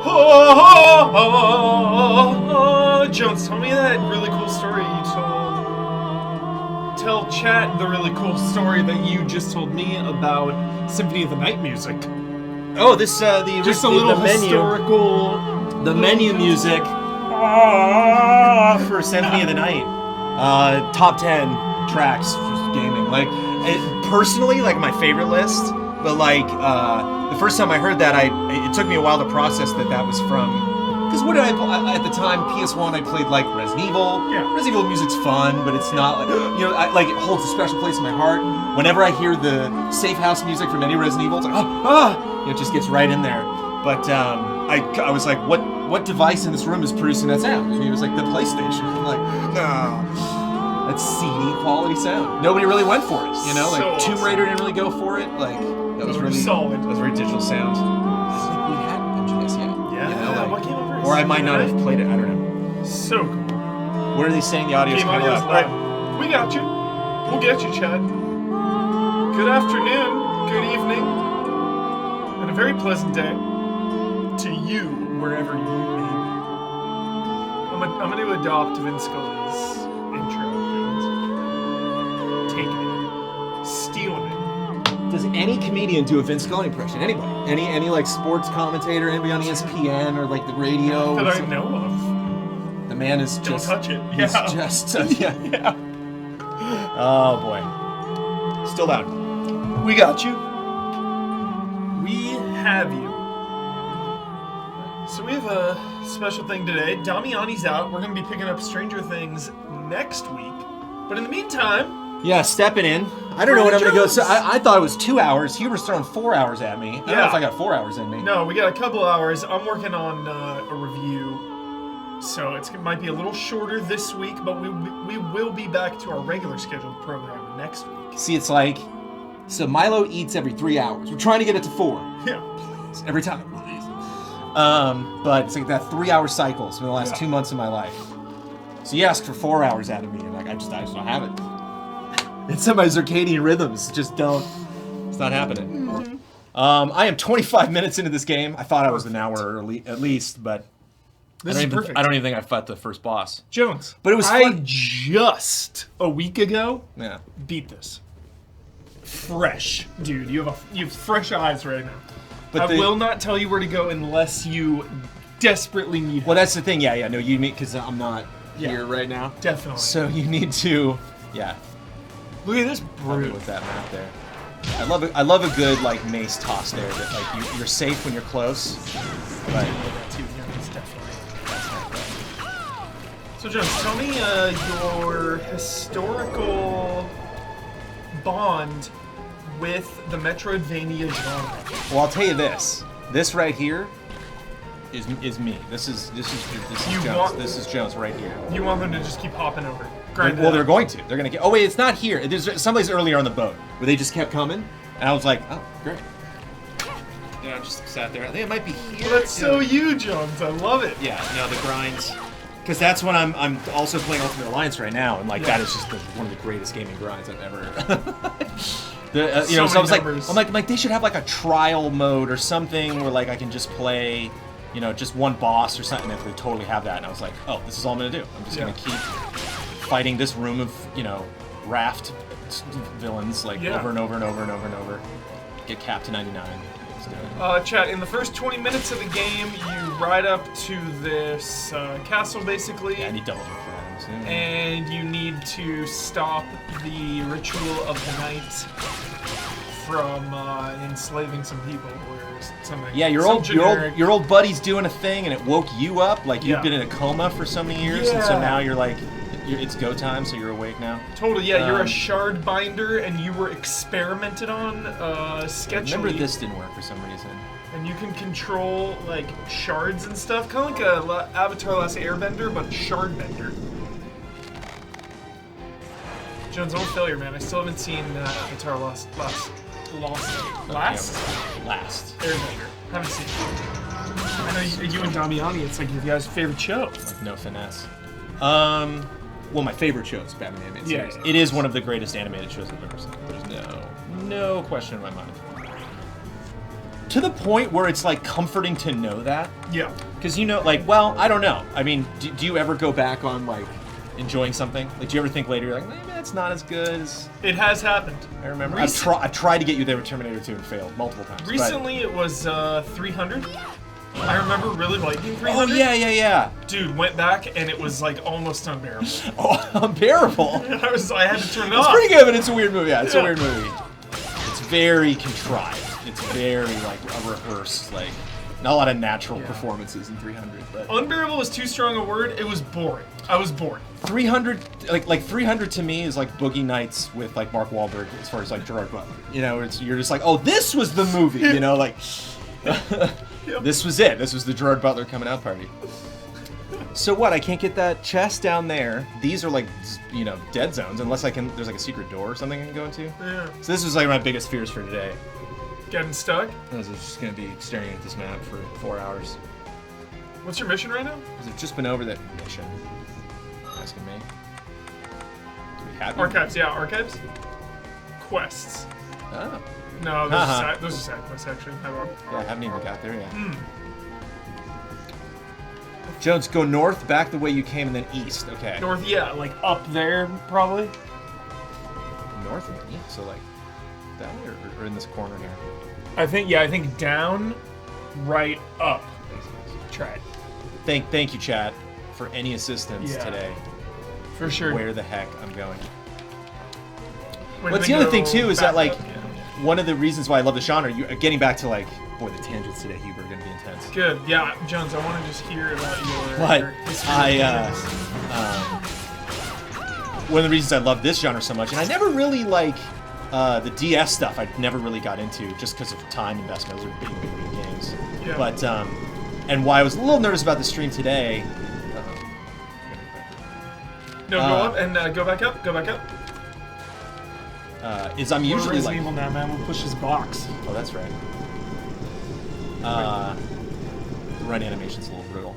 Oh, Jones, tell me that really cool story you told. Tell chat the really cool story that you just told me about Symphony of the Night music. Oh, this Just a little historical. The menu music for Symphony of the Night. Top 10 tracks, just gaming. Like, personally, like my favorite list. But like, the first time I heard that, it took me a while to process that was from. Because what did I play at the time? PS1, I played like Resident Evil. Yeah. Resident Evil music's fun, but it's not like, like it holds a special place in my heart. Whenever I hear the safe house music from any Resident Evil, it's like it just gets right in there. But I was like, what device in this room is producing that sound? And it was like the PlayStation. I'm like, no, that's CD quality sound. Nobody really went for it, Like so Tomb Raider didn't really go for it. Like that was really solid. That was very digital sound. I don't think we had MGS yet. Yeah. What came over? Or I might not have played it. I don't know. So cool. What are they saying? The audio's kind of loud. All right, we got you. We'll get you, Chad. Good afternoon, good evening, and a very pleasant day to you, wherever you may be. I'm going to adopt Vince Scully's intro, Jones. Taking it. Stealing it. Does any comedian do a Vince Scully impression? Anybody? Any like sports commentator? Anybody on ESPN or like the radio? That I know of. The man is just... Don't touch it. He's just... yeah. Oh, boy. Still loud. We got you. We have you. So we have a special thing today. Damiani's out. We're going to be picking up Stranger Things next week. But in the meantime... Yeah, stepping in. I don't know what I'm going to go... So I thought it was 2 hours. Huber's throwing 4 hours at me. I don't know if I got 4 hours in me. No, we got a couple hours. I'm working on a review. So it might be a little shorter this week, but we will be back to our regular scheduled program next week. See, it's like... So Milo eats every 3 hours. We're trying to get it to 4. Yeah. Please. Every time. Please. But it's like that 3-hour cycle for the last 2 months of my life. So you ask for 4 hours out of me, and like I just don't have it. It's in my circadian rhythms. Just don't. It's not happening. Mm-hmm. I am 25 minutes into this game. I thought I was an hour early, at least, but this is perfect. I don't even think I fought the first boss. Jones, but it was fun. Just a week ago beat this. Fresh, dude. You have fresh eyes right now. But I will not tell you where to go unless you desperately need help. Well, that's the thing. Yeah. No, you need, because I'm not here right now. Definitely. So you need to, Look at this brute with that map there. I love a good like mace toss there. That like you're safe when you're close. But so Jones, tell me your historical bond with the Metroidvania genre. Well, I'll tell you this. This right here is me. This is Jones. This is Jones right here. You want them to just keep hopping over. Well, they're going to. They're going to get... Oh, wait, it's not here. There's someplace earlier on the boat where they just kept coming. And I was like, oh, great. I just sat there. I think it might be here. Well, that's so you, Jones. I love it. Yeah, the grinds. Because that's when I'm also playing Ultimate Alliance right now. And, like, that is just one of the greatest gaming grinds I've ever... so I was like, I'm like, they should have, like, a trial mode or something where, like, I can just play... just one boss or something, if they totally have that. And I was like, oh, this is all I'm going to do. I'm just going to keep fighting this room of, raft villains, like, over and over and over and over and over. Get capped to 99. Let's do it. Chat, in the first 20 minutes of the game, you ride up to this castle, basically. Yeah, I need double jump for that. And you need to stop the ritual of the night from enslaving some people or something. Yeah, your old buddy's doing a thing and it woke you up, like you've been in a coma for so many years, and so now you're like, it's go time, so you're awake now. Totally, yeah. You're a shard binder, and you were experimented on sketchily. I remember this didn't work for some reason. And you can control like shards and stuff, kind of like a Avatar: Last Airbender, but shard bender. Jones, don't failure, man. I still haven't seen Avatar: Last Airbender. Haven't seen it. I know you and Damiani, it's like your guys' favorite show. Like no finesse. Well, my favorite show is Batman Animated Series. It is one of the greatest animated shows I've ever seen. There's no question in my mind. to the point where it's like comforting to know that. Yeah. Because you know, like, well, I don't know. I mean, do you ever go back on like enjoying something? Like, do you ever think later you're like, maybe it's not as good as It has happened. I remember? I've tried to get you there with Terminator 2 and failed multiple times. Recently, it was 300. I remember really liking 300. Oh yeah. Dude, went back and it was like almost unbearable. Oh, unbearable. I had to turn it It's off. pretty good, but it's a weird movie. Yeah, it's a weird movie. It's very contrived. It's very like a rehearsed, like not a lot of natural performances in 300. But Unbearable is too strong a word. It was boring. I was bored. 300, like 300 to me is like Boogie Nights with like Mark Wahlberg as far as like Gerard Butler. You know, you're just like, oh, this was the movie. You know, like this was it. This was the Gerard Butler coming out party. So what? I can't get that chest down there. These are like, you know, dead zones unless I can. There's like a secret door or something I can go into. Yeah. So this was like my biggest fears for today. Getting stuck. I was just gonna be staring at this map for 4 hours. What's your mission right now? Because I've just been over that mission. Asking me. Do we have Archives, yeah, archives. Quests. Oh. No, those are side quests, actually. Yeah, I haven't even got there yet. Hmm. Jones, go north, back the way you came, and then east. Okay. North, yeah, like up there, probably. North and east? So, like, that way or in this corner here? I think down, right, up. Try it. Thank you, chat, for any assistance today. For sure. Where the heck I'm going. When What's they the other go thing, too, is back that, like, up, yeah. one of the reasons why I love the genre, getting back to, like, boy, the tangents today, Huber, are going to be intense. Good, yeah, Jones, I want to just hear about your But history. One of the reasons I love this genre so much, and I never really like the DS stuff. I never really got into just because of time investment. Those are big games. Yeah. But and why I was a little nervous about the stream today. No, go up and go back up. Go back up. Is I'm We're usually Resident like. Evil now, man. We'll push his box. Oh, that's right. The run animation's a little brutal.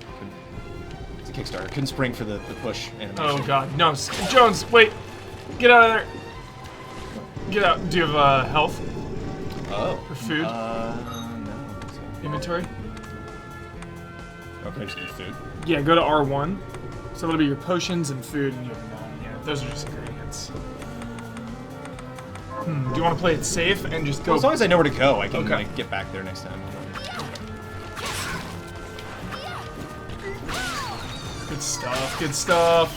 It's a Kickstarter. Couldn't spring for the push animation. Oh god, no, Jones, wait, get out of there. Get out. Do you have health Oh. or food? No. Inventory? Okay, just eat food. Yeah, go to R1. So that'll be your potions and food, and you have none. Yeah, those are just ingredients. Do you want to play it safe and just go? Well, as long as I know where to go, I can Okay. like get back there next time. Good stuff. Good stuff.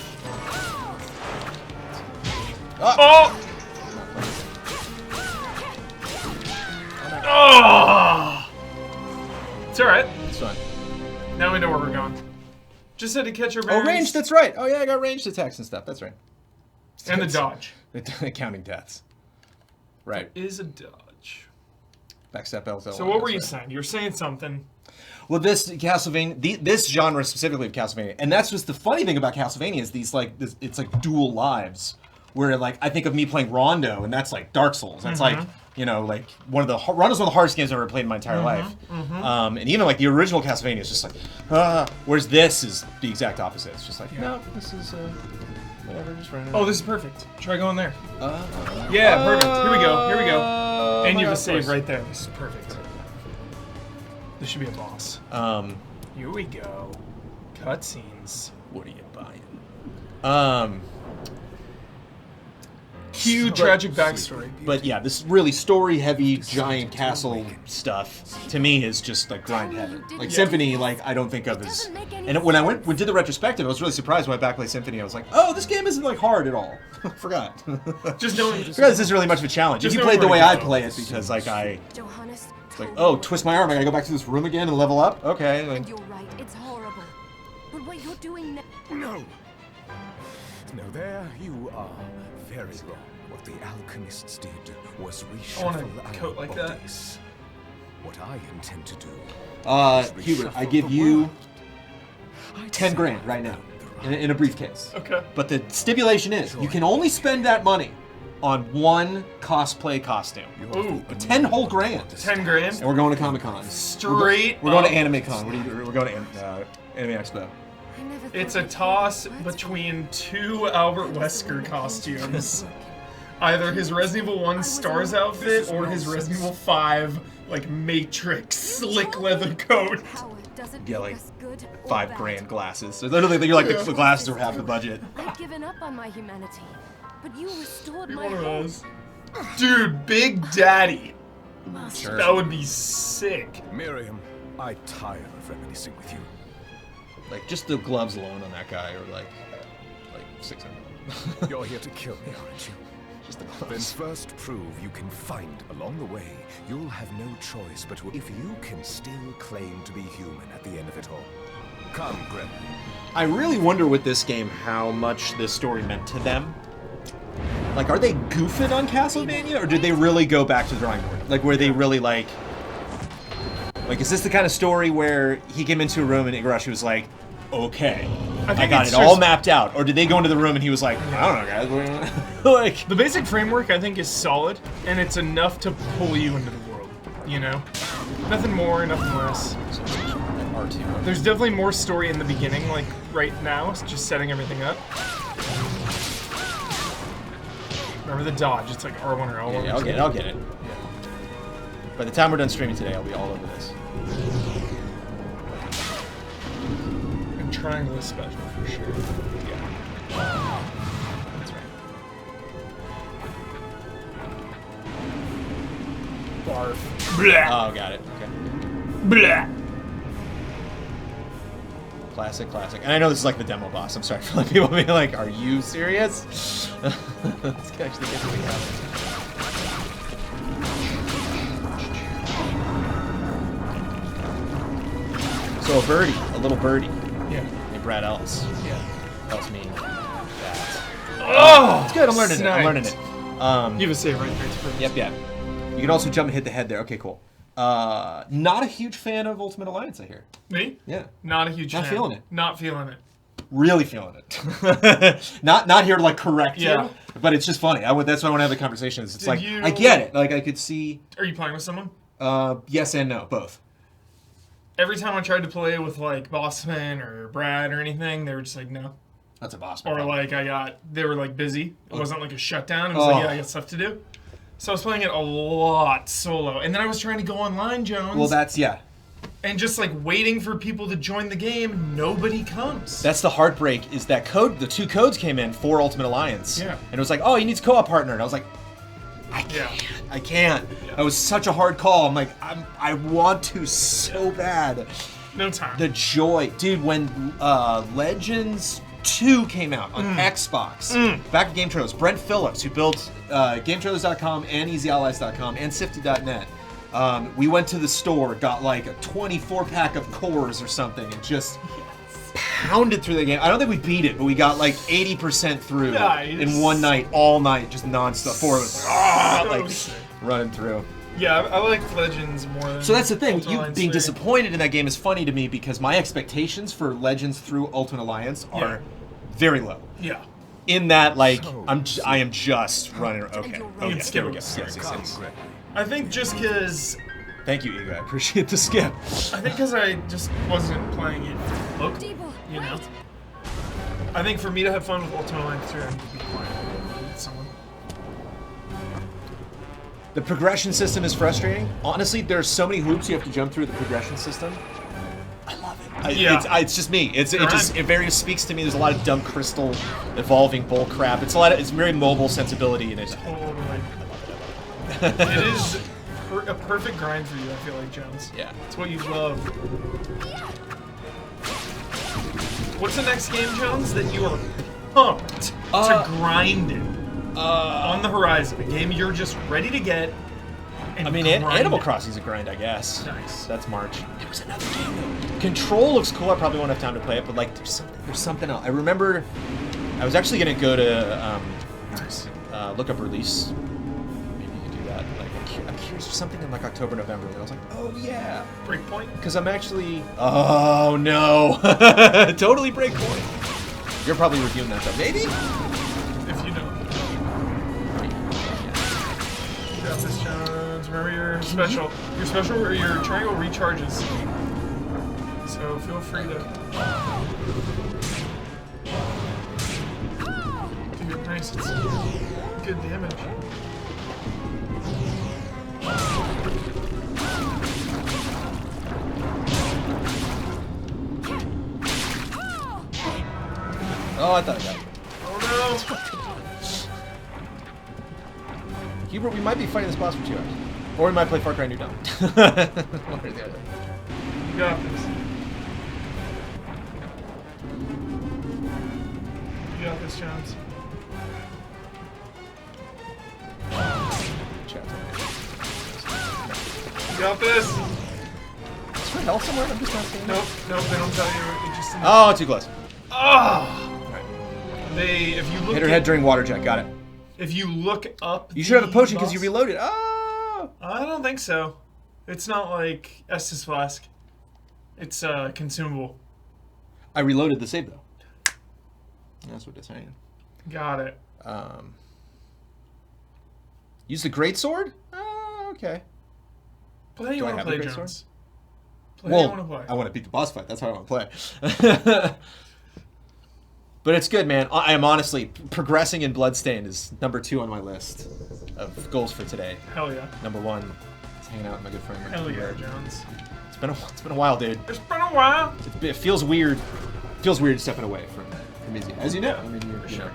Oh! Oh! It's all right. It's fine. Now we know where we're going. Just had to catch our Oh, bearings. ranged. That's right. Oh yeah, I got ranged attacks and stuff. That's right. And the dodge. Counting deaths. Right. Is a dodge. Backstep LZ. So what were you saying? You were saying something. Well, this Castlevania, this genre specifically of Castlevania, and that's just the funny thing about Castlevania is these like it's like dual lives, where like I think of me playing Rondo, and that's like Dark Souls. That's like like Rondo's one of the hardest games I've ever played in my entire life. And even like the original Castlevania is just like, whereas this is the exact opposite. It's just like no, this is whatever, just run. Oh, this is perfect. Try going there. Yeah, perfect. Here we go. Here we go. And you have a save right there. This is perfect. This should be a boss. Here we go. Cutscenes. What are you buying? Cue tragic backstory. But yeah, this really story-heavy giant castle stuff to me is just like grind heavy. Like Symphony, like I don't think of as. And when I did the retrospective, I was really surprised when I backplayed Symphony. I was like, oh, this game isn't like hard at all. Forgot. Just knowing. Forgot this isn't really much of a challenge. If Just you knowing played the where way to I go. play it, because like it's like, oh, twist my arm, I gotta go back to this room again and level up. Okay. Like, You're right, it's horrible. But what you're doing now. No! No, there you are. Very wrong. What the alchemists did was I want reshuffle a our coat like that. bodies. What I intend to do is Hubert, I reshuffle give the you world. 10 grand right now in a briefcase. Okay. But the stipulation is you can only spend that money on one cosplay costume. Ooh, 10 whole grand. 10 grand. And we're going to Comic Con. Straight. We're going to up. Anime Con. We're going to Anime Expo. I never thought It's a I'd toss do that. between two Albert Wesker costumes. Either his Resident Evil 1 Stars outfit or his Resident Evil 5 like Matrix slick leather coat. Power doesn't Yeah, make like us good or $5 bad. grand glasses. So literally, you're like the glasses are half the budget. I've given up on my humanity, but you restored my One of hope. those. Dude, Big Daddy. Master. That would be sick. Miriam, I tire of reminiscing with you. Like just the gloves alone on that guy are like 600. You're here to kill me, aren't you? Just the Then gloves. first prove you can find along the way. You'll have no choice but to, if you can still claim to be human at the end of it all. Come, Gremlin. I really wonder with this game how much this story meant to them. Like, are they goofing on Castlevania, or did they really go back to the drawing board? Like, were they really like, is this the kind of story where he came into a room and Igarashi was like, okay, I think got it's it all just- mapped out, or did they go into the room and he was like, I don't know, guys, like, The basic framework, I think, is solid, and it's enough to pull you into the world, you know? Nothing more, nothing less. R2. There's definitely more story in the beginning, like, right now, it's just setting everything up. Remember the dodge, it's like R1 or L1. Yeah, I'll get it. By the time we're done streaming today, I'll be all over this. And triangle is special, for sure. Yeah. That's right. Barf. Blah. Oh, got it. Okay. Blah. Classic. And I know this is like the demo boss. I'm sorry for letting people be like, are you serious? Let's actually get to the happens. So a little birdie, Yeah. named Brad Ellis. Yeah. Tells me that. Oh! It's good, I'm learning sniped. it. You have a save right there. It's perfect. Yep. You can also jump and hit the head there. Okay, cool. Not a huge fan of Ultimate Alliance, I hear. Me? Yeah. Not a huge Not fan. feeling it. Not feeling it. Really feeling it. not here to like correct Yeah. you, but it's just funny. That's why I want to have the conversation. It's Did like you- I get it. Like I could see. Are you playing with someone? Yes and no, both. Every time I tried to play with like Bossman or Brad or anything, they were just like, no. That's a boss. Or like they were like busy. It wasn't like a shutdown. It was like, yeah, I got stuff to do. So I was playing it a lot solo. And then I was trying to go online, Jones. Well, that's and just like waiting for people to join the game. Nobody comes. That's the heartbreak. Is that code? The 2 codes came in for Ultimate Alliance. Yeah. And it was like, oh, he needs a co-op partner. And I was like, I can't. It was such a hard call. I'm like, I want to so bad. No time. The joy, dude, when Legends 2 came out on Xbox, back at Game Trailers, Brent Phillips, who built GameTrailers.com and EasyAllies.com and Sifty.net, we went to the store, got like a 24-pack of cores or something, and just pounded through the game. I don't think we beat it, but we got like 80% through Nice. in one night, all night, just nonstop. 4 of us, like sick. running through. Yeah, I like Legends more than. So that's the thing. Ultimate You Alliance being 3. disappointed in that game is funny to me because my expectations for Legends through Ultimate Alliance are Yeah. very low. Yeah. In that, like, So I am just running. Okay. you're Oh, right. yes, Skip there we it. go. Yes, Sorry, yes, Come, yes. Gremlin. I think just because. Thank you, Ego. I appreciate the skip. I think because I just wasn't playing it locally. Debo, You know? wait. I think for me to have fun with Ultimate Alliance 3, I need to be playing with someone. The progression system is frustrating. Honestly, there's so many hoops you have to jump through the progression system. I love it. Yeah. It's just me. It Right. very speaks to me. There's a lot of dumb crystal evolving bull crap. It's very mobile sensibility in it. Totally. It is a perfect grind for you, I feel like, Jones. Yeah. It's what you love. What's the next game, Jones, that you are pumped to grind it? On the horizon, a game you're just ready to get. And I mean, grind Animal it. Crossing's a grind, I guess. Nice. That's March. There was another game though. Control looks cool. I probably won't have time to play it, but like, there's something else. I remember, I was actually gonna go to look up release. Maybe you could do that. Like, I'm curious for something in like October, November. And I was like, oh yeah, Breakpoint? because I'm actually. Oh no, totally Breakpoint. You're probably reviewing that though. Maybe. If you don't. You got this, Jones. Remember your special. Your special or your triangle recharges. So feel free to. Dude, nice. It's good damage. Oh, I thought I got it. Oh Hubert, we might be fighting this boss for 2 hours. Or we might play Far Cry New Dawn. One or the other. no! You got this. You got this, Jones. You got this. Is there health somewhere? I'm just not seeing it. Nope, they don't tell you. It just. Oh, too close. Oh! If you look Hit her head during water jet. Got it. If you look up, You should have a potion because boss- you reloaded. Oh! I don't think so. It's not like Estus Flask. It's consumable. I reloaded the save though. That's what it's saying. Got it. Use the greatsword? Oh, okay. Play how you Do I want to have play, the greatsword? Jones. Play how you Well, want to play. I want to beat the boss fight. That's how I want to play. But it's good, man. I am honestly progressing in Bloodstained is number 2 on my list of goals for today. Hell yeah. Number 1 is hanging out with my good friend. Hell yeah, Jones. It's been a while, dude. It's been a while. It feels weird. It feels weird stepping away from Izzy. As you know, I mean, you sure. know,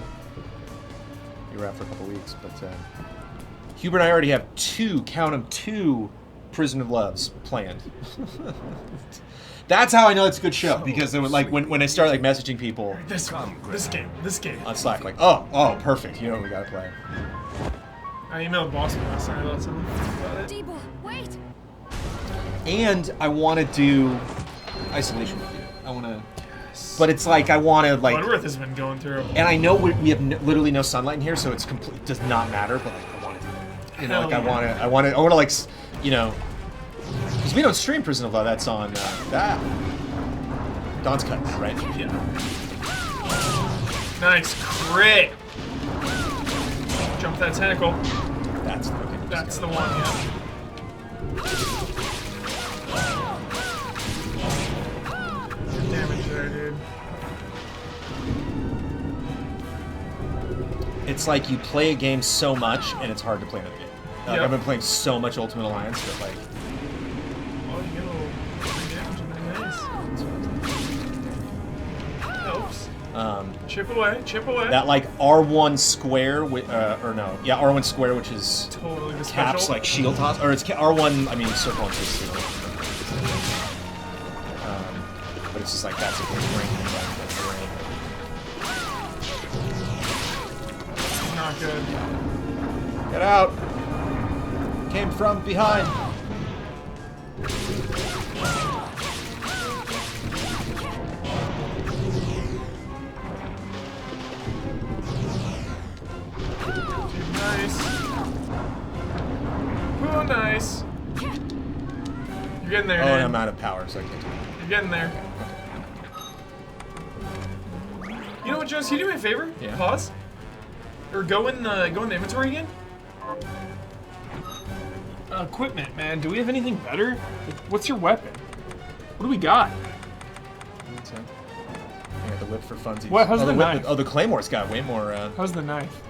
you were out for a couple weeks, but Hubert and I already have 2 Prison of Loves planned. That's how I know it's a good show, because they would, like when I start like messaging people This game. on Slack, like, oh, perfect, you know what we gotta play. I emailed Boston last night about something. Debo, wait! And I want to do isolation with you. I want to, but it's like I want to like. Bloodworth has been going through. And I know we have literally no sunlight in here, so it's complete does not matter. But like, I want to do it. You know, Hell like yeah. I want to like, you know, because we don't stream Prison of Love. That's on that. Dawn's Cut, right? Yeah. Nice crit. Jump that tentacle. That's the okay, That's the one. Yeah. Good damage there, dude. It's like you play a game so much, and it's hard to play another game. Yep. I've been playing so much Ultimate Alliance that like. Oh, you get a little free damage in there. Nice. Helps. Chip away. That like R1 square with or no, yeah, R1 square, which is Totally the caps special. like shield toss, or it's R1. I mean circle and twist. But it's just like that's a good ring. That's a ring. Not good. Get out! Came from behind. Nice. Oh, nice. You're getting there, Oh, dude. and I'm out of power, so I can't do it. You're getting there. You know what, Jones? Can you do me a favor? Yeah. Pause. Or go in the inventory again. Equipment, man. Do we have anything better? What's your weapon? What do we got? That's it. I got the whip for funsies. What? How's oh, the whip, knife? Oh, the Claymore's got way more How's the knife?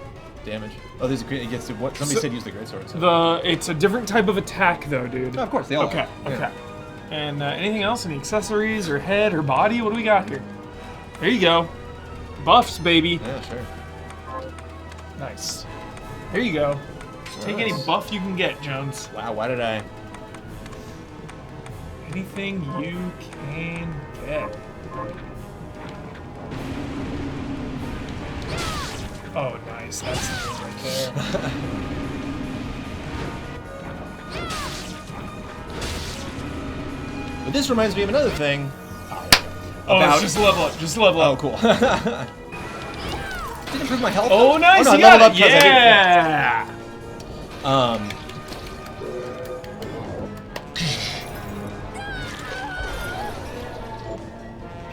damage. Oh, there's a great. It gets to what? Somebody said use the greatsword. So. It's a different type of attack, though, dude. No, of course they all. Okay. are. Okay. Yeah. And anything else? Any accessories or head or body? What do we got here? There you go. Buffs, baby. Yeah, sure. Nice. There you go. Take any buff you can get, Jones. Wow, why did I? Anything you can get. Oh, nice. That's the thing right there. But this reminds me of another thing. Oh, About- it's just level up. Just level Oh, up. cool. Did improve my health? Oh, nice. Oh, no, you I got leveled up it. 'cause I did- Yeah.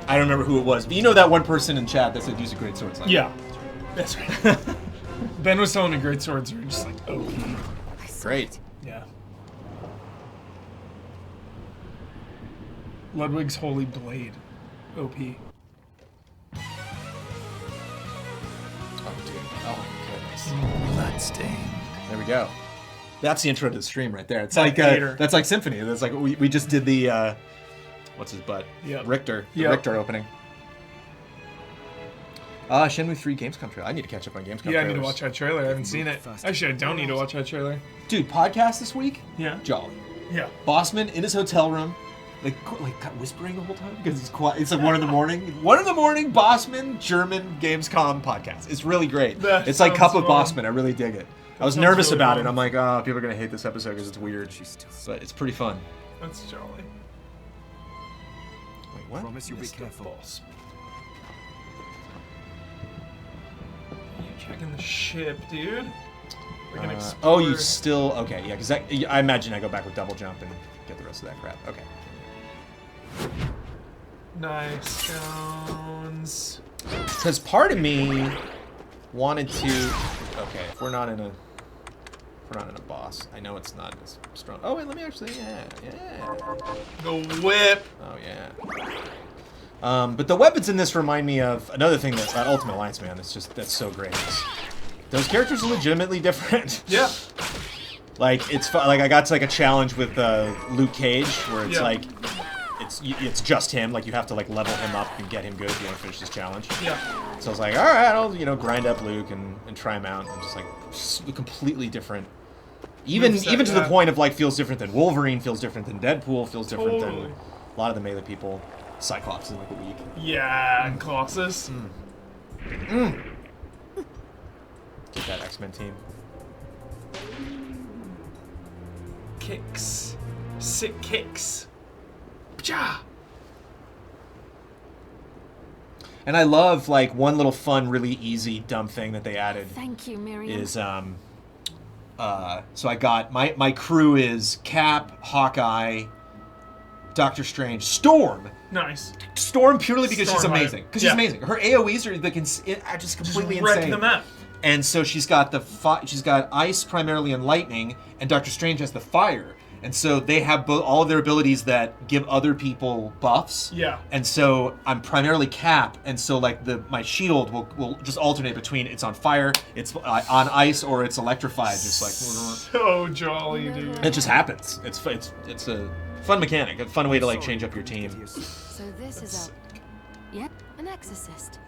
I don't remember who it was, but you know that one person in chat that said use a great sword. Like, Yeah. That's right. Ben was telling me great swords are just like, oh. Great. Yeah. Ludwig's Holy Blade. OP. Oh, dude. Oh, my goodness. Bloodstained. There we go. That's the intro to the stream right there. It's That like hater. that's like Symphony. That's like we just did the what's his butt? Yep. Richter. The Yep. Richter opening. Shenmue 3 Gamescom trailer. I need to catch up on Gamescom Yeah, I need trailers. to watch that trailer. I haven't seen it. Actually, I don't need to watch that trailer. Dude, podcast this week? Yeah. Jolly. Yeah. Bossman in his hotel room, like whispering the whole time because he's quiet. It's like 1 in the morning. 1 in the morning, Bossman German Gamescom podcast. It's really great. That It's like Cup of sounds Bossman. I really dig it. I was sounds nervous really about fun. it. I'm like, oh, people are gonna hate this episode because it's weird. But it's pretty fun. That's jolly. Wait, what? Promise you'll be Mr. careful. Boss. You checking the ship, dude? We're gonna explore. Oh, you still okay? Yeah, because I imagine I go back with double jump and get the rest of that crap. Okay. Nice, Jones. Because part of me wanted to. Okay, if we're not in a boss, I know it's not as strong. Oh wait, let me actually. Yeah. The whip. Oh yeah. But the weapons in this remind me of another thing that Ultimate Alliance, man. That's so great. Those characters are legitimately different. Yeah. Like it's like I got to like a challenge with Luke Cage where it's Yeah. like it's just him. Like you have to like level him up and get him good if you want to finish this challenge. Yeah. So I was like, all right, I'll grind up Luke and try him out. And just like completely different. Even Moveset, even to the yeah. point of like feels different than Wolverine, feels different than Deadpool, feels different Totally. than a lot of the melee people. Cyclops is like a week. Yeah, and Colossus. Get that X-Men team. Kicks. Sick kicks. Pcha! And I love like one little fun, really easy, dumb thing that they added Thank you, Miriam. is so I got my crew is Cap, Hawkeye, Doctor Strange, Storm. Nice. Storm purely because she's Storm hype. amazing. Because Yeah. she's amazing. Her AOE's are just completely Just wreck insane. the map. And so she's got she's got ice primarily and lightning, and Doctor Strange has the fire. And so they have all of their abilities that give other people buffs. Yeah. And so I'm primarily Cap, and so like my shield will just alternate between it's on fire, it's on ice, or it's electrified. Just like So jolly, dude. it just happens. It's a fun mechanic, a fun way to like change up your team. So this is Yep, an exorcist.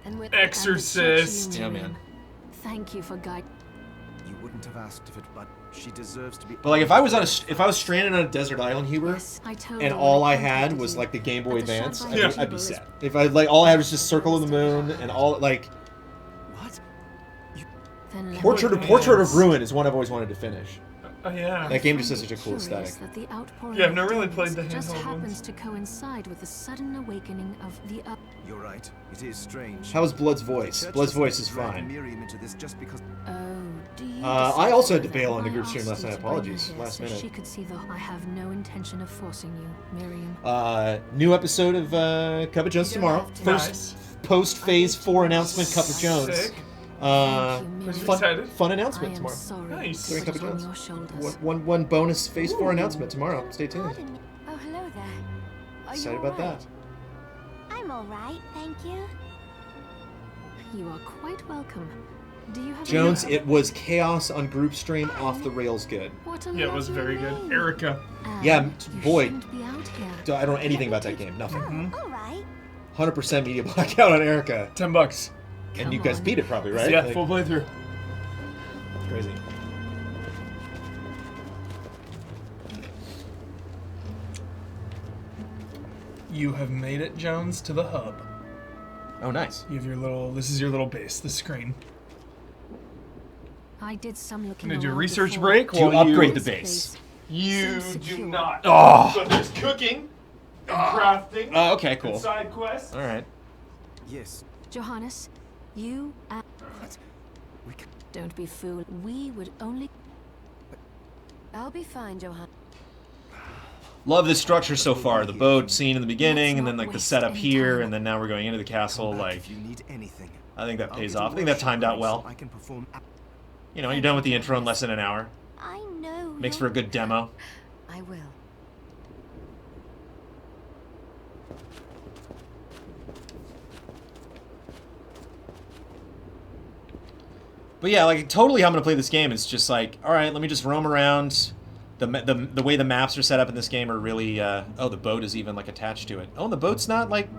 And with Exorcist. Yeah, man. Thank you for guiding. You wouldn't have asked if it, but she deserves to be. But like if I was stranded on a desert island, Huber, Yes, I totally and all I contacted had was you. like the Game Boy But the Advance, Shanghai I'd be Chamber set. If I like all I had was just Circle of the Moon and all like What? Then let Portrait me- of Ruin is one I've always wanted to finish. Oh, yeah. That game just has such a cool Curious aesthetic. that the outpouring Yeah, I've of never really demons played the just handheld happens ones. to coincide with the sudden awakening of the You're right. It is strange. How is Blood's The voice? church Blood's doesn't voice is drag fine. Miriam into this just because. Oh, do you I also had to decide bail on the I group stream asked last you night. to bring her Apologies, here last so minute. She could see the. I have no intention of forcing you, Miriam. New episode of Cup of Jones tomorrow. have to- First Nice. post Phase 4 announcement, Cup of Jones. Sick. Thank you, Pretty Miriam. excited. Fun I announcement am tomorrow. sorry. Nice. to During put Cup of it on Jones. your shoulders. One bonus Phase 4 announcement tomorrow. Stay tuned. Pardon me. Oh, hello there. Are Excited you about alright? that. I'm all right, thank you. You are quite welcome. Do you have Jones, any- it was chaos on group stream, off the rails good. What a Yeah, it was lovely very good. name. Erica. Yeah, You boy. shouldn't be out here. I don't know anything about that game. Nothing. Mm-hmm. All right. 100% media blackout on Erica. $10. And Come you guys on. beat it probably, right? Yeah, Like, full playthrough. crazy. You have made it, Jones, to the hub. Oh, nice. You have your little. This is your little base. The screen. I did some looking Gonna do a around research before. break Do you while upgrade the This base? place You seems do secure. not. Oh. So there's cooking, and crafting, Oh, okay, cool. and side quests. All right. Yes. Johannes, you What? We can. don't be fooled. We would only. I'll be fine, Johannes. Love this structure so far. The boat scene in the beginning, Let's and then not like the waste setup any here, time. and then now we're going into the castle. Come back Like, if you need anything. I think that I'll pays get a off. I think that workshop timed out ready well. so I can perform. You know, you're done with the intro in less than an hour. I know. Makes for a good demo. I will. But yeah, like totally how I'm gonna play this game is just like, all right, let me just roam around. The way the maps are set up in this game are really. Oh, the boat is even like attached to it. Oh, and the boat's not like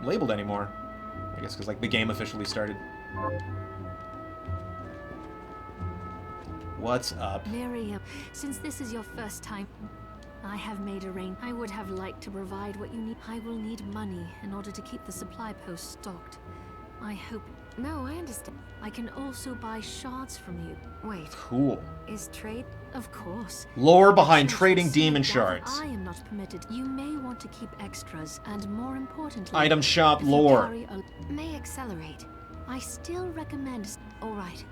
labeled anymore. I guess because like the game officially started. What's up? Miriam, since this is your first time, I have made I would have liked to provide what you need. I will need money in order to keep the supply post stocked. I hope... No, I understand. I can also buy shards from you. Wait. Cool. Is trade? Of course. Lore behind Since trading the demon sea shards. I am not permitted. You may want to keep extras, and more importantly... Item shop if you lore. carry may accelerate. I still recommend... Alright.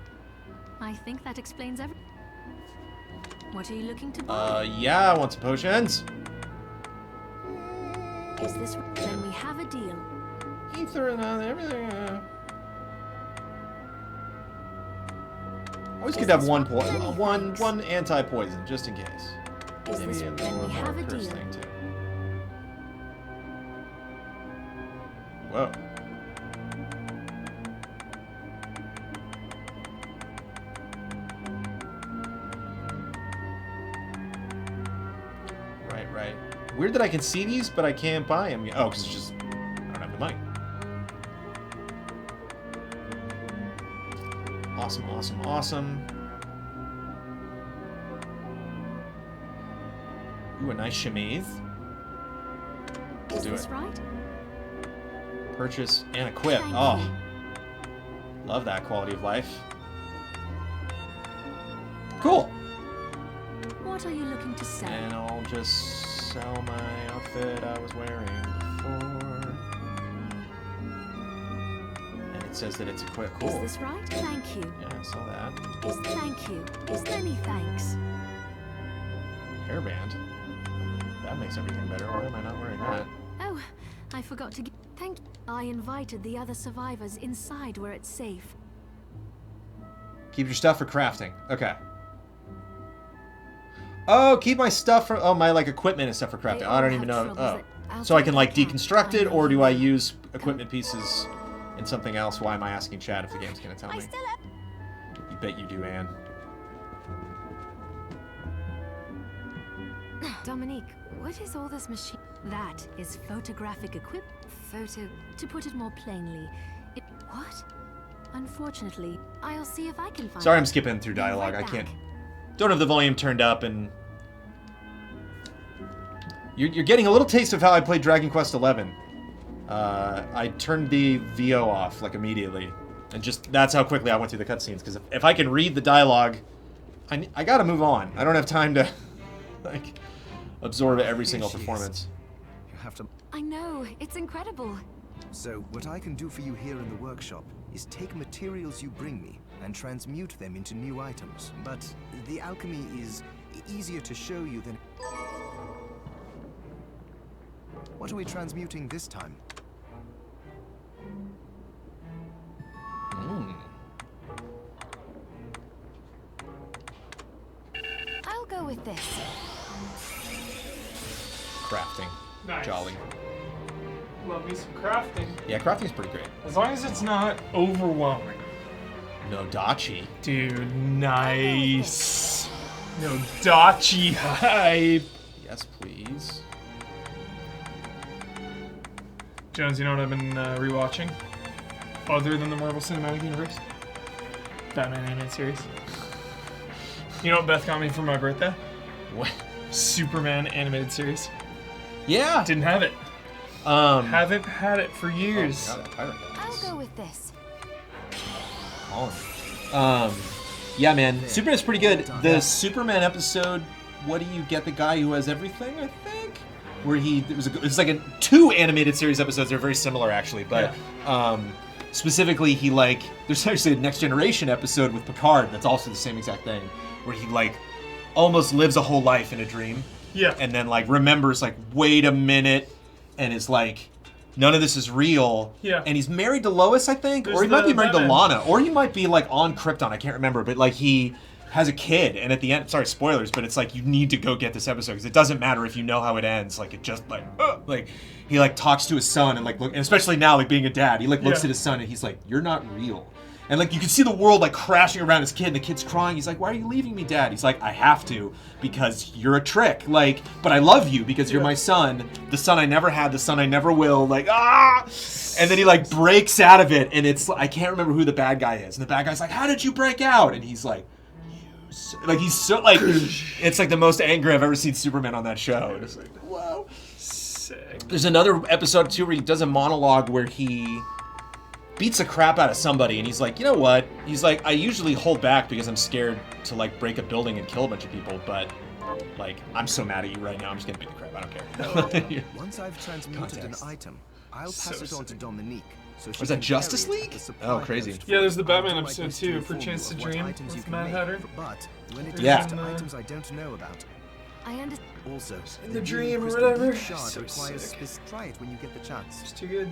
I think that explains everything. What are you looking to buy? Yeah, I want some potions. Is this... Then we have a deal. Ether and everything. Always could have one one anti-poison, just in case. Is Maybe this... a Then little we more have a curse deal. thing too. Whoa. Right. Weird that I can see these, but I can't buy them. Oh, because it's just... I don't have the money. Awesome. Ooh, a nice chemise. Is Do this it. right? Purchase and equip. Thank Oh, you. love that quality of life. Cool. What are you looking to sell? And I'll just sell my outfit I was wearing before. And it says that it's equipped. Cool. Is this right? Thank you. Yeah, I saw that. Thank you. Is there any thanks? Hairband. That makes everything better. Why am I not wearing that? Oh, I forgot to thank you. I invited the other survivors inside where it's safe. Keep your stuff for crafting. Okay. Oh, keep my stuff for... Oh, my, like, equipment and stuff for crafting. They I don't all even have know. troubles Oh. that- So I can, like, I'll do deconstruct it, I or know do you I will. use equipment pieces in something else? Why am I asking Chad if the game's gonna tell me? You bet you do, Anne. Dominique, what is all this machine? That is photographic to put it more plainly. What? Unfortunately, I'll see if I can find Sorry I'm it. skipping through Be right dialogue. I back. can't... Don't have the volume turned up, and... You're getting a little taste of how I played Dragon Quest XI. I turned the VO off, like, immediately. And just... That's how quickly I went through the cutscenes, because if I can read the dialogue, I gotta move on. I don't have time to, like, absorb every single Here she is. performance. You have to... I know, it's incredible. So, what I can do for you here in the workshop is take materials you bring me and transmute them into new items. But the alchemy is easier to show you than... What are we transmuting this time? I'll go with this. Crafting. Nice. Jolly. Love me some crafting. Yeah, crafting's pretty great. As long as it's not overwhelming. No dachi. Dude, nice. No dachi hype. Yes, please. Jones, you know what I've been rewatching? Other than the Marvel Cinematic Universe? Batman animated series. You know what Beth got me for my birthday? What? Superman animated series. Yeah. Didn't have it. Haven't had it for years. Oh, got it. Pirate I'll Guys. go with this. Calling me. Yeah, man. Superman's pretty good. The Superman episode, what do you get the guy who has everything, I think? Where it's like two animated series episodes. They're very similar, actually. But specifically, there's actually a Next Generation episode with Picard that's also the same exact thing. Where he, like, almost lives a whole life in a dream. Yeah. And then, like, remembers, like, wait a minute. And is like, none of this is real. Yeah. And he's married to Lois, I think. There's Or he might the be married to Batman. Lana. Or he might be, like, on Krypton. I can't remember. But, like, he has a kid. And at the end, sorry, spoilers, but it's like, you need to go get this episode. Because it doesn't matter if you know how it ends. Like, it just, like, he, like, talks to his son. And, like, look, and especially now, like, being a dad, he, like, looks Yeah. at his son and he's like, you're not real. And like you can see the world like crashing around his kid, and the kid's crying. He's like, "Why are you leaving me, Dad?" He's like, "I have to because you're a trick. Like, but I love you because you're my son, the son I never had, the son I never will." Like, ah! And then he like breaks out of it, and it's I can't remember who the bad guy is. And the bad guy's like, "How did you break out?" And he's like, like he's so like, it's like the most angry I've ever seen Superman on that show. And it's like, wow. Sick. There's another episode too where he does a monologue where he beats the crap out of somebody, and he's like, you know what? He's like, I usually hold back because I'm scared to like break a building and kill a bunch of people, but like I'm so mad at you right now, I'm just gonna beat the crap. I don't care. Once I've transmuted Context. an item, I'll pass it on to Dominique. So she Was that can Justice carry it League? to the supply Oh, crazy. post Yeah, there's the for Batman item episode items too, to For inform Chance you to of what Dream items you with can Mad make. Hatter. But when it Yeah. comes to items I don't know about, I understand. also In the dream Dream or Crystal whatever. Beam Shard So requires sick. this. Try it when you get the chance. It's too good.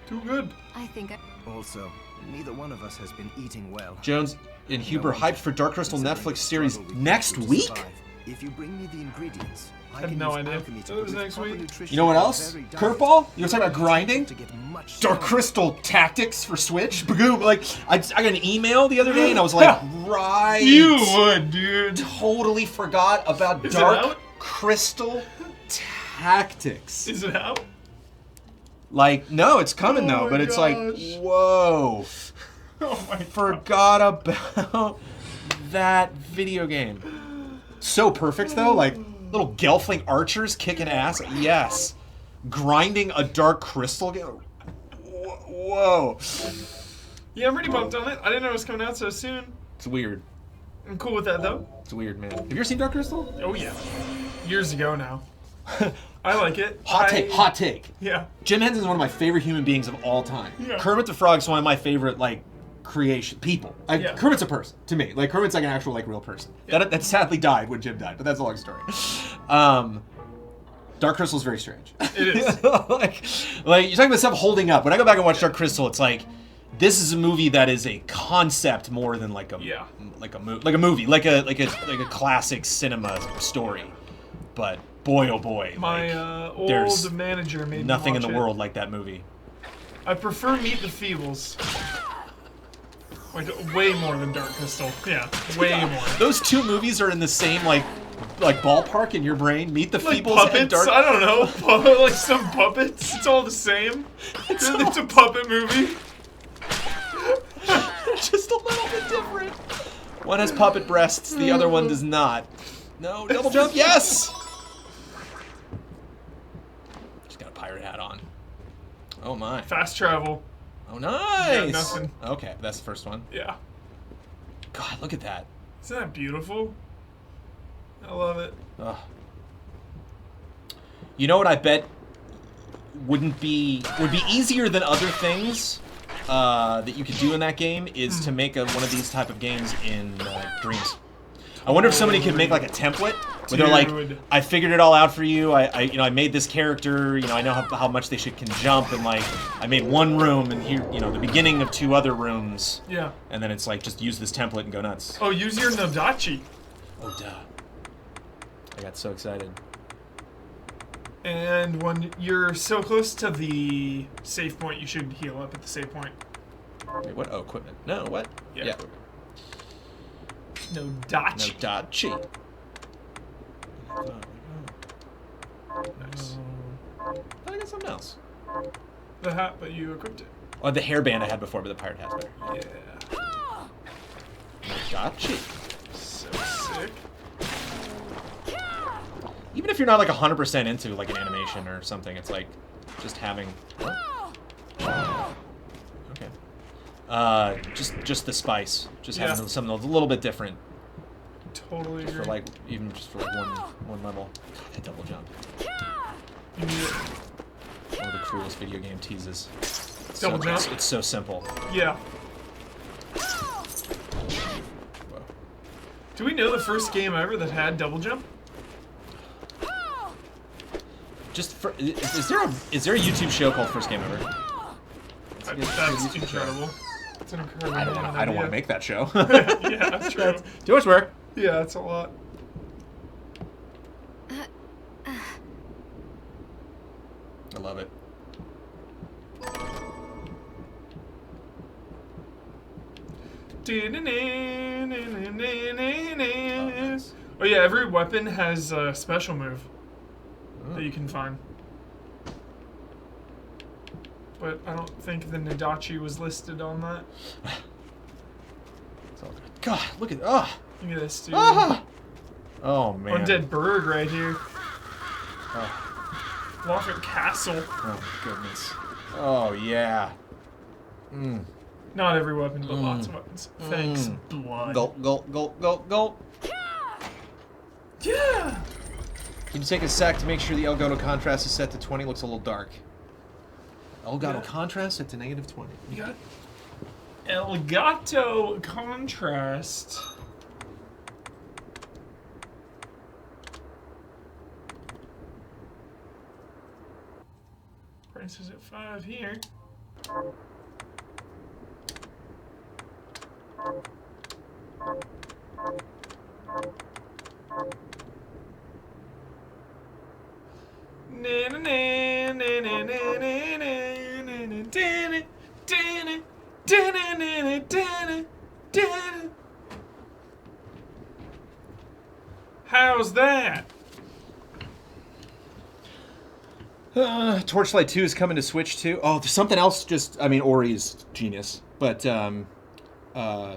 Too good. I think Also, neither one of us has been eating well. Jones and Huber No, hyped for Dark Crystal considering Netflix the series struggle we next go through to week? survive. If you bring me the ingredients, I Had can no use idea. alchemy to It was produce next proper week. nutrition You know what for else? very diet. Curveball? You were talking about grinding? To get much Dark stronger. Crystal Tactics for Switch? Boom! Like I got an email the other day, and I was like, right. You would, dude. Totally forgot about Is it Dark out? Crystal Tactics. Is it out? Like, no, it's coming Oh though, my but it's like, gosh. whoa. Oh my god. Forgot about that video game. So perfect though, like little Gelfling archers kicking ass. Yes. Grinding a Dark Crystal game. Whoa. Yeah, I'm pretty pumped on it. I didn't know it was coming out so soon. It's weird. I'm cool with that though. It's weird, man. Have you ever seen Dark Crystal? Oh yeah. Years ago now. I like it. Hot take, hot take. Yeah. Jim Henson's one of my favorite human beings of all time. Yeah. Kermit the Frog's one of my favorite, like, people. Yeah. Kermit's a person, to me. Like, Kermit's like an actual, like, real person. Yeah. That sadly died when Jim died, but that's a long story. Dark Crystal's very strange. It is. like, you're talking about stuff holding up. When I go back and watch Dark Crystal, it's like, this is a movie that is a concept more than like a movie, like a classic cinema story. But boy, oh boy, My like, there's old manager made me nothing in watch the it. world like that movie. I prefer Meet the Feebles. Like way more than Dark Crystal. Yeah, way more. Those two movies are in the same like ballpark in your brain. Meet the Like Feebles puppets? and Dark. I don't know. Like some puppets. It's all the same. It's a puppet movie. Just a little bit different. One has puppet breasts, the other one does not. No, double jump, yes! Just got a pirate hat on. Oh my. Fast travel. Oh, nice! nothing. Okay, that's the first one. Yeah. God, look at that. Isn't that beautiful? I love it. Ugh. You know what I bet would be easier than other things that you could do in that game is to make one of these type of games in Dreams. I wonder if somebody could make like a template where they're like, Dude. I figured it all out for you. I made this character. I know how much they can jump, and like I made one room and here the beginning of two other rooms. Yeah. And then it's like just use this template and go nuts. Oh, use your Nodachi. Oh duh! I got so excited. And when you're so close to the save point, you should heal up at the save point. Wait, what? Oh, equipment. No, what? Yeah. No Nodachi. dot cheat. Nice. I got something else. The hat, but you equipped it. Oh, the hairband I had before, but the pirate hat's better. Yeah. No dot cheat. So sick. Even if you're not like 100% into like an animation or something, it's like just having. Okay. Just the spice, just having something a little bit different Totally agree. for like even just for like one level. God, that double jump. You need it. One of the coolest video game teases. Double jump? It's so simple. Yeah. Whoa. Do we know the first game ever that had double jump? Just for, is there a YouTube show called First Game Ever? That's incredible. It's an incredible. I don't want to idea. make that show. Yeah, true. Too much work. Yeah, it's a lot. I love it. Oh yeah, every weapon has a special move that you can find. But I don't think the Nadachi was listed on that. God, look at Look at this, dude. Oh man. Undead Berg right here. Oh. Walker Castle. Oh goodness. Oh yeah. Not every weapon, but lots of weapons. Thanks, blood. Gulp, gulp, gulp, gulp, gulp. Yeah! Can you take a sec to make sure the Elgato contrast is set to 20? Looks a little dark. Elgato contrast set to -20. You got Elgato contrast. Price is at 5 here. How's that? Torchlight 2 is coming to Switch too. Oh, there's something else. Just, I mean, Ori is genius, but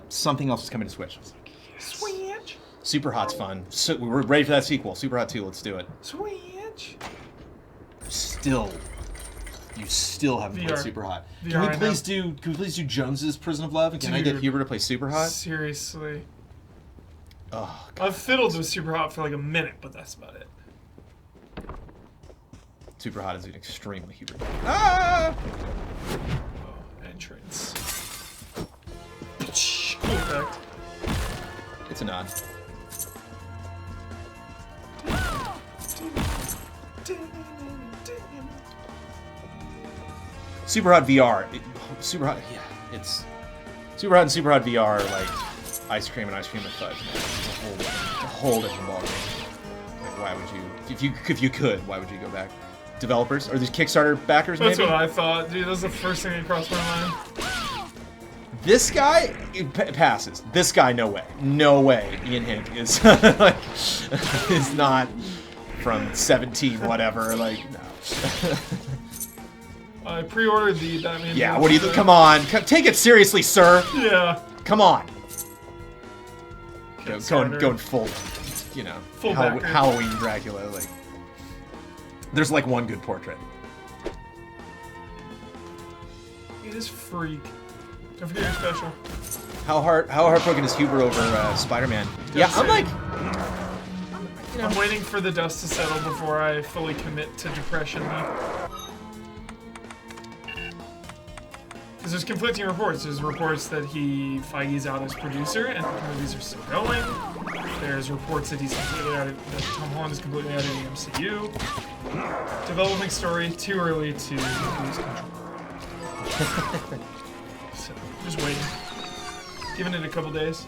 something else is coming to Switch. I was like, yes. Switch. Super Hot's fun. So we're ready for that sequel. Super Hot 2. Let's do it. Switch. You still haven't played VR. Super Hot. VR, Can we I please do Jones's Prison of Love? And can I get Dude. Huber to play Super Hot? Seriously. Oh, I've fiddled with Super Hot for like a minute, but that's about it. Super Hot is an extremely Huber game. Ah! Oh, entrance. Cool effect. It's a nod. Super Hot VR. Super Hot, yeah. It's Super Hot and Super Hot VR are like ice cream and ice cream with fudge. Man. It's a whole different ballgame. Like, why would you? If you could, why would you go back? Developers or these Kickstarter backers? That's maybe? what I thought, dude. That's the first thing that crossed my mind. This guy passes. This guy, no way, no way. Ian Hink is like is not from 17 whatever. Like no. I pre-ordered the Batman. Yeah, what do you? Come on, take it seriously, sir. Yeah. Come on. Kickstarter. Going full, you know, Full backer. Halloween Dracula. Like, there's like one good portrait. It is freak. Don't forget your special. How heartbroken is Huber over Spider-Man? Yeah, I'm like, I'm waiting for the dust to settle before I fully commit to depression. Because there's conflicting reports. There's reports that Feige's out as producer and the movies are still going. There's reports that that Tom Holland is completely out of the MCU. Developing story, too early to lose control. So, just waiting. Giving it a couple days.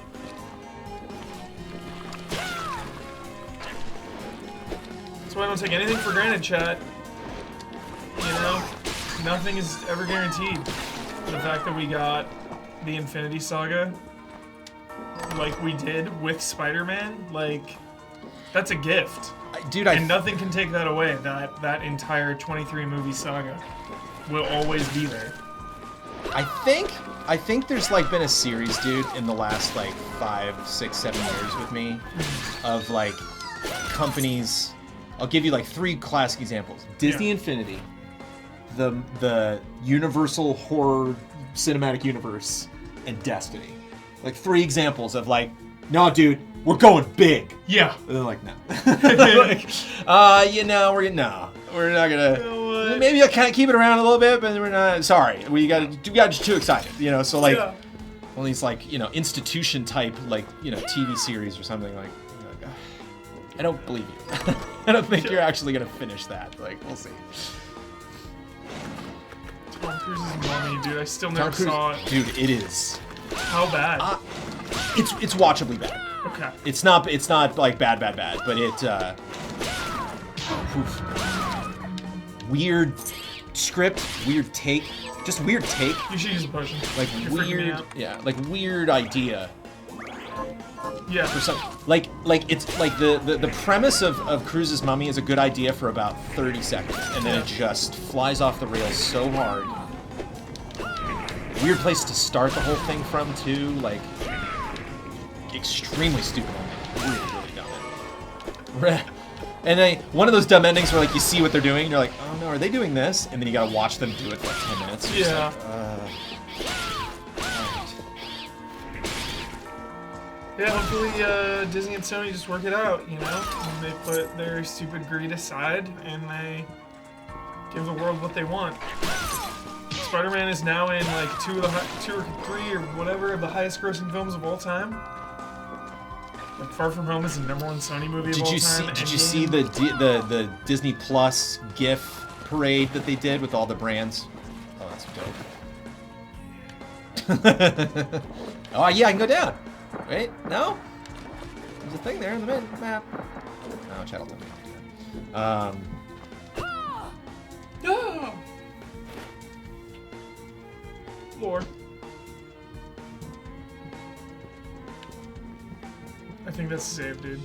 That's why I don't take anything for granted, chat. You know, nothing is ever guaranteed. The fact that we got the Infinity Saga, like we did with Spider-Man, like, that's a gift. dude, And nothing can take that away. That entire 23 movie saga will always be there. I think there's like been a series, dude, in the last like 5, 6, 7 years with me of like companies. I'll give you like 3 classic examples: Disney Infinity, the Universal Horror Cinematic Universe, and Destiny. Like 3 examples of like, no, dude, we're going big. Yeah. And they're like, no. Like, we're not gonna. Maybe I'll kind of keep it around a little bit, but we're not. Sorry, we got just too excited, you know. So like, all these like institution type like TV series or something like. I don't believe you. I don't think you're actually gonna finish that. Like, we'll see. Tom Cruise's Mummy, dude. I still never saw it. Dude, it is. How bad? It's watchably bad. Okay. It's not like bad, but it oof. Weird script, weird take, just weird take. You should use a potion. Like You're freaking me weird, out. yeah, like weird idea. Yeah. For some, like it's like the premise of Cruz's Mummy is a good idea for about 30 seconds, and then it just flies off the rails so hard. Weird place to start the whole thing from too, like extremely stupid ending, really dumb. And then one of those dumb endings where like you see what they're doing, and you're like, oh no, are they doing this? And then you gotta watch them do it for like 10 minutes. You're Yeah. just like, Yeah, hopefully Disney and Sony just work it out, you know? And they put their stupid greed aside and they give the world what they want. Spider-Man is now in like two or three or whatever of the highest grossing films of all time. Like Far From Home is the #1 Sony movie of all time. Did you see the Disney Plus GIF parade that they did with all the brands? Oh, that's dope. Oh yeah, I can go down. Wait, no? There's a thing there in the map. Oh, chat will tell me to do that. No! Lord. I think that's a save, dude.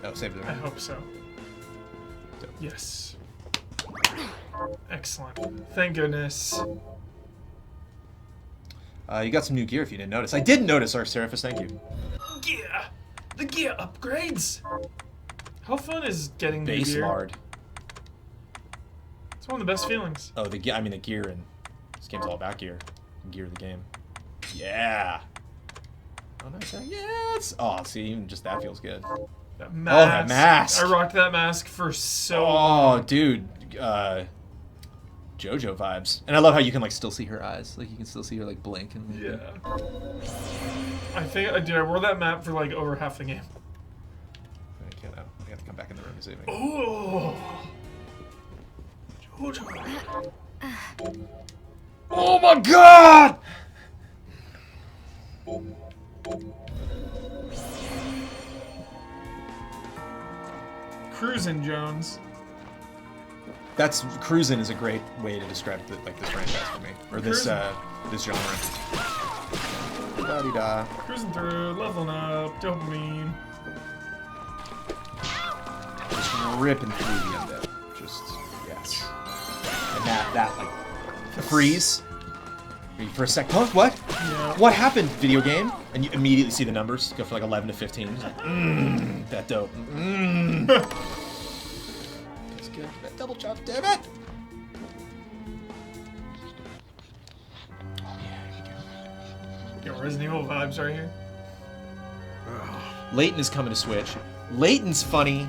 Oh, save the I hope so. Yes. Excellent. Thank goodness. You got some new gear if you didn't notice. I didn't notice, Arcserifus, thank you. Gear! The gear upgrades! How fun is getting new Base gear? lard. It's one of the best feelings. Oh, the gear in this game's all about gear. Gear of the game. Yeah. Oh, nice. Yes. Oh, see, even just that feels good. That Oh, that mask. I rocked that mask for so long. Oh, dude. JoJo vibes. And I love how you can like still see her eyes. Like you can still see her like blink and Yeah. I wore that map for like over half the game. I can't. I have to come back in the room and save me. Oh. JoJo. Oh my god! Cruisin' Jones. That's cruising is a great way to describe this franchise for me, or this genre. La-di-da. Cruising through, leveling up, dopamine. Just ripping through the undead. Just yes. And that like the freeze. For a sec. Huh? What? Yeah. What happened? Video game? And you immediately see the numbers go from like 11 to 15. It's like, that dope. That's good. That double chop, damn it! Oh yeah, Yo, Resident Evil vibes right here. Layton is coming to Switch. Layton's funny.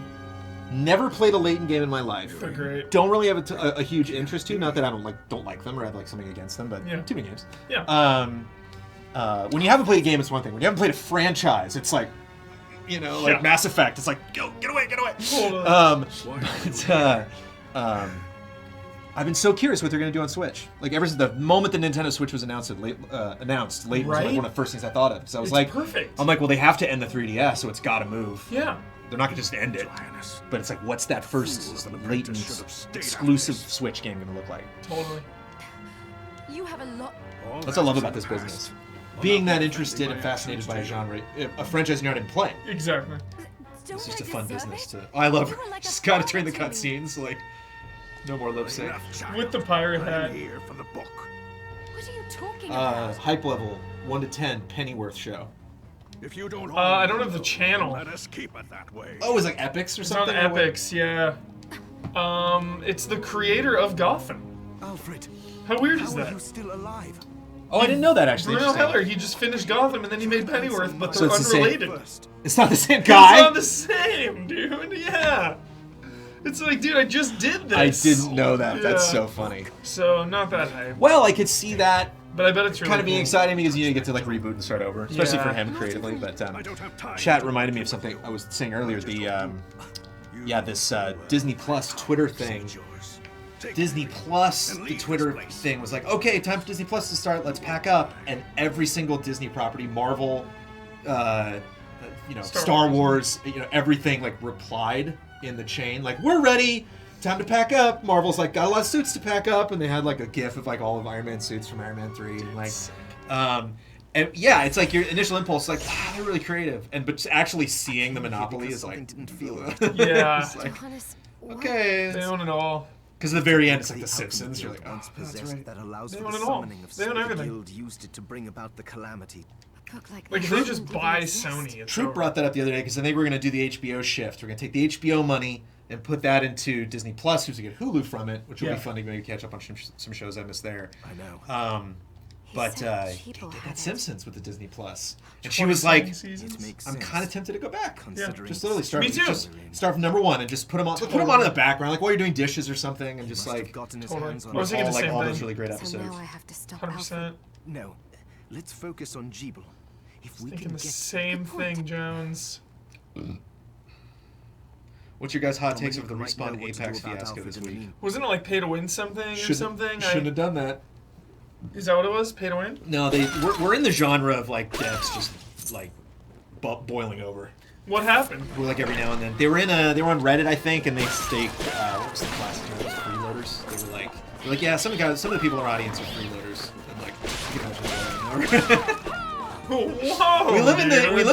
Never played a Layton game in my life. They're great. Don't really have a huge interest to. Not that I don't like them or have like something against them, but Yeah. too many games. Yeah. When you haven't played a game, it's one thing. When you haven't played a franchise, it's like, like Yeah. Mass Effect. It's like, go, get away, get away. Totally. I've been so curious what they're gonna do on Switch. Like ever since the moment the Nintendo Switch was announced, Layton was like Right? one of the first things I thought of. So I was It's like, perfect. I'm like, well, they have to end the 3DS, so it's got to move. Yeah. They're not gonna just end it. But it's like, what's that first Layton exclusive Switch game gonna look like? Totally. You have a lot. That's what I love about this business. Being that interested and fascinated by a genre, a franchise you're not even playing. Exactly. Don't It's just I a fun deserve business it? to. I love You were like a just gotta father turn the to me. cutscenes, like no more lip sync. With the pirate hat. Here for the book. What are you talking about? Hype level 1 to 10 Pennyworth show. If you don't I don't have the channel. let us keep it that way. Oh, it was like Epics or It's on something? or what? Epics, yeah. It's the creator of Gotham. Alfred, How weird how is are that? you still alive? Oh, I didn't know that actually. Bruno Interesting. Heller, he just finished Gotham and then he made Pennyworth, but So they're it's the same- unrelated. It's not the same It's guy. not the same, dude. Yeah. It's like, dude, I just did this. I didn't know that. That's Yeah. so funny. So, not that hype. Well, I could see that But I bet it's really kind of being cool. exciting because you get to like reboot and start over, especially for Yeah. him creatively. But I don't have time. chat reminded me of something I was saying earlier. This Disney Plus Twitter thing. Disney Plus, the Twitter thing was like, okay, time for Disney Plus to start. Let's pack up, and every single Disney property, Marvel, Star Wars, everything like replied in the chain, like we're ready time to pack up. Marvel's like, got a lot of suits to pack up, and they had like a gif of like all of Iron Man suits from Iron Man 3, and like, and yeah, it's like your initial impulse, like, they're really creative, but actually seeing the monopoly is like, didn't feel right. Yeah. it's like, Honest, what? okay, They own it all. because at the very end, it's like The the alchemy Simpsons. You're guild like, once oh, that's possessed right. that allows They for own the it all. summoning of They own the everything. guild used it to bring about the calamity. A book like Like, that if they shouldn't just even buy exist. Sony, it's Troop over. brought that up the other day because I think we're going to do the HBO shift. We're going to take the HBO money and put that into Disney Plus, who's to get Hulu from it, which will Yeah. be fun to maybe catch up on some shows I missed there. I know. He But said he people did had that it. Simpsons with the Disney Plus, and she was like, 27 seasons? It makes "I'm sense. kind of tempted to go back. Considering Just literally start. Me too. Just start from number one and just put them on. Put them on in the background, like while you're doing dishes or something, and just must have like gotten his Totally. hands on I was it. thinking all, the like same all thing. those really great So episodes. now I have to stop 100%. Alfred. No, let's focus on Jeeble. If we Thinking can the get same Good point. thing, Jones. What's your guys' hot takes of Dominic the might know respawn what to Apex do about fiasco Alfred this in the week? mean- Wasn't it like pay to win something or something? Shouldn't have done that. Is that what it was? Pay to win? No, we're in the genre of like devs just like boiling over. What happened? We're like every now and then. They were on Reddit, I think, and they what was the class term? It was freeloaders. They were like, yeah, some of the people in our audience are freeloaders. And like, you know, Whoa! we live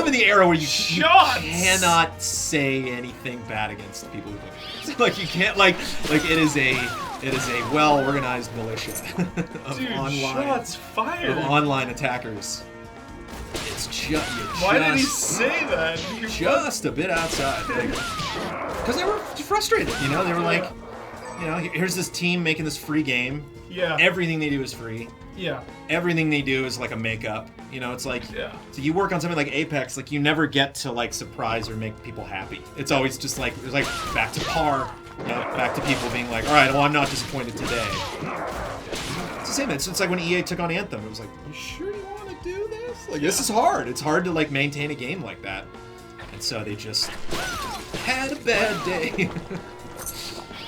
in the era where you Shots! cannot say anything bad against the people who do it. Like you can't like it is a well organized militia of Dude, online shots fired. attackers. It's just Why did he say that? just a bit outside because they were frustrated. You know, they were like, you know, here's this team making this free game. Yeah. Everything they do is free. Yeah. Everything they do is like a makeup. You know, it's like, Yeah. so you work on something like Apex, like you never get to like surprise or make people happy. It's always just like, it's like back to par, you know, back to people being like, all right, well, I'm not disappointed today. It's the same. It's like when EA took on Anthem. It was like, you sure you want to do this? Like, this is hard. It's hard to like maintain a game like that. And so they just had a bad day.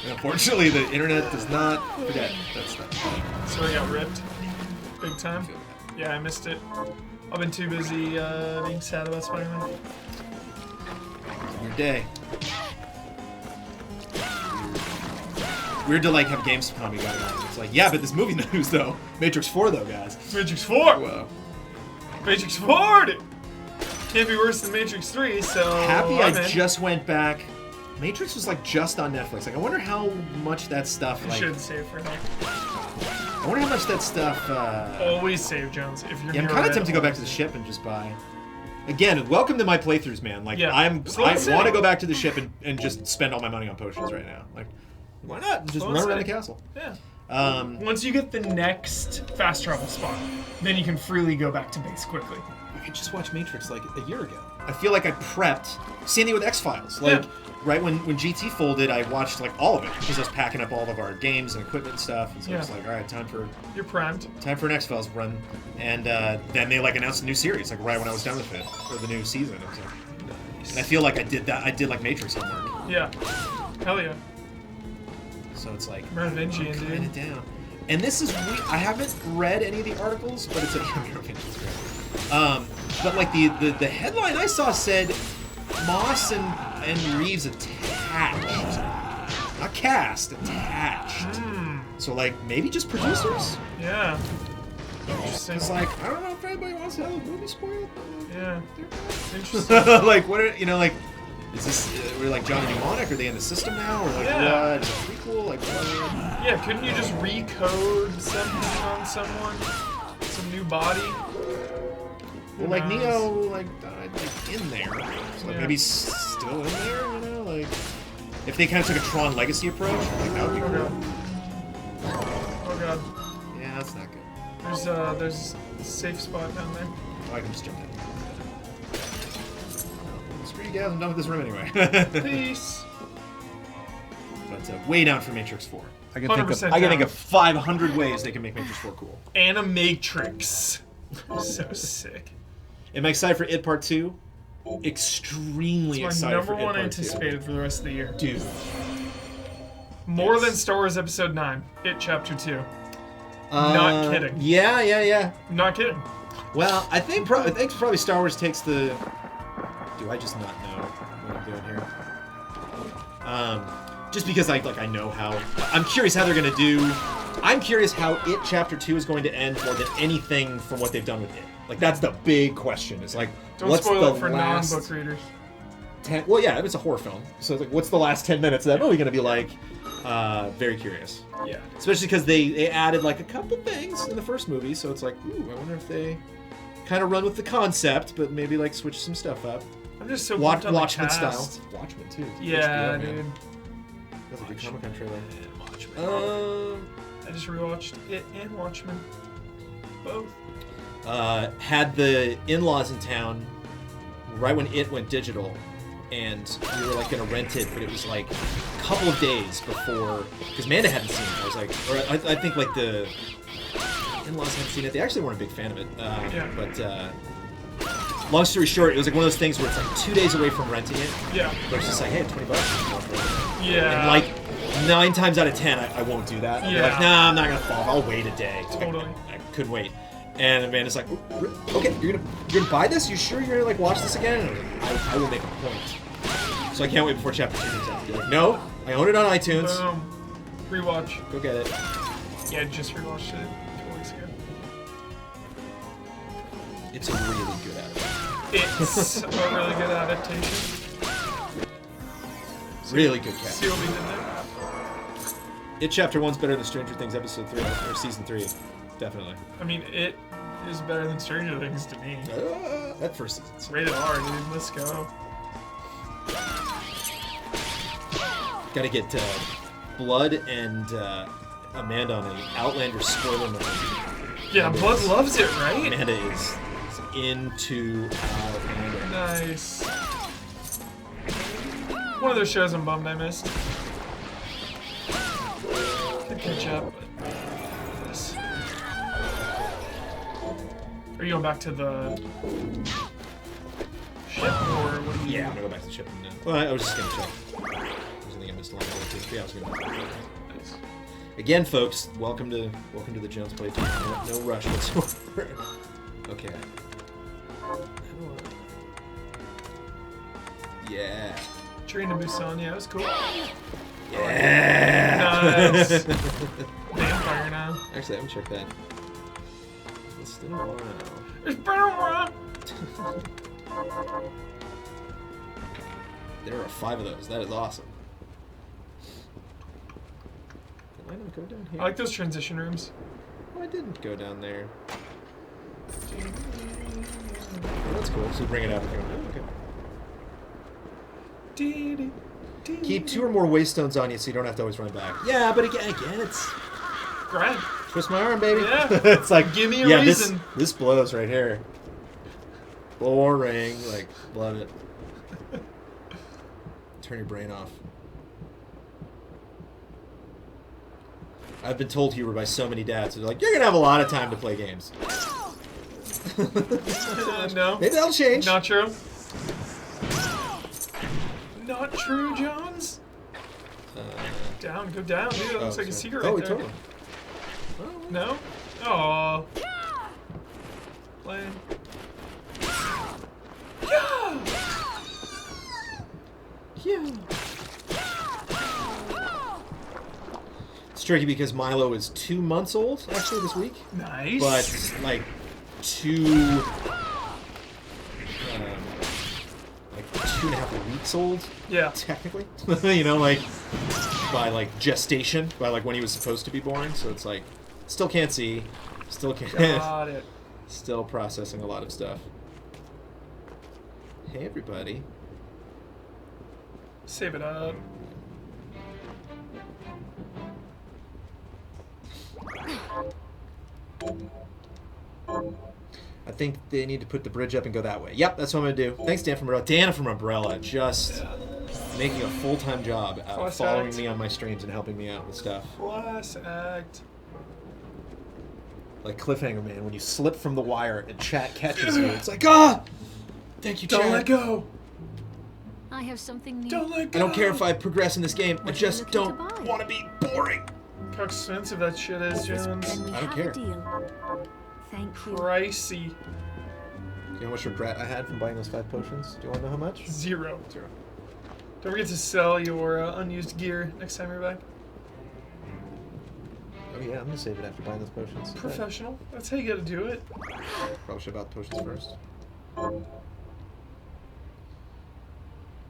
And unfortunately, the internet does not forget that stuff. So I got ripped. Big time. Yeah, I missed it. I've been too busy being sad about Spider-Man. Your day. Weird to like have Gamescom going on. It's like, yeah, but this movie news though. Matrix 4 though, guys. Matrix 4! Whoa. Matrix 4! Can't be worse than Matrix 3, so... Happy I'm I in. just went back. Matrix was like just on Netflix. Like I wonder how much that stuff You like. should save for now. I wonder how much that stuff. Always save, Jones, if you're Yeah, I'm kind of tempted to go back to the ship and just buy. Again, welcome to my playthroughs, man. Like Yeah. I So want let's to say- go back to the ship and just spend all my money on potions right now. Like, why not? Just So run let's around the say- castle. Yeah. Um, Once you get the next fast travel spot, then you can freely go back to base quickly. I just watched Matrix like a year ago. I feel like I prepped. Same thing with X-Files. Like, Yeah. right when GT folded, I watched like all of it because I was packing up all of our games and equipment and stuff. And so I was Yeah. like, all right, time for You're primed. an X-Files run. And then they like announced a new series like right when I was done with it, or the new season. I was like, and I feel like I did that. I did like Matrix homework. Yeah. Hell yeah. So it's like Merovingian, kind dude. of down. And this is I haven't read any of the articles, but it's Merovingian's great. But like the headline I saw said Moss and Reeves attached, not cast, attached. So like maybe just producers. Yeah. Interesting. It's like I don't know if anybody wants to have a movie spoiled. Yeah. Interesting. Like what are like? Is this we're like Johnny Mnemonic? Are they in the system now, or like Yeah. what? Is it prequel? Like what? Yeah, couldn't you just recode something on someone? Some new body? Well, like Neo like died like in there, so like Yeah. maybe he's still in there. You know, like if they kind of took a Tron Legacy approach, like that would be cool. Oh god. Yeah, that's not good. There's a safe spot down there. Oh, I can just jump in. Screw you guys, I'm done with this room anyway. Peace. But way down for Matrix 4. I can 100% think down. of 500 ways they can make Matrix 4 cool. Animatrix. So sick. Am I excited for It Part 2? Extremely It's my excited number for It one Part anticipated for the rest of the year. 2. Dude. More Yes. than Star Wars Episode 9. It Chapter 2. Not kidding. Yeah. Not kidding. Well, I think probably Star Wars takes the... Do I just not know what I'm doing here? just because I know how. I'm curious how they're gonna do. I'm curious how It Chapter 2 is going to end more than anything from what they've done with It. Like that's the big question. It's like, Don't what's spoil the it for last non-book readers. 10? Well, yeah, it's a horror film, so it's like, what's the last 10 minutes of that movie gonna be like? Very curious. Yeah. Especially because they added like a couple things in the first movie, so it's like, ooh, I wonder if they kind of run with the concept, but maybe like switch some stuff up. I'm just so pumped on the Watchmen cast. style. Watchmen too. Yeah, HBO, man. dude. That's a good Comic-Con trailer. Watchmen. I just rewatched It and Watchmen. Both. Had the in-laws in town right when It went digital, and we were like gonna rent it, but it was like a couple of days before, because Amanda hadn't seen it. I was like, or I think like the in-laws hadn't seen it. They actually weren't a big fan of it. But long story short, it was like one of those things where it's like 2 days away from renting it. Yeah. But it's just like, hey, $20. Yeah. And like 9 times out of 10, I won't do that. I'll be like, nah, I'm not gonna fall. I'll wait a day. Totally. I couldn't wait. And Amanda's like, okay, you're gonna buy this? You sure you're gonna like watch this again? And I will make a point. So I can't wait before Chapter 2 comes out. You're like, no, I own it on iTunes. Boom. Rewatch. Go get it. Yeah, just rewatched it 2 weeks ago. It's a really good adaptation. It's a really good adaptation. Really good cast. See what we did there? It Chapter 1's better than Stranger Things Episode 3 or Season 3, definitely. I mean, it is better than Stranger Things to me. That first season's Rated R, dude. Let's go. Gotta get Blood and Amanda on an Outlander spoiler mode. Yeah, Blood loves it, right? Amanda is into Outlander. Nice. One of those shows I'm bummed I missed. Could catch up, but this. Are you going back to the ship, or what are you? Yeah, I'm gonna go back to the ship now. Well, I was just gonna check. I think I missed a line. Yeah, I was gonna. Nice. Again, folks, welcome to the Jones playthrough. No rush whatsoever. Okay. Yeah. Train to Busan, yeah, it was cool. Yeah. Nice. Vampire now. Actually, I haven't checked that. It's been a while. It's been a while. There are 5 of those. That is awesome. Did I not go down here? I like those transition rooms. Oh, I didn't go down there. Oh, that's cool. So bring it up. Okay. Keep 2 or more waystones on you so you don't have to always run back. Yeah, but again, it's... Grind. Twist my arm, baby. Yeah. It's like, Give me a reason. This blows right here. Boring. Like, love it. Turn your brain off. I've been told, Hubert, by so many dads, they're like, you're going to have a lot of time to play games. No. Maybe that'll change. Not true. Not true, Jones. Down, go down, dude. That looks like a secret right there. Totally. No? Oh. Playing. Yeah! Yeah. It's tricky because Milo is 2 months old, actually, this week. Nice. But, like, 2... like 2.5 weeks old. Yeah. Technically. You know, like, by, like, gestation. By, like, when he was supposed to be born. So it's like, still can't see. Still can't... Got it. Still processing a lot of stuff. Hey, everybody. Save it up. I think they need to put the bridge up and go that way. Yep, that's what I'm going to do. Thanks, Dan from Umbrella. Dan from Umbrella, just making a full-time job out of Class following act. me on my streams and helping me out with stuff. Class act. Like Cliffhanger, man, when you slip from the wire and chat catches you, it's like, ah! Thank you, chat. Don't let go. I have something new. Don't let I go. don't care if I progress in this game. I What are you just looking don't to buy? want to be boring. How expensive that shit is, Jones. Then we I don't have care. a deal. Thank you. Pricey. Do you know how much regret I had from buying those 5 potions? Do you want to know how much? 0. Don't forget to sell your unused gear next time you're back. Oh yeah, I'm gonna save it after buying those potions. Professional. That's how you gotta do it. Probably should have bought the potions first.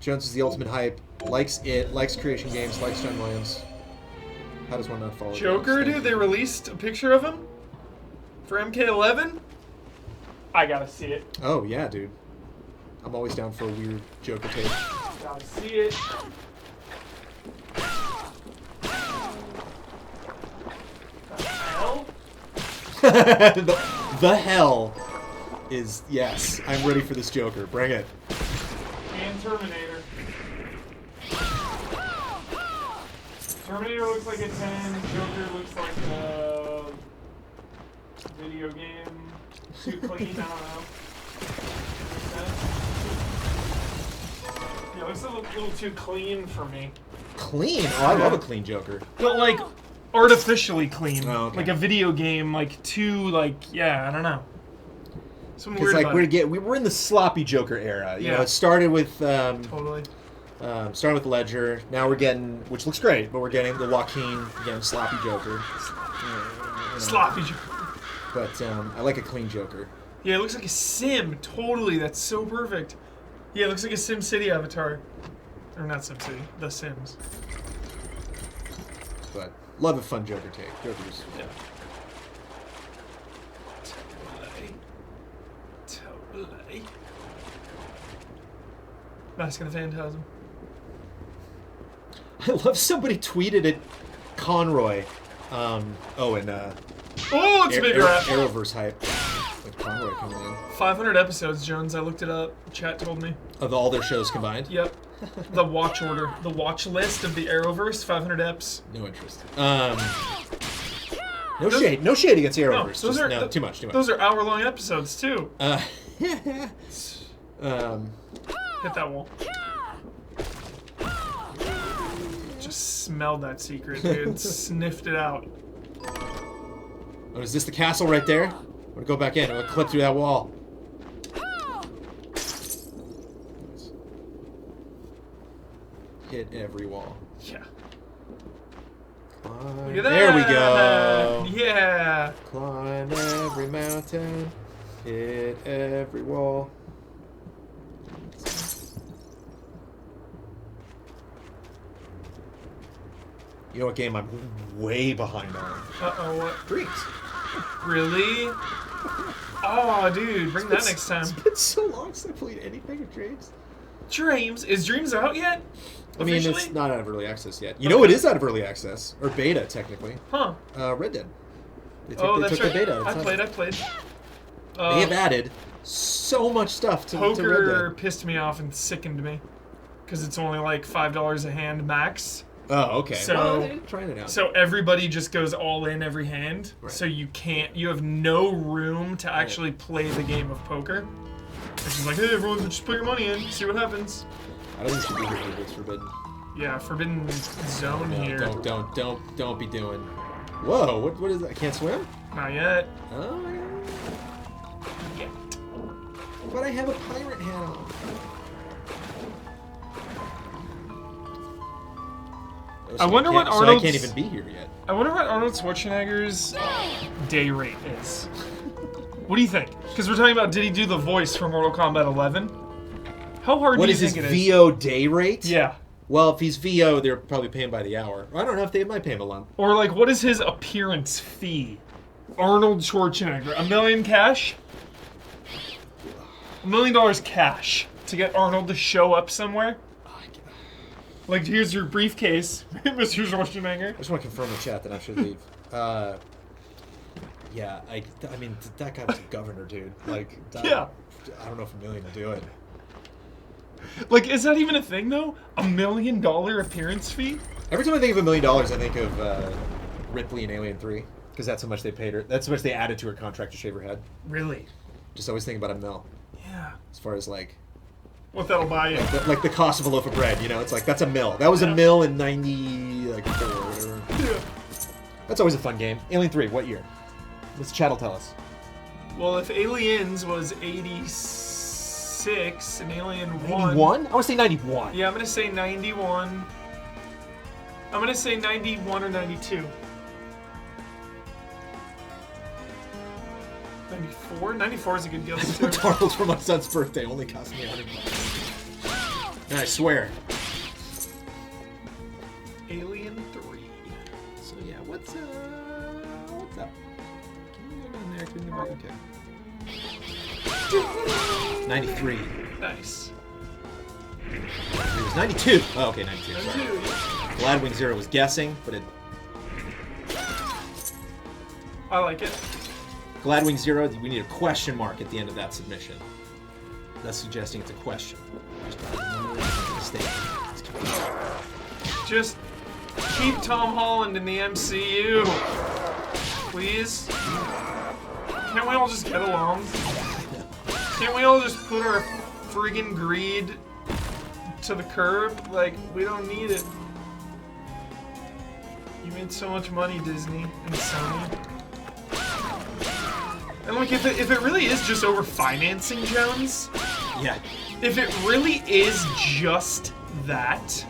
Jones is the ultimate hype. Likes it. Likes creation games. Likes John Williams. How does one not follow? Joker, dude, they released a picture of him for MK11. I gotta see it. Oh yeah, dude. I'm always down for a weird Joker take. Gotta see it. The hell? the hell is yes. I'm ready for this Joker. Bring it. And Terminator. Terminator looks like a 10. Joker looks like a video game. Too clean. I don't know. Yeah, it looks a little too clean for me. Clean? Oh, I love a clean Joker. But like artificially clean. Oh, okay. Like a video game, like too like yeah, I don't know. Something Because weird like about it. we're in the sloppy Joker era. You Yeah. know, it started with Totally. started with Ledger. Now we're getting, which looks great, but we're getting the Joaquin again, sloppy Joker. You know. Sloppy. But I like a clean Joker. Yeah, it looks like a Sim. Totally. That's so perfect. Yeah, it looks like a Sim City avatar. Or not Sim City. The Sims. But love a fun Joker take. Joker's. Yeah. Totally. Mask of the Phantasm. I love somebody tweeted at Conroy. Oh, it's a big rap. Arrowverse hype. Like Conroy coming in. 500 episodes, Jones. I looked it up. Chat told me. Of all their shows combined? Yep. The watch order. The watch list of the Arrowverse. 500 eps. No interest. No shade. No shade against Arrowverse. those are no, too much. Those are hour-long episodes, too. Hit that wall. Just smelled that secret, dude. Sniffed it out. Oh, is this the castle right there? I'm gonna go back in. I'm gonna clip through that wall. Hit every wall. Yeah. Climb. Look at that. There we go. Yeah. Climb every mountain. Hit every wall. You know what game I'm way behind on? Uh-oh, what? Dreams. Really? Oh, dude, bring that next time. It's been so long since I played anything of Dreams. Dreams? Is Dreams out yet? I mean, Officially? it's not out of early access yet. You know it is out of early access. Or beta, technically. Huh. Red Dead. They That's took right. the beta. I played. They have added so much stuff to Red Poker Dead. pissed me off and sickened me. Because it's only like $5 a hand max. Oh, okay. So- well, they're trying it out. So everybody just goes all in every hand. Right. So you have no room to actually play the game of poker. It's just like, hey, everyone, just put your money in, see what happens. I don't think it should be here, but it's forbidden. Yeah, Forbidden Zone No, here. don't be doing. Whoa, what is that? I can't swim? Not yet. Oh my god. Yeah. But I have a pirate hat on. I wonder what So I Arnold's- can't even be here yet. I wonder what Arnold Schwarzenegger's day rate is. What do you think? Because we're talking about, did he do the voice for Mortal Kombat 11? How hard What do you is his think it is? VO day rate? Yeah. Well, if he's VO, they're probably paying by the hour. I don't know if they might pay him a lump. Or like, what is his appearance fee? Arnold Schwarzenegger. $1 million cash? $1 million cash to get Arnold to show up somewhere? Like, here's your briefcase, Mr. Schwarzenegger. I just want to confirm in the chat that I should leave. Yeah, I mean, that guy was a governor, dude. Like, Yeah. I don't know if $1 million will do it. Like, is that even a thing, though? $1 million appearance fee? Every time I think of $1 million, I think of Ripley in Alien 3, because that's how much they paid her. That's how much they added to her contract to shave her head. Really? Just always think about $1 million. Yeah. As far as like What that'll buy you. like the cost of a loaf of bread, you know, it's like that's $1 million. That was $1 million in 94 or whatever. Yeah. That's always a fun game. Alien 3, what year? What's the chat will tell us. Well, if Aliens was 86, 96 and Alien 1. 91? I want to say 91. Yeah, I'm gonna say 91. I'm gonna say 91 or 92. 94? 94 is a good guess too. McDonald's for my son's birthday only cost me $100. And I swear. Alien 3. So yeah, what's up? Can you go down there? Can you go back? Okay. 93. Nice. It was 92. Oh, okay, 92. Sorry. 92, yeah. Gladwing Zero was guessing, but it. I like it. Gladwing Zero, we need a question mark at the end of that submission. That's suggesting it's a question. Just keep Tom Holland in the MCU. Please. Can't we all just get along? Can't we all just put our friggin' greed to the curb? Like, we don't need it. You made so much money, Disney and Sony. And like, if it really is just over financing, Jones, Yeah. if it really is just that,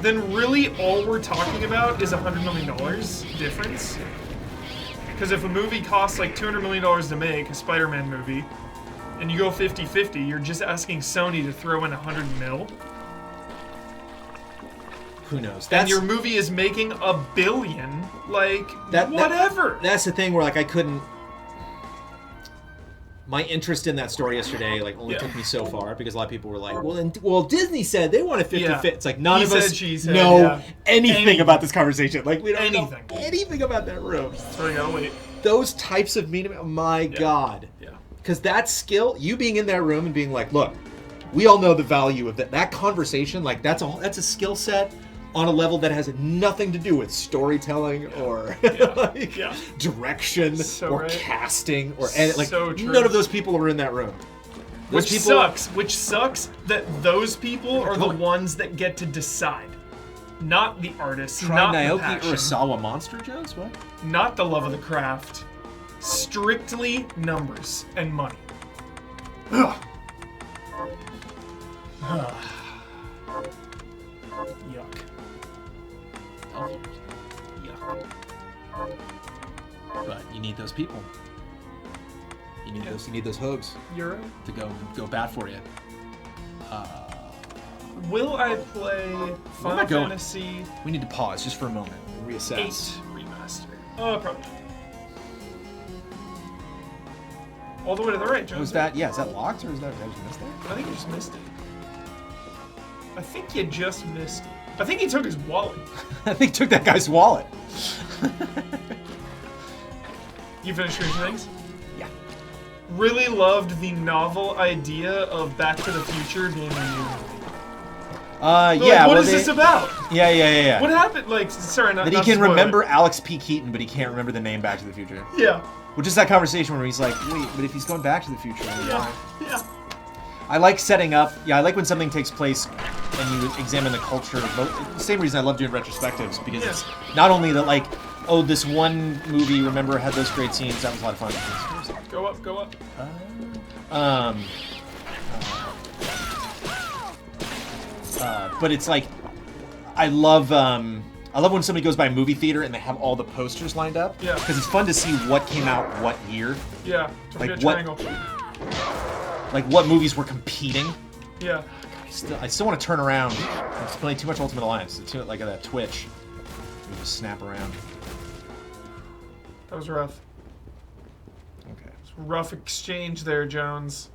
then really all we're talking about is $100 million difference. Because if a movie costs like $200 million to make, a Spider-Man movie, and you go 50-50, you're just asking Sony to throw in $100 mil. Who knows? And your movie is making $1 billion. Like, whatever. That's the thing where like I couldn't. My interest in that story yesterday like only took me so far because a lot of people were like, well, Disney said they wanted 50-50. It's like none of us know anything about this conversation. Like we don't know anything about that room. So you gotta wait. Those types of media, my God. Yeah. Because that skill, you being in that room and being like, look, we all know the value of that. That conversation, like that's a skill set on a level that has nothing to do with storytelling or direction or casting or like none of those people are in that room. Which sucks that those people are the ones that get to decide. Not the artists, not the Naoki passion. Urasawa Monster Jones? What? Not the love of the craft. Strictly numbers and money. Ugh. Yuck. Yuck. But you need those people. You need those hogs Euro? to go bat for you. Will I play Final Fantasy We need to pause just for a moment. Reassess. 8 remaster? Oh, probably not. All the way to the right, Jones. Was that? Yeah, is that locked or is that? Did I just miss that? I think you just missed it. I think you just missed it. I think he took his wallet. I think took that guy's wallet. You finished your things? Yeah. Really loved the novel idea of Back to the Future being a new movie. Yeah. What is this about? Yeah. What happened? Like, sorry, not. That he not can spoil remember it. Alex P. Keaton, but he can't remember the name Back to the Future. Yeah. Which is that conversation where he's like, wait, but if he's going back to the future, then why? Yeah. I like setting up. Yeah, I like when something takes place and you examine the culture. The same reason I love doing retrospectives because it's not only that like, oh, this one movie, remember, had those great scenes. That was a lot of fun. Go up. But it's like, I love when somebody goes by a movie theater and they have all the posters lined up. Yeah. Because it's fun to see what came out what year. Yeah. Like triangle. Like what movies were competing. Yeah. I still want to turn around. I'm just playing too much Ultimate Alliance. It's too like that Twitch. You just snap around. That was rough. Okay. Rough exchange there, Jones.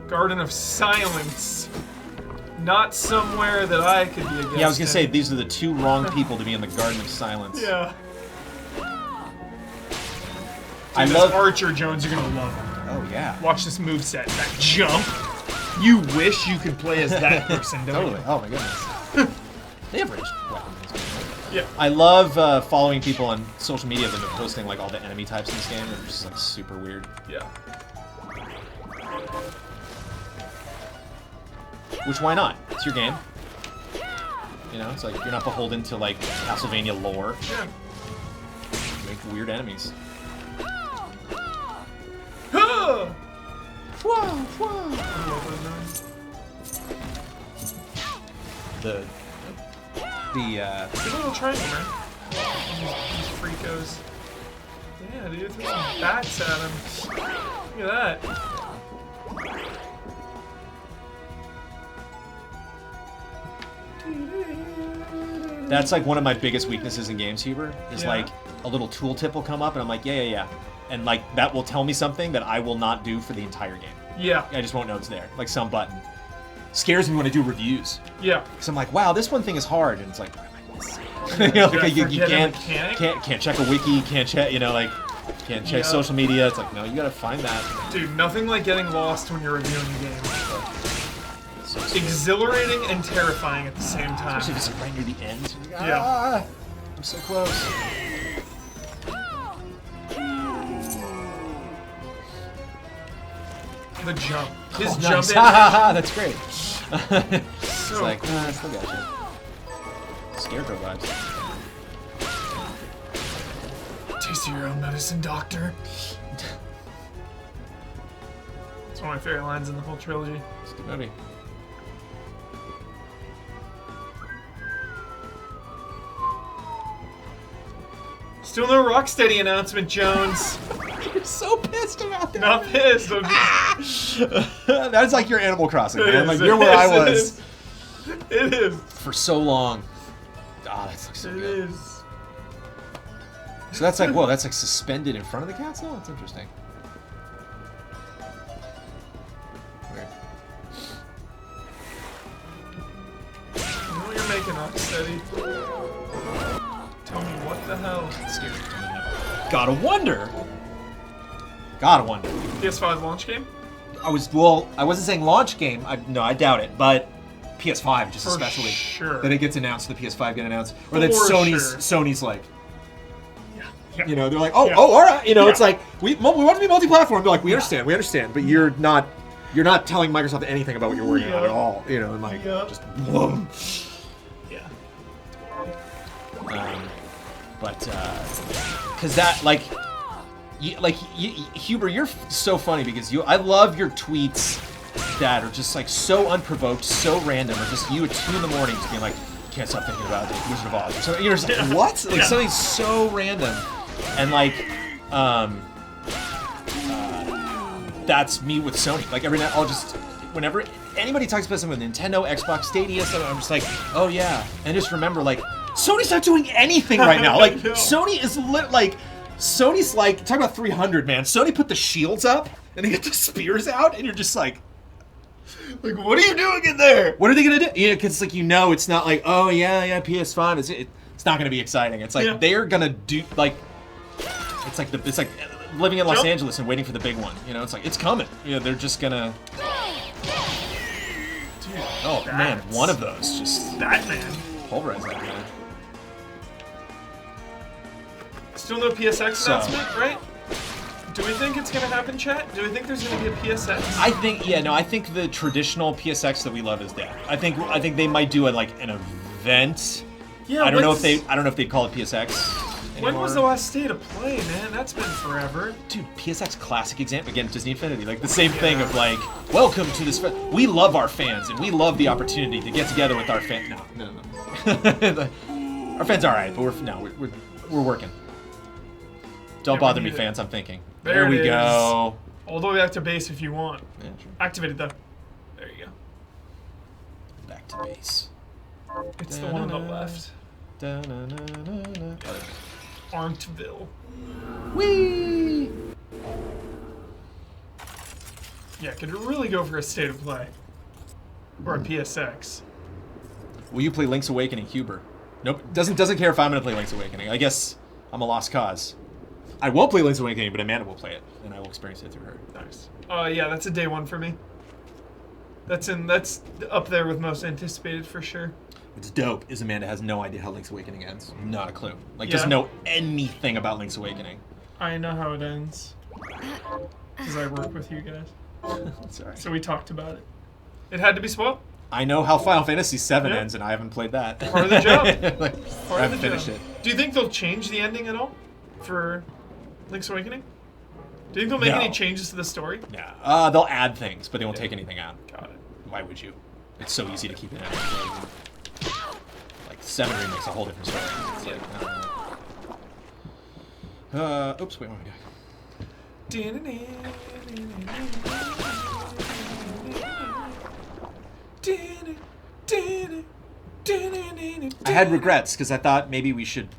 Garden of Silence. Not somewhere that I could be a guest. Yeah, I was gonna say these are the two wrong people to be in the Garden of Silence. Yeah. I Dude, love this Archer Jones. You're gonna love him. Oh yeah. Watch this moveset. That jump. You wish you could play as that person, don't Totally. you? Oh my goodness. They have ranged weapons. in this game, right? Yeah. I love following people on social media that have been posting like all the enemy types in this game. They're just like super weird. Yeah. Which why not? It's your game. You know, it's like you're not beholden to like Castlevania lore. Yeah. Make weird enemies. Huh! The It's a little triangle, man. These freakos. Yeah, dude, throw some bats at him. Look at that. That's like one of my biggest weaknesses in games, Huber, is Yeah. like a little tooltip will come up and I'm like, yeah. And like that will tell me something that I will not do for the entire game. Yeah, I just won't know it's there. Like some button. Scares me when I do reviews. yeah. Because I'm like, wow, this one thing is hard. And it's like, what am I missing? You know, like, you Forget a can't mechanic? check a wiki, can't check, you know, like, can't check Yeah. social media. It's like, no, you gotta find that. Dude, nothing like getting lost when you're reviewing a game. So scary. Exhilarating and terrifying at the same time. Especially if it's like right near the end. You're like, Yeah. "Ah, I'm so close. The jump. His Oh, jump nice. in. Ha ha ha, that's great. It's So like, I still got you. Scarecrow vibes. Taste your own medicine, doctor. It's one of my favorite lines in the whole trilogy. It's a good movie. Still no Rocksteady announcement, Jones. You're so pissed about that. Not pissed. I'm just... That's like your Animal Crossing, It man. is, Like it you're where is, I it was is. It is. for so long. Ah, that's like so It good. is. So that's like, whoa, that's like suspended in front of the castle? That's interesting. Weird. You know what you're making, Rocksteady. Tell me what the hell. It's scary. Gotta wonder. Gotta wonder. PS5 launch game? I wasn't saying launch game. No, I doubt it. But PS5, just For especially sure. that it gets announced, the PS5 get announced, or that For Sony's like, Yeah. you know, they're like, oh, Yeah. all right, you know, Yeah. it's like we want to be multi-platform. They're like, we understand, but you're not telling Microsoft anything about what you're working on at all, you know, and like Yeah. just boom. Yeah. But because that like Huber, you're so funny because I love your tweets that are just like so unprovoked, so random, or just you at 2 in the morning just being like, can't stop thinking about the Wizard of Oz. So you're just like, what? Like something so random, and like that's me with Sony. Like every night, I'll just whenever anybody talks about something with Nintendo, Xbox, Stadia, something, I'm just like, oh yeah, and just remember like Sony's not doing anything right now. Like No. Sony is Sony's like talk about 300, man. Sony put the shields up and they get the spears out, and you're just like what are you doing in there? What are they gonna do? Yeah, because like it's not like oh yeah PS5 it's not gonna be exciting. It's like they're gonna do like it's like living in Los Jump. Angeles and waiting for the big one. You know, it's like it's coming. You know, they're just gonna. Dude, Oh man, that's- one of those just Batman. pulverize that guy. Still no PSX So- announcement, right? Do we think it's gonna happen, chat? Do we think there's gonna be a PSX? I think I think the traditional PSX that we love is dead. I think they might do an event. Yeah. I don't know if they'd call it PSX. When was the anymore. last state of play, man? That's been forever. Dude, PSX classic example again, Disney Infinity, like the same thing of like, welcome to this. We love our fans and we love the opportunity to get together with our fans. No. Our fans are alright, but we're working. Don't Yeah, we bother me, need it. fans. I'm thinking. There There it we is. go. All the way back to base if you want. Yeah, sure. Activated though. There you go. Back to base. It's the one on the left. Da-na-na-na-na. Arntville. Whee! Yeah, could really go for a state of play. Or a PSX. Will you play Link's Awakening, Huber? Nope. Doesn't care if I'm gonna play Link's Awakening. I guess I'm a lost cause. I won't play Link's Awakening, but Amanda will play it, and I will experience it through her. Nice. Yeah, that's a day one for me. That's up there with most anticipated for sure. What's dope is Amanda has no idea how Link's Awakening ends. Not a clue. Like, Yeah. doesn't know anything about Link's Awakening. I know how it ends. Because I work with you guys. Sorry. So we talked about it. It had to be spoiled. I know how Final Fantasy VII Yeah. ends, and I haven't played that. Part of the job. Like, Part I of haven't the finished job. it. Do you think they'll change the ending at all for Link's Awakening? Do you think they'll make No. any changes to the story? Yeah. They'll add things, but they won't take anything out. Got it. Why would you? It's so easy to keep it in. Like 7 remakes a whole different story. It's like, oops, wait, what am I doing? I had regrets because I thought maybe we should.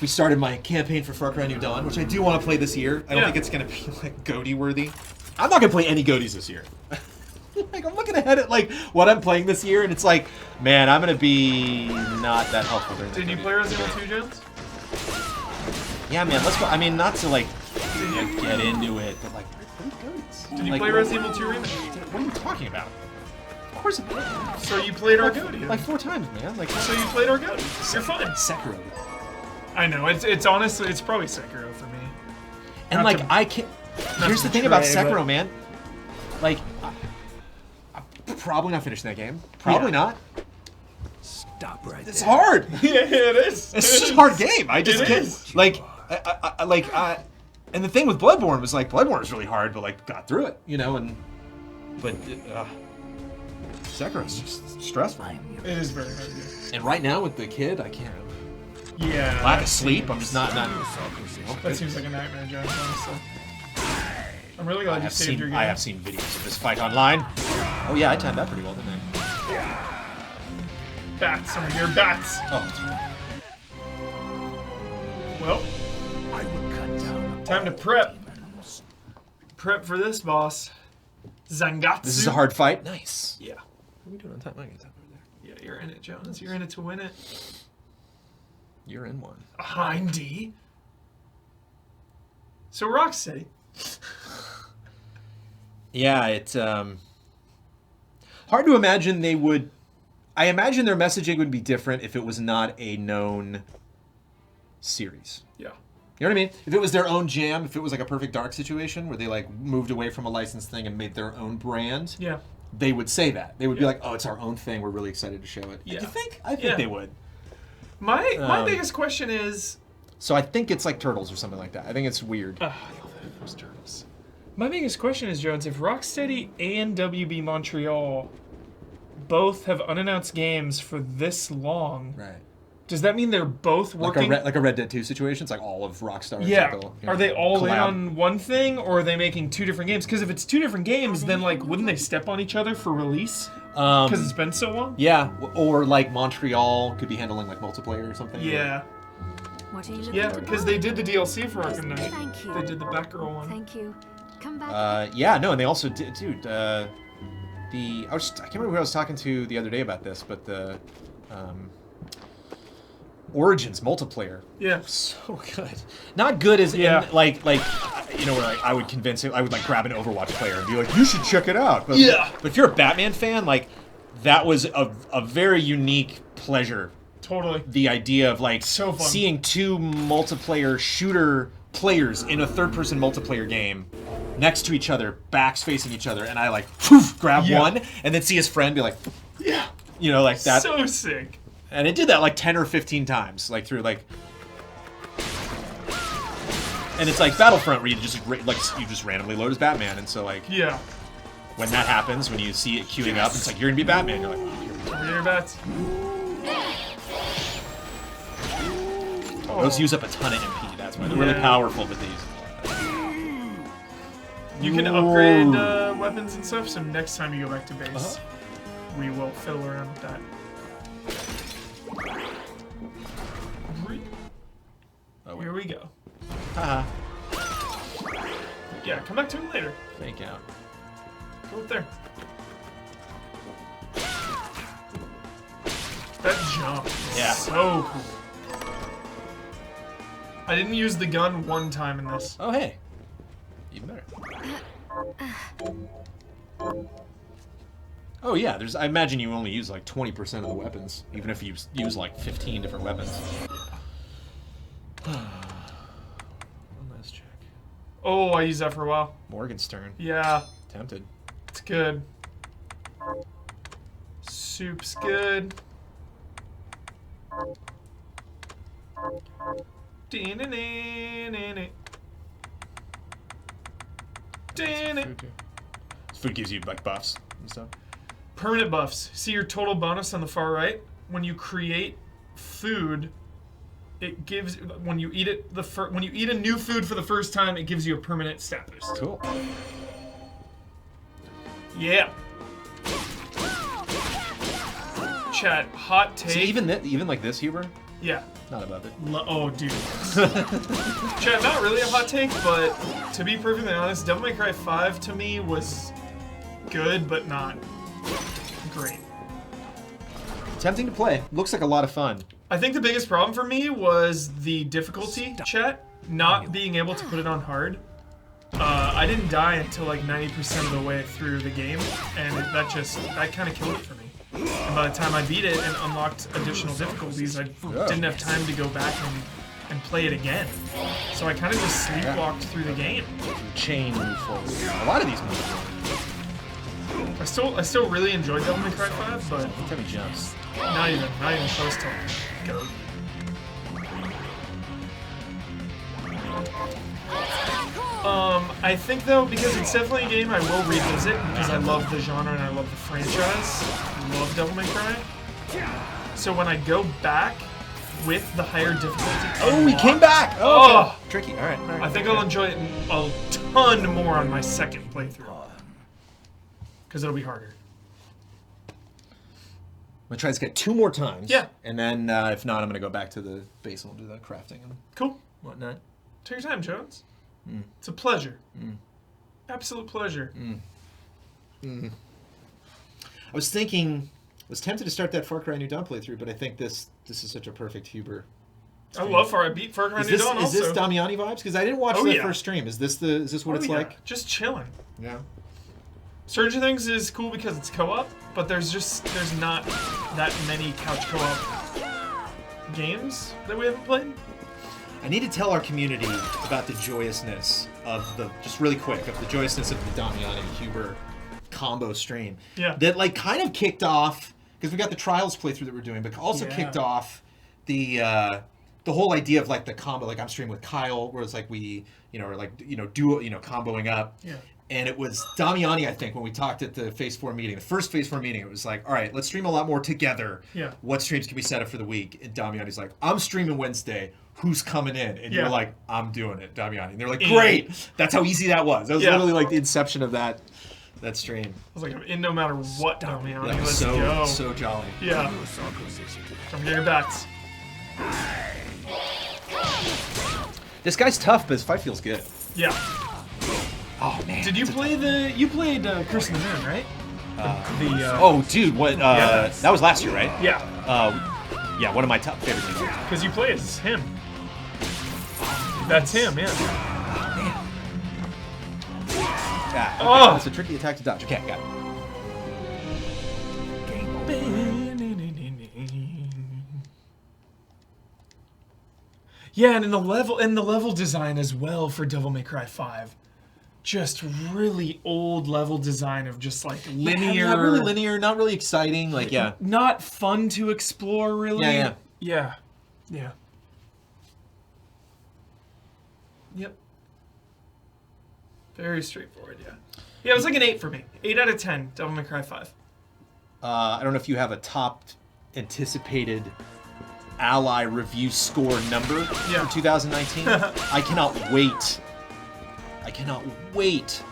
We started my campaign for Far Cry New Dawn, which I do want to play this year. I don't think it's gonna be like GOTY worthy. I'm not gonna play any GOTYs this year. Like I'm looking ahead at like what I'm playing this year, and it's like, man, I'm gonna be not that helpful during. Did you play Resident Evil 2, Jones? Yeah, man, let's go. I mean, not to like get into it, but like, what are GOTYs? Did you Like, play Resident Evil 2 Remake? What are you talking about? Of course I did. So you played our GOTY. Like 4 times, man. Like So you played our GOTY. You're fine. Sekiro. I know. It's honestly, it's probably Sekiro for me. And Not like to- I can't. not Here's to the thing about betray, Sekiro, but- man. Like, I'm probably not finishing that game. Probably not. Stop right It's there. hard. Yeah, it is. It's just a hard game. I just It can't. is. Like, and the thing with Bloodborne was like Bloodborne was really hard, but like got through it, you know. But Sekiro's just stressful. It is very hard. Yeah. And right now with the kid, I can't. Yeah. Lack of sleep. I'm just not. That seems like a nightmare, Jones. Honestly. I'm really glad you saved your game. I have seen videos of this fight online. Oh yeah, I timed that pretty well, didn't I? Bats over here, bats. Oh, that's right. Well, I will cut down time to prep. Prep for this, boss. Zangatsu. This is a hard fight. Nice. Yeah. What are we doing on time? I got time over there. Yeah, you're in it, Jones. You're in it to win it. You're in one. A hindy. So Rocksteady. Yeah, it's hard to imagine they would. I imagine their messaging would be different if it was not a known series. Yeah. You know what I mean? If it was their own jam, if it was like a Perfect Dark situation where they like moved away from a licensed thing and made their own brand, Yeah. they would say that. They would be Yeah. like, "Oh, it's our own thing. We're really excited to show it." Yeah. You think? I think Yeah. they would. My biggest question is. So I think it's like Turtles or something like that. I think it's weird. I love those turtles. My biggest question is, Jones, if Rocksteady and WB Montreal both have unannounced games for this long, Right. does that mean they're both Like working? like a Red Dead 2 situation. It's like all of Rockstar. Yeah. Like Are they all in collab. on one thing, or are they making 2 different games? Because if it's 2 different games, then like, wouldn't they step on each other for release? Because it's been so long. Yeah, or like Montreal could be handling like multiplayer or something. Yeah. What are you looking Yeah, to because buy? they did the DLC for Arkham Knight. Thank you. They did the Batgirl one. Thank you. Come back. Yeah, no, and they also did, dude. I can't remember who I was talking to the other day about this, but the Origins multiplayer, Yeah. so good. Not good as Yeah. in, like you know, where like, I would convince him. I would like grab an Overwatch player and be like, "You should check it out." But, Yeah. But if you're a Batman fan, like that was a very unique pleasure. Totally. The idea of like So fun. seeing 2 multiplayer shooter players in a third-person multiplayer game next to each other, backs facing each other, and I like poof, grab Yeah. one and then see his friend be like, Yeah. you know, like that. So sick. And it did that like 10 or 15 times, like through like. And it's like Battlefront, where you just you just randomly load as Batman, and so like Yeah. when that happens, when you see it queuing up, it's like you're gonna be Batman. You're like, oh, here we go. Over here, bats. Those use up a ton of MP. That's why they're really Yeah. powerful with these. You can upgrade weapons and stuff, so next time you go back to base, we will fiddle around with that. Oh, Here we go. Haha. Yeah, come back to it later. Fake out. Go up there. That jump is Yeah. so cool. I didn't use the gun one time in this. Oh, hey. Even better. Oh, yeah, I imagine you only use like 20% of the weapons, even if you use like 15 different weapons. One last check. Oh, I used that for a while. Morgan's turn. Yeah, Tempted. it's good. Soup's good. Food gives you like buffs and stuff. Permanent buffs. See your total bonus on the far right? When you create food, it gives when you eat it when you eat a new food for the first time, it gives you a permanent stat boost. Cool. Yeah. Chat, hot take. See, even like this, Huber, Yeah. not above it. Oh, dude. Chat, not really a hot take, but to be perfectly honest, Devil May Cry 5 to me was good, but not great. Tempting to play. Looks like a lot of fun. I think the biggest problem for me was the difficulty, chat, not being able to put it on hard. I didn't die until like 90% of the way through the game, and that kind of killed it for me. And by the time I beat it and unlocked additional difficulties, I didn't have time to go back and play it again. So I kind of just sleepwalked through the game. Chain move forward. A lot of these moves. I still really enjoyed Devil May Cry 5, but Look how he jumps. not even close to go. I think though, because it's definitely a game I will revisit because I love the genre and I love the franchise. I love Devil May Cry. So when I go back with the higher difficulty, Oh, he came back! Oh, Tricky. All right. I think I'll enjoy it a ton more on my second playthrough because it'll be harder. I'm gonna try this guy 2 more times. Yeah. And then if not, I'm gonna go back to the base and we'll do the crafting and Cool. whatnot. Take your time, Jones. It's a pleasure. Absolute pleasure. I was tempted to start that Far Cry New Dawn playthrough, but I think this is such a perfect Huber. I love I beat Far Cry New Dawn also. Is this Damiani vibes? Because I didn't watch Oh, the yeah. first stream. Is this what it's like? Just chilling. Yeah. Stranger Things is cool because it's co-op, but there's not that many couch co-op games that we haven't played. I need to tell our community about the joyousness of the joyousness of the Damiani Huber combo stream. Yeah. That like kind of kicked off because we got the Trials playthrough that we're doing, but also kicked off the whole idea of like the combo. Like I'm streaming with Kyle, where it's like we duo comboing up. Yeah. And it was Damiani, I think, when we talked at the Phase 4 meeting, the first Phase 4 meeting, it was like, all right, let's stream a lot more together. Yeah. What streams can we set up for the week? And Damiani's like, I'm streaming Wednesday. Who's coming in? And you're like, I'm doing it, Damiani. And they're like, great. That's how easy that was. That was literally like the inception of that stream. I was like, I'm in no matter what, Damiani. Yeah, Let's go. so jolly. Yeah. Don't get your bats. This guy's tough, but his fight feels good. Yeah. Oh man. Did you play you played Curse of the Moon, right? Oh dude, what? That was last year, right? Yeah. Yeah, one of my top favorite games. Because you play as him. That's him, yeah. Yeah. Okay. Oh. It's a tricky attack to dodge. Okay, got it. Yeah, and in the level design as well for Devil May Cry 5. Just really old level design of just like linear. Not really linear, not really exciting. Like, yeah. Not fun to explore, really. Yeah. Yep. Very straightforward, yeah. Yeah, it was like an 8 for me. 8 out of 10, Devil May Cry 5. I don't know if you have a top anticipated Ally review score number for 2019. I cannot wait.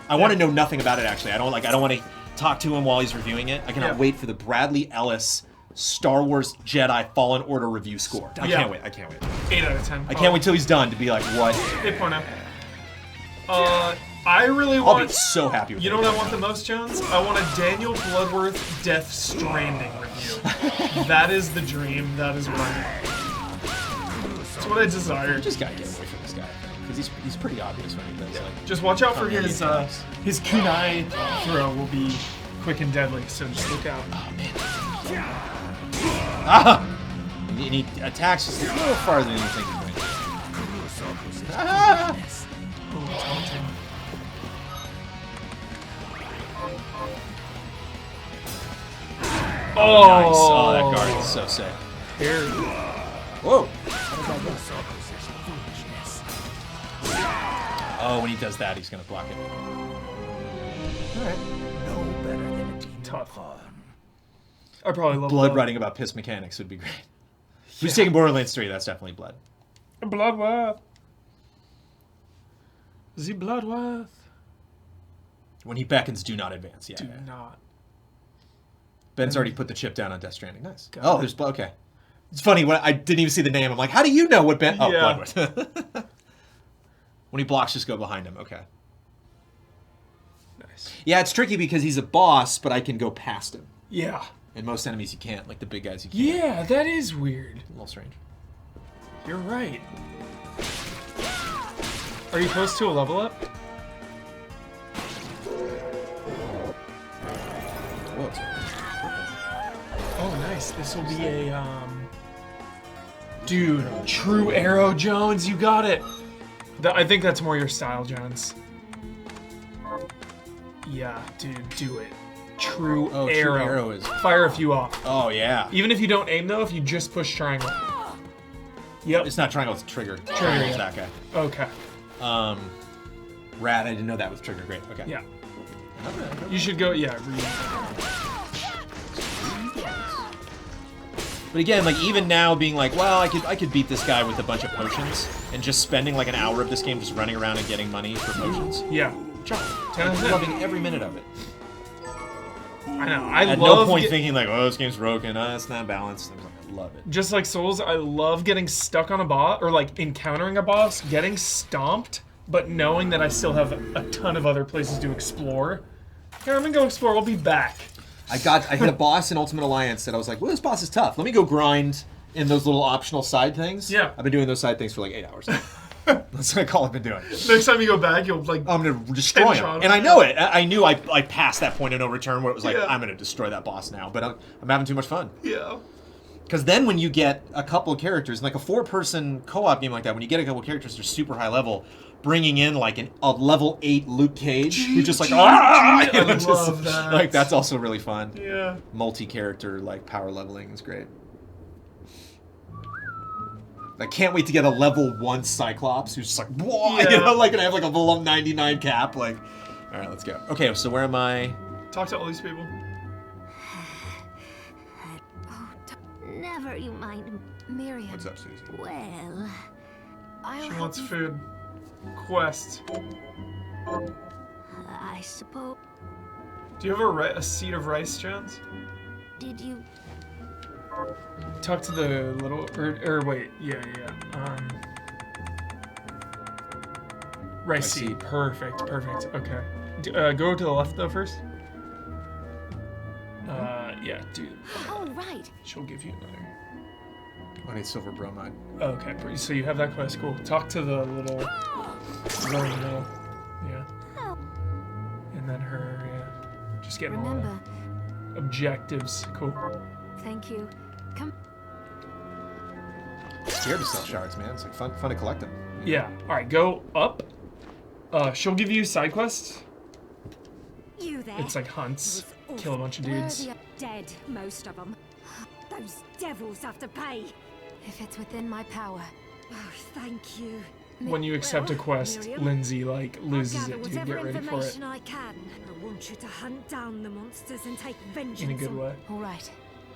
I want to know nothing about it, actually. I don't want to talk to him while he's reviewing it. I cannot wait for the Bradley Ellis Star Wars Jedi Fallen Order review score. I can't wait. 8 out of 10. I can't wait till he's done to be like, what? 8.0. I really I'll want... be so happy with it. You know what I want the most, Jones? I want a Daniel Bloodworth Death Stranding review. That is the dream. That is what I want. That's what I desire. You just gotta get away from this guy, because he's pretty obvious when he does. Like, just watch out for Community his kunai throw will be quick and deadly, so just look out. oh man. Ah! And he attacks just a little farther than you think he's going to. Ah! Oh, taunting. Oh, Nice. Oh, that guard is so sick. Whoa. Oh, when he does that, he's going to block it. Alright. No better than a team Tough. of fun. I probably love Blood writing about piss mechanics would be great. Who's taking Borderlands 3? That's definitely Blood. Bloodworth. The Bloodworth. When he beckons, do not advance. Yeah. Do yeah. not. Ben's already put the chip down on Death Stranding. Nice. Got Oh, it. there's Blood. Okay. It's funny when I didn't even see the name. I'm like, how do you know what Ben? Oh, Yeah. Bloodworth. When he blocks, just go behind him. Okay. Nice. Yeah, it's tricky because he's a boss, but I can go past him. Yeah. And most enemies you can't, like the big guys you can't. Yeah, that is weird. A little strange. You're right. Are you close to a level up? Whoa. Oh, nice. This will be a, Dude, true arrow, Jones. You got it. I think that's more your style, Jones. Yeah, dude, do it. True Oh, arrow. true arrow is. Fire a few off. Oh, yeah. Even if you don't aim, though, if you just push triangle. Yep. It's not triangle, it's trigger. Trigger, It's yeah. that guy. Okay. Rad, I didn't know that was trigger. Great. Okay. Yeah. You should go, yeah. But again, like even now being like, well, I could beat this guy with a bunch of potions and just spending like an hour of this game just running around and getting money for potions. Yeah. I'm loving every minute of it. I know. I At love no point thinking like, oh, this game's broken. It's not balanced. I was like, I love it. Just like Souls, I love getting stuck on a boss, or like encountering a boss, getting stomped, but knowing that I still have a ton of other places to explore. Here, I'm gonna go explore. We'll be back. I hit a boss in Ultimate Alliance that I was like, well, this boss is tough. Let me go grind in those little optional side things. Yeah. I've been doing those side things for like 8 hours. That's like all I've been doing. Next time you go back, you'll like. I'm gonna destroy Pinch him, on and I him. know it. I knew I passed that point of no return where it was like, Yeah. I'm gonna destroy that boss now. But I'm having too much fun. Yeah. Because then when you get a couple of characters, like a 4-person co-op game like that, when you get a couple of characters that are super high level, bringing in like a level 8 Luke Cage, who's just like, ah! I love that. Like that's also really fun. Yeah. Multi-character like power leveling is great. I can't wait to get a level 1 Cyclops who's just like, whoa, Yeah. you know, like gonna have like a level 99 cap. Like, all right, let's go. Okay, so where am I? Talk to all these people. Never you mind. Miriam. What's up, Susie? Well, I'll She help wants you. food. Quest. I suppose. Do you have a seed of rice, Jones? Did you? Talk to the little, or wait, yeah. Rice seed. seed. Perfect. Okay. Go to the left though first. Yeah, dude. Oh, right. She'll give you another. I need silver bromide. Okay, so you have that quest. Cool. Talk to the little girl in the middle. Yeah. Oh, And then her. Yeah. Just getting all Remember, the objectives. Cool. thank you. Come. Scared to sell shards, man. It's like fun to collect them. Yeah. All right. Go up. She'll give you side quests. you there? It's like hunts. Kill a bunch of dudes. Where are the dead, most of them. Those devils have to pay. If it's within my power. Oh, thank you. When you accept a quest, Miriam, Lindsay like loses I'll gather it. Dude, whatever get ready for it. information I can. I want you to hunt down the monsters and take vengeance. In a good on- way. All right.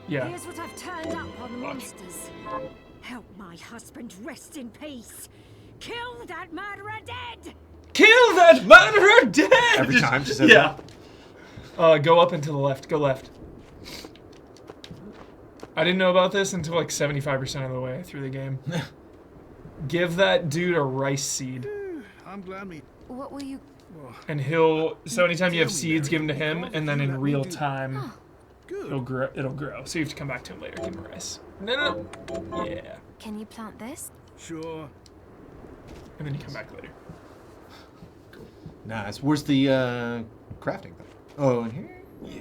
Yeah. Here's what I've turned up on the Fuck. monsters. Help my husband rest in peace. Kill that murderer dead. Kill that murderer dead! Every time she says Yeah. Go up and to the left. Go left. I didn't know about this until like 75% of the way through the game. Give that dude a rice seed. I'm glad we. What will you? And so anytime you have seeds, give them to him, and then in real time, it'll grow. So you have to come back to him later, give him rice. No. Yeah. Can you plant this? Sure. And then you come back later. Nice. Where's the crafting thing? Oh, in here? Yeah.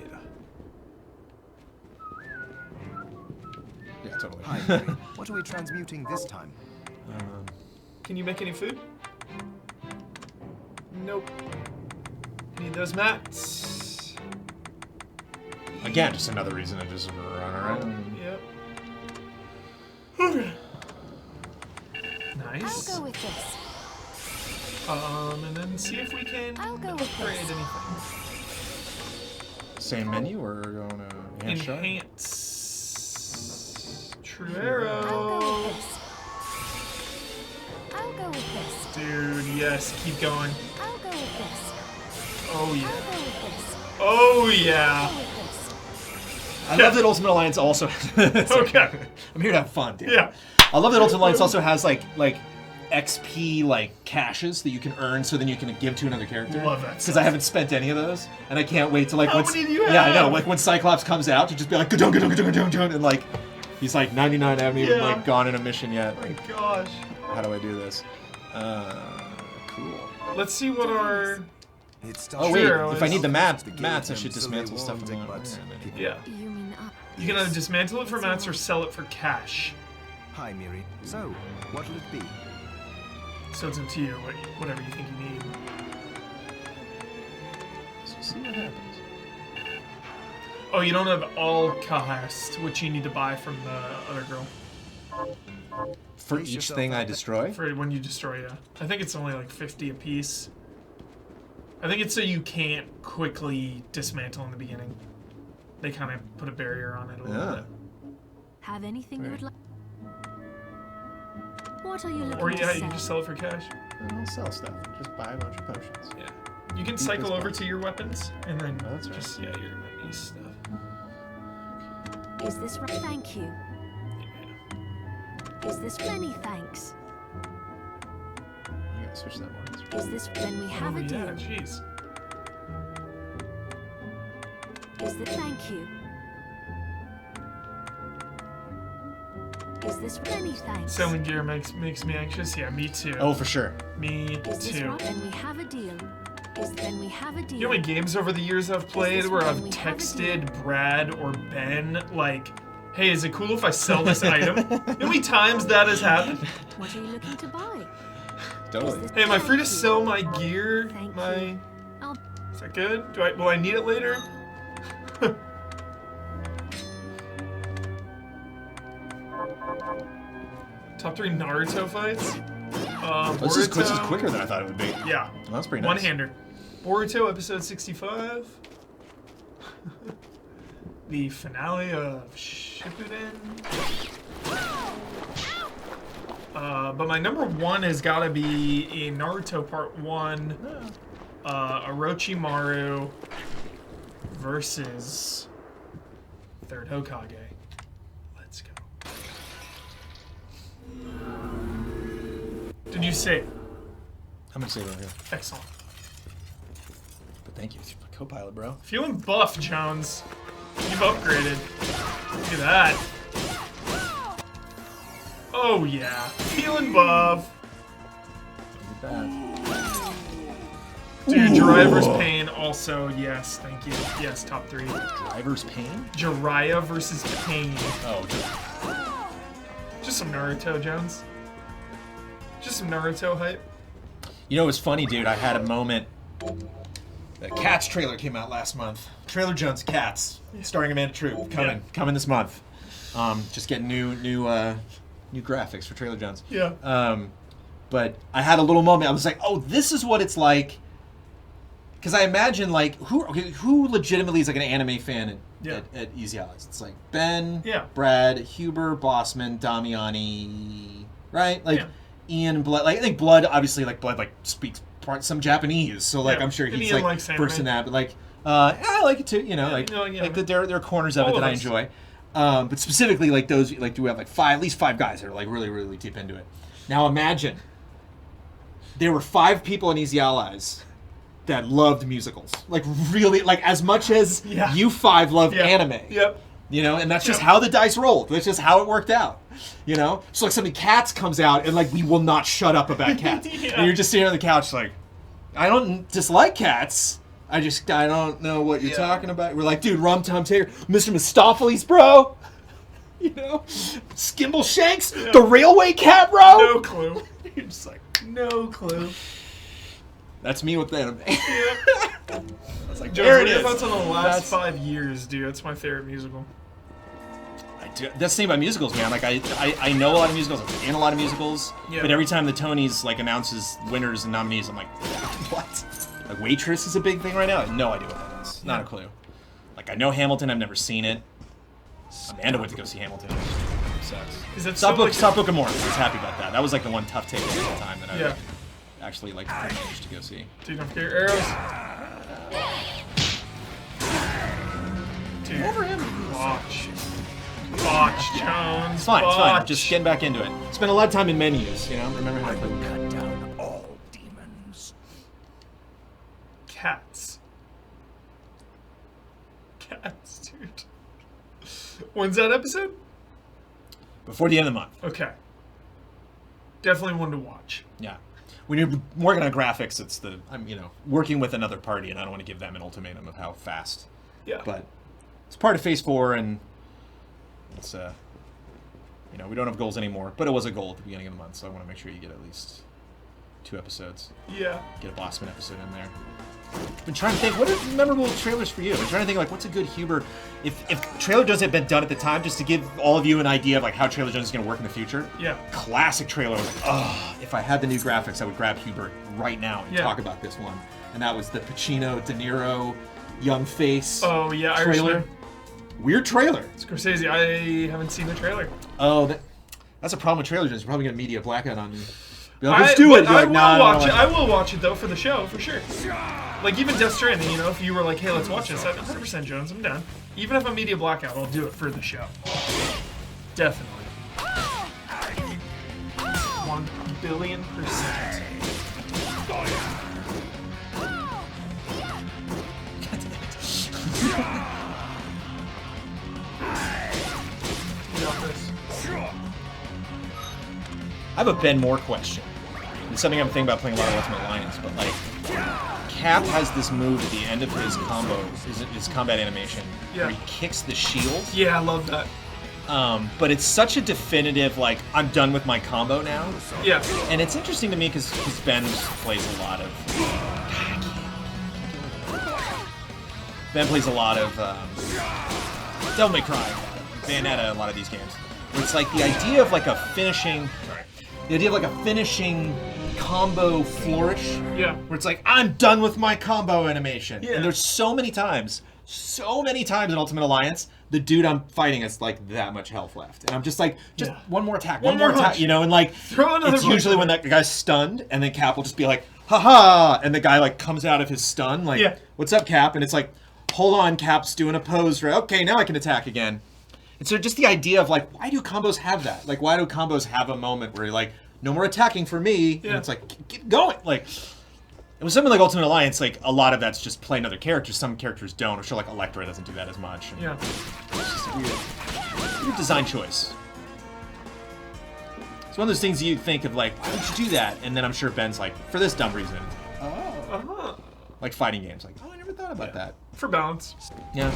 Yeah, totally. Hi, Mary. What are we transmuting this time? Can you make any food? Nope. Need those mats. Again, just another reason to just run around. Yep. Okay. I'll Nice. go with this. And then see if we can I'll go with upgrade this. anything. same menu or going to enhance shard? Enhance. True I'll go arrow. with this. I'll go with this. Dude, yes, keep going. I'll go with this. Oh I'll yeah. go with this. Oh yeah. I'll go with this. I love that Ultimate Alliance also. Okay. I'm here to have fun, dude. Yeah. I love that Ultimate Alliance also has like XP like caches that you can earn, so then you can give to another character. Love that Because stuff. I haven't spent any of those, and I can't wait to like. How once, many do you Yeah, I know. have? Like when Cyclops comes out, to just be like, "Gadung, gadung, gadung, gadung, gadung," and like, he's like 99. I haven't even Yeah. like gone in a mission yet. Oh my gosh. How do I do this? Cool. Let's see what our. It starts Oh wait, Sure, if I need the mats, mats, I should dismantle stuff from the Yeah. You mean up? You can either dismantle it for mats or sell it for cash. Hi, Miri. So, what'll it be? So it's up to you. Whatever you think you need. So see what happens. Oh, you don't have all cast, which you need to buy from the other girl For each thing I destroy. for when you destroy. Yeah, I think it's only like 50 a piece. I think it's so you can't quickly dismantle in the beginning. They kind of put a barrier on it a little Yeah. bit. Have anything you would Right. like? What are you looking Or to yeah, you sell? can just sell it for cash. I'll sell stuff. Just buy a bunch of potions. Yeah. You can cycle over to your weapons and then Oh, that's right. just your enemies stuff. Is this right? Thank you. Yeah. Is this many thanks? I gotta switch that one. Is this then we have Oh a yeah, deal? jeez. Is this thank you? Is this many thanks? Selling gear makes me anxious. Yeah, me too. Oh, for sure. Me Is this too. right? Then we have a deal. Is then we have a deal. You know how many games over the years I've played this where I've one we have a texted Brad or Ben like, "Hey, is it cool if I sell this item?" You know how many times that has happened? What are you looking to buy? Totally. Is this- Hey, am I free to Thank you. sell my gear? Thank My you. I'll Is that good? Will I need it later? Top 3 Naruto fights. This is Boruto- quicker than I thought it would be. Yeah. Well, that's pretty nice. One-hander. Boruto episode 65. The finale of Shippuden. But my number 1 has got to be in Naruto Part 1. Orochimaru versus Third Hokage. Let's go. Did you say? I'm gonna save it over here. Excellent. But thank you, co-pilot, bro. Feeling buff, Jones. You've upgraded. Look at that. Oh yeah, feeling buff. Look at that. Dude, Jiraiya's Pain also, yes, thank you. Yes, top 3. Driver's pain? Jiraiya versus Pain. Oh, Just some Naruto, Jones. Just some Naruto hype. you know, it was funny, dude. I had a moment. The Cats trailer came out last month. Trailer Jones Cats, starring Amanda Troop, coming this month. Just getting new graphics for Trailer Jones. Yeah. But I had a little moment. I was like, oh, this is what it's like. Because I imagine, like, who legitimately is like an anime fan at Easy Allies? It's like Ben, Brad, Huber, Bossman, Damiani, right? Like Ian, Blood. Like I think Blood, obviously, like Blood, like speaks some Japanese, so like I'm sure And he's Ian like likes anime. versed in that. But like, I like it too. You know, like there are corners of All it that of I us. enjoy. But specifically, like those, like do we have like at least five guys that are like really, really deep into it. Now imagine there were 5 people in Easy Allies that loved musicals, like really, like as much as you 5 love anime. Yep. You know, and that's just how the dice rolled. That's just how it worked out. You know, so like something Cats comes out, and like we will not shut up about Cats. And you're just sitting on the couch, like, I don't dislike Cats. I don't know what you're talking about. We're like, dude, Rum Tum Taker, Mr. Mistopheles, bro. You know, Skimble Shanks, the Railway Cat, bro. No clue. You're just like, No clue. that's me with anime. Yeah. It's like, Jones, there what it are your is. thoughts on the last That's- 5 years, dude? That's my favorite musical. That's the thing about musicals, man. Like I know a lot of musicals, I'm in a lot of musicals, but every time the Tonys like announces winners and nominees, I'm like, what? Like Waitress is a big thing right now. I have no idea what that is. Not a clue. Like, I know Hamilton, I've never seen it. Amanda went to go see Hamilton. Sucks. Is that Stop so, like, Book of Mormon. I was happy about that. That was like the one tough take at the time that I Yeah. actually like managed to go see. Dude, don't forget your arrows. Dude, Over him. watch. Watch, Jones. It's fine, it's fine. I'm watch. just getting back into it. Spent a lot of time in menus, you know? Remember how to play. Cut down all demons. Cats. Cats, dude. When's that episode? Before the end of the month. Okay. Definitely one to watch. Yeah. When you're working on graphics, it's I'm, working with another party, and I don't want to give them an ultimatum of how fast. Yeah. But it's part of Phase 4, and it's, we don't have goals anymore, but it was a goal at the beginning of the month, so I want to make sure you get at least 2 episodes. Yeah. Get a Bossman episode in there. I've been trying to think, what are memorable trailers for you? I'm trying to think, like, what's a good Huber... If Trailer Jones had been done at the time, just to give all of you an idea of, like, how Trailer Jones is going to work in the future. Yeah. Classic trailer. I was like, oh, if I had the new graphics, I would grab Hubert right now and Yeah. talk about this one. And that was the Pacino, De Niro, young face Oh, yeah, trailer. Irishman. Weird trailer. Scorsese, I haven't seen the trailer. Oh, that's a problem with Trailer Jones. You're probably going to media blackout on me. Be like, let's do it. You're I like, will nah, watch I it. don't I like will watch it, though, for the show, for sure. Like, even Death Stranding, if you were like, hey, let's watch this, I'd 100% Jones, I'm down. Even if I'm media blackout, I'll do it for the show. Definitely. 1,000,000,000%. You got this. I have a Ben Moore question. It's something I'm thinking about playing a lot of Ultimate Alliance, but like, Cap has this move at the end of his combo, his combat animation, Yeah. where he kicks the shield. Yeah, I love that. But it's such a definitive, like, I'm done with my combo now. Yeah. And it's interesting to me because Ben plays a lot of... Ben plays a lot of Devil May Cry, Bayonetta, a lot of these games. Where it's like the idea of like a finishing... The idea of like a finishing combo flourish. Yeah. Where it's like, I'm done with my combo animation. Yeah. And there's so many times in Ultimate Alliance, the dude I'm fighting has like that much health left. And I'm just like, Yeah. one more attack, One one more more attack, punch. and like, Throw another it's punch. usually when that guy's stunned, and then Cap will just be like, haha, and the guy like comes out of his stun, like, Yeah. what's up, Cap? And it's like, hold on, Cap's doing a pose, right? Okay, now I can attack again. And so just the idea of like, why do combos have that? Like, why do combos have a moment where you're like, no more attacking for me, Yeah. and it's like, keep going, like. It was something like Ultimate Alliance, like, a lot of that's just play another character. Some characters don't. I'm sure, like, Electra doesn't do that as much. And Yeah. It's just a weird design choice. It's one of those things you think of, like, why would you do that? And then I'm sure Ben's like, for this dumb reason. Uh-huh. Like fighting games. Like, oh, I never thought about that. For balance. Yeah.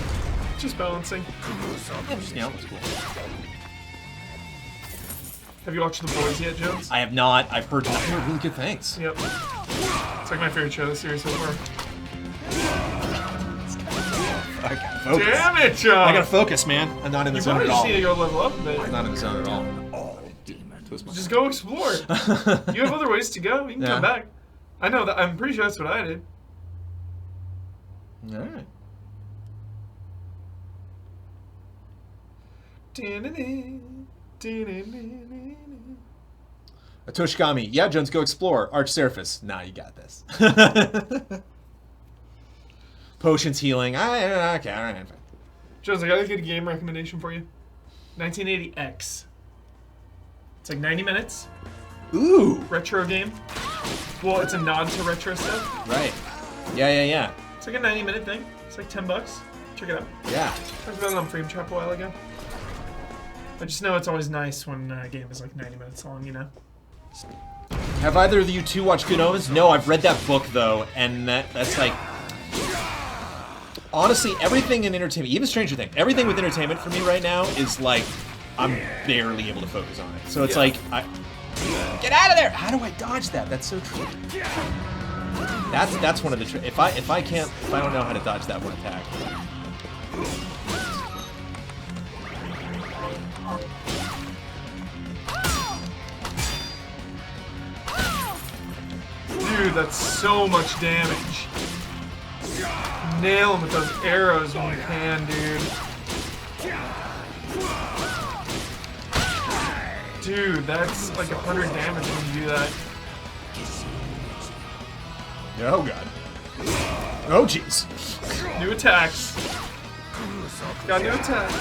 Just balancing. Yeah, just, it was cool. Have you watched The Boys yet, Jones? I have not. I've heard really good things. Yep. It's like my favorite show of the series so far. I gotta focus. Damn it, Jones! I gotta focus, man. I'm not in the You zone probably at just all. need to go level up a bit. I'm not in the zone at all. All demons. Just go explore. You have other ways to go. You can Yeah. come back. I know that. I'm pretty sure that's what I did. All right. A Toshigami. Yeah, Jones, go explore. Arch surface. Nah, you got this. Potions healing. Okay, all right. Jones, I got a good game recommendation for you. 1980X. It's like 90 minutes. Ooh. Retro game. Well, it's a nod to retro stuff. Right. Yeah. It's like a 90-minute thing. It's like $10. Check it out. Yeah. Talked about it on Frame Trap a while ago. I just know it's always nice when a game is like 90 minutes long, you know? Have either of you two watched Good Omens? No, I've read that book, though, and that's like... Honestly, everything in entertainment, even Stranger Things, everything with entertainment for me right now is like, I'm barely able to focus on it. So it's like, get out of there! How do I dodge that? That's so true. That's one of the if I don't know how to dodge that one attack. Dude, that's so much damage. nail him with those arrows when you can, dude. Dude, that's like 100 damage when you do that. Oh god. Oh jeez. New attacks. Got new attack.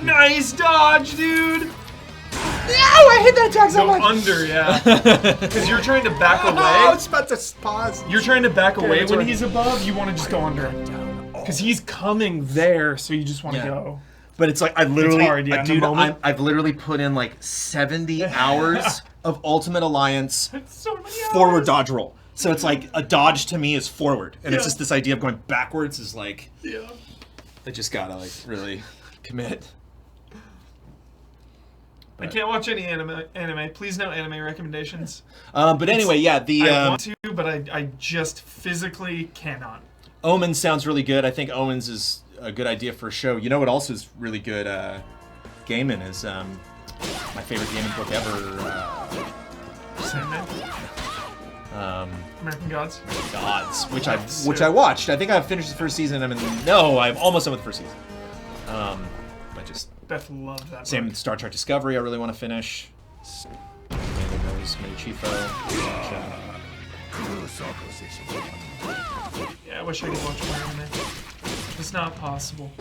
Nice dodge, dude! No, I hit that attack so Go much. under, yeah. Because you're trying to back Oh, away. it's about to pause. You're trying to back away that's when right. he's above. You want to just go under. Because he's coming there, so you just want to Yeah. go. But it's like I literally, hard, yeah, in the dude, moment. I've literally put in like 70 hours of Ultimate Alliance So many forward hours. dodge roll. So it's like a dodge to me is forward, and it's Yeah. just this idea of going backwards is like Yeah. I just gotta like really commit. I can't watch any anime. Please no anime recommendations. But anyway, yeah, the I want to, but I just physically cannot. Omens sounds really good. I think Omens is a good idea for a show. You know what else is really good? Gaming is my favorite gaming book ever. Sandman. American Gods. Gods, which I watched. I think I've finished the first season. I've almost done with the first season. But just Beth loved that. same book. with Star Trek Discovery. I really want to finish. Amanda knows Mary Chiefo. Yeah, I wish I could watch more anime. It's not possible.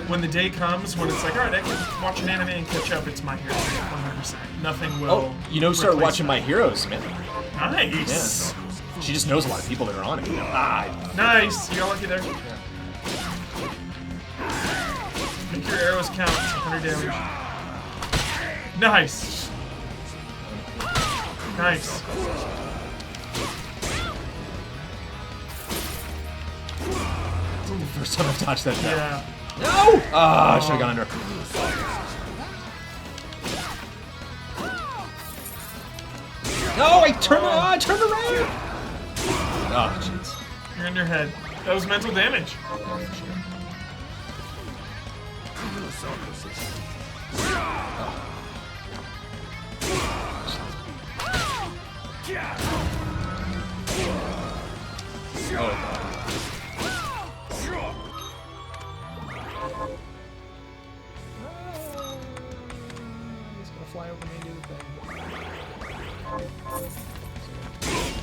When the day comes when it's like, all right, I can watch an anime and catch up. It's My Hero, 100%. Nothing will. Oh, you know, start replace watching that. My Heroes, man. Nice. Yeah. She just knows a lot of people that are on it. You know? Nice. You got lucky there. Make your arrows count. 100 damage. Nice. Nice. First time I've touched that. Yeah. No! Ah, I should have gone under. No, I turned around. Oh, jeez. You're in your head. That was mental damage.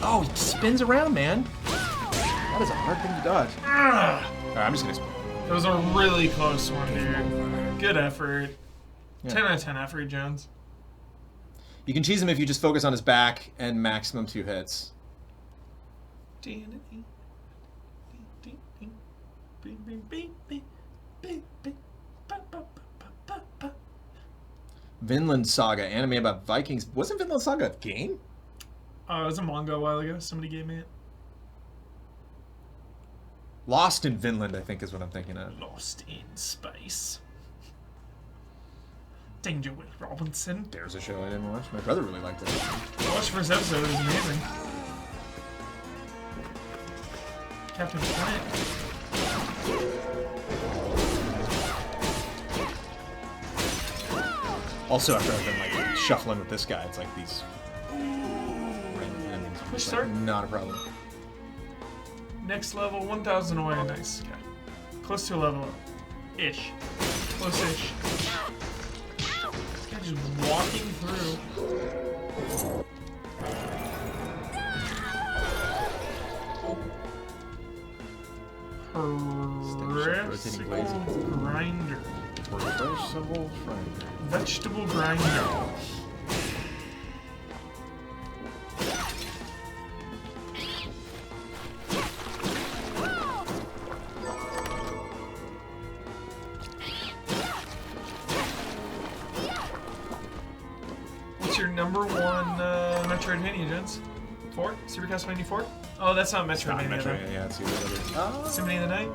Oh, he spins around, man. That is a hard thing to dodge. Alright, I'm just gonna. That was a really close one, dude. Good effort. Yeah. 10 out of 10 effort, Jones. You can cheese him if you just focus on his back and maximum 2 hits. Vinland Saga, anime about Vikings. Wasn't Vinland Saga a game? It was a manga a while ago. Somebody gave me it. Lost in Vinland, I think, is what I'm thinking of. Lost in Space. Danger Will Robinson. There's a show I didn't watch. My brother really liked it. I watched the first episode. It was amazing. Captain Planet. Also, after I've been like shuffling with this guy, it's like these random enemies. Push It's, start? Not a problem. Next level, 1,000 away. Nice. Okay. Close to a level up. Ish. Close-ish. This guy just walking through. Rotating blades. Grinder. Reversible grinder. Vegetable grinder. What's your number one Metroidvania, gents? 4? Super Castlevania 4? Oh, that's not Metroidvania. Metro, though. yeah, it's the other. Symphony of the Night?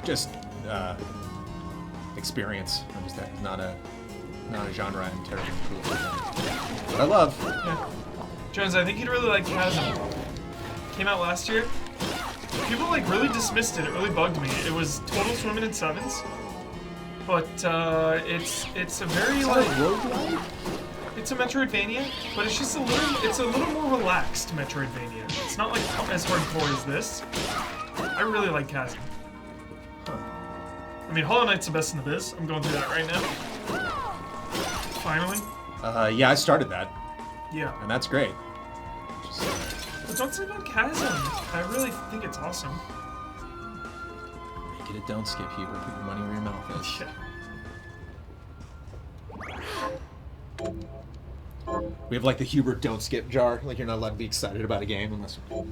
Just experience. I'm just not a genre I'm terribly cool with. But I love. Yeah. Jones, I think you'd really like Chasm. Came out last year. People like really dismissed it. It really bugged me. It was total swimming in sevens. but it's a very like it's a Metroidvania, but it's just a little more relaxed Metroidvania. It's not like as hardcore as this. I really like Chasm. I mean, Hollow Knight's the best in the biz. I'm going through that right now. Finally. Yeah, I started that, Yeah. and that's great. But don't sleep on Chasm. I really think it's awesome. Make it a don't skip, Hubert. Put your money where your mouth is. Yeah. We have like the Hubert don't skip jar. Like you're not allowed to be excited about a game unless you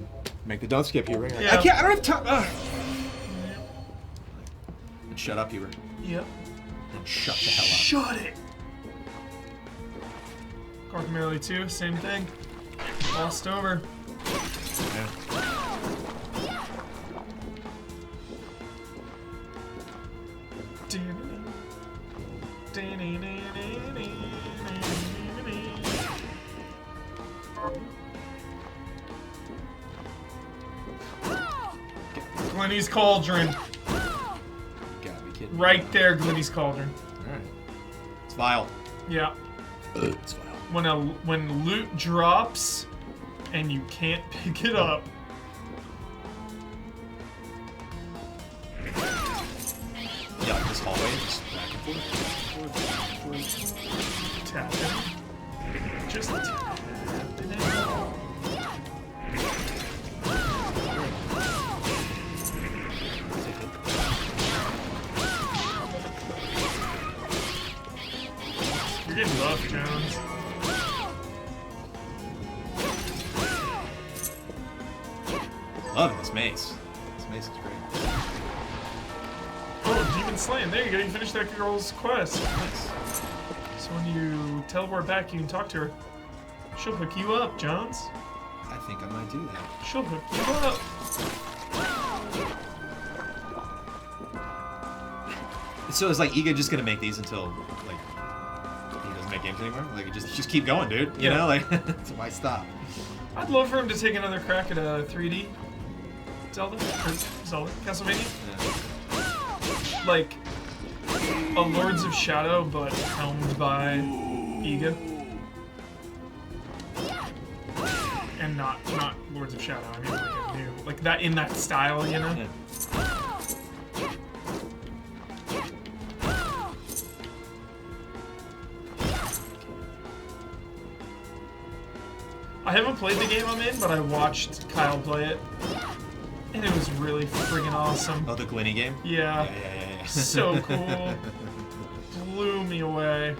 make the don't skip Hubert. Like, Yeah. I don't have time. And shut up, Hubert. Yep. And shut the hell up. Shut it! Guacamole 2, same thing. Lost over. Yeah. Glenny's Cauldron. You gotta be kidding me. Right there, Glenny's Cauldron. Alright. It's vile. Yeah. It's vile. When loot drops and you can't pick it up. Yeah, like this hallway, just back and forth. Tap it. Just tap it. You're getting buffed, Jones. Loving this mace. This mace is great. Oh, Demon Slaying. There you go. You finished that girl's quest. Nice. So when you teleport back, you can talk to her. She'll hook you up, Jones. I think I might do that. She'll hook you up. So is like Iga just gonna make these until like he doesn't make games anymore? Like just keep going, dude. You Yeah. know, like so why stop? I'd love for him to take another crack at a 3D Zelda. Or Zelda? Castlevania? Yeah. Like a Lords of Shadow, but helmed by Iga. And not Lords of Shadow. I mean like a new, like that in that style, you know? Yeah. I haven't played the game I'm in, but I watched Kyle play it. And it was really friggin' awesome. Oh, the Glenny game? Yeah. Yeah. So cool. Blew me away.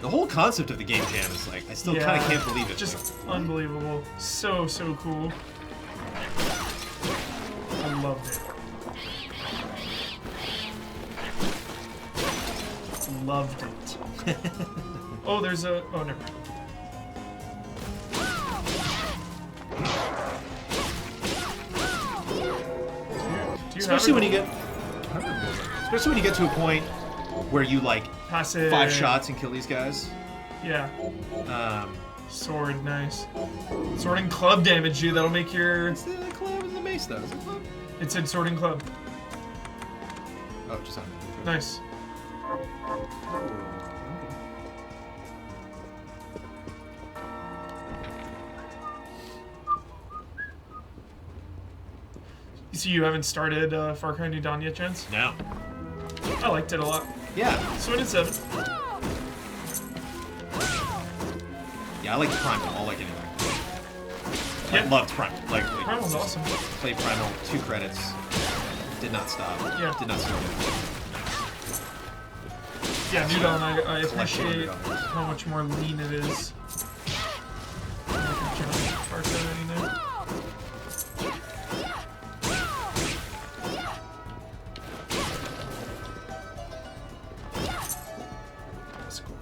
The whole concept of the game jam is like I still kind of can't believe it. Just unbelievable. So cool. I loved it. Loved it. Oh, there's a... Oh, never mind. Especially when you get to a point where you like Passive. 5 shots and kill these guys. Yeah. Um, Sword, nice. Sword and club damage, dude. That'll make your... it's the club and the mace though. Is it club? It said sword and club. Oh, just on. Nice. So you haven't started Far Cry New Dawn yet, Jens? No. I liked it a lot. Yeah. So it is 7. Yeah, I like Primal. I like anything. Yeah. I loved Primal. Like Primal's awesome. played Primal 2 credits. Did not stop. Yeah. Did not stop. Yeah, New Dawn, I It's like appreciate $200. how much more lean it is. Far Cry in there. That's cool.